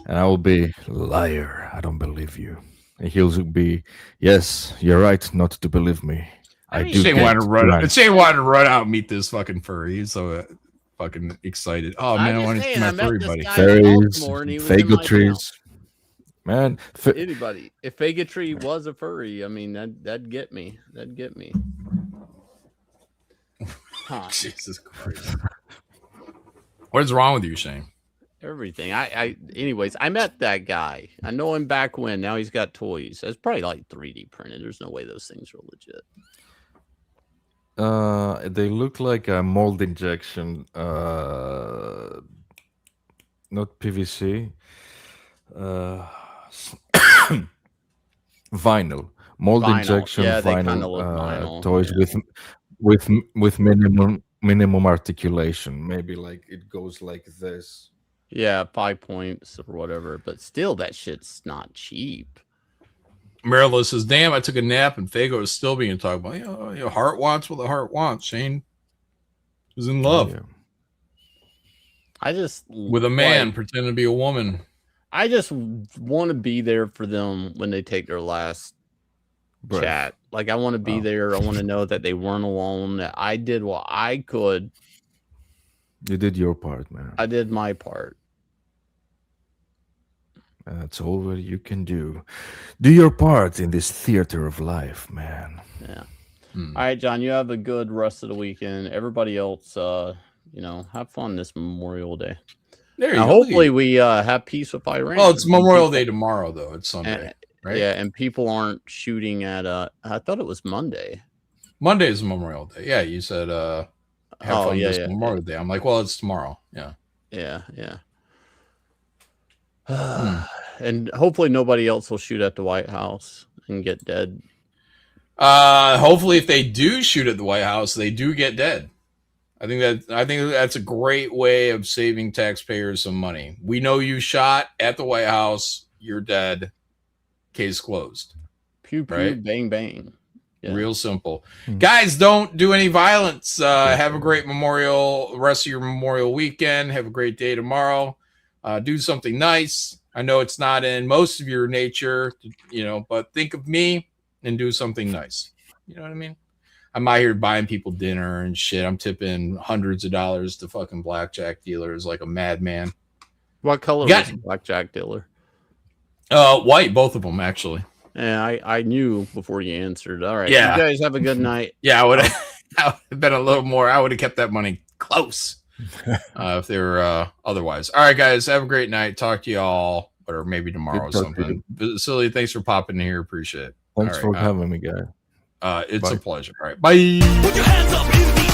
And I will be, liar, I don't believe you. And he'll be, yes, you're right not to believe me. Shane wanted to run out and meet this fucking furry. He's so fucking excited. Oh man, I want to see my furry buddy. Fairies, faggotries. Man, anybody. If faggotry was a furry, I mean that'd get me. That'd get me. Huh. Jesus Christ. What is wrong with you, Shane? Everything. Anyways, I met that guy. I know him back when. Now he's got toys. That's probably like 3D printed. There's no way those things are legit. They look like a mold injection, not PVC. Vinyl, mold injection, vinyl toys with minimum articulation. Maybe like it goes like this. Yeah, 5 points or whatever. But still, that shit's not cheap. Marilyn says, damn, I took a nap and Fago is still being talked about. Your heart wants what the heart wants. Shane is in love. Yeah. I just with a man pretending to be a woman. I just want to be there for them when they take their last chat. Like I want to be there. I want to know that they weren't alone, that I did what I could. You did your part, man. I did my part. That's all that you can do. Do your part in this theater of life, man. Yeah. All right, John, you have a good rest of the weekend. Everybody else, have fun this Memorial Day. There you go. Hopefully we have peace with Iran. Well, it's Memorial Day tomorrow, though. It's Sunday, right? Yeah, and people aren't shooting at I thought it was Monday. Monday is Memorial Day. Yeah, you said have fun this Memorial Day. I'm like, well, it's tomorrow. Yeah. Yeah. And hopefully nobody else will shoot at the White House and get dead. Hopefully, if they do shoot at the White House, they do get dead. I think that's a great way of saving taxpayers some money. We know you shot at the White House. You're dead. Case closed. Pew pew, right? Bang bang. Yeah. Real simple. Guys, don't do any violence. Have a great rest of your Memorial weekend. Have a great day tomorrow. Do something nice. I know it's not in most of your nature, but think of me and do something nice. You know what I mean? I'm out here buying people dinner and shit. I'm tipping hundreds of dollars to fucking blackjack dealers like a madman. What color was the blackjack dealer? White, both of them, actually. Yeah, I knew before you answered. All right. Yeah. You guys have a good night. Yeah, I would have been a little more. I would have kept that money close if they were otherwise. All right, guys. Have a great night. Talk to y'all, or maybe tomorrow or something. Silly, thanks for popping in here. Appreciate it. Thanks for having me, guy. It's a pleasure. All right. Bye. Put your hands up in the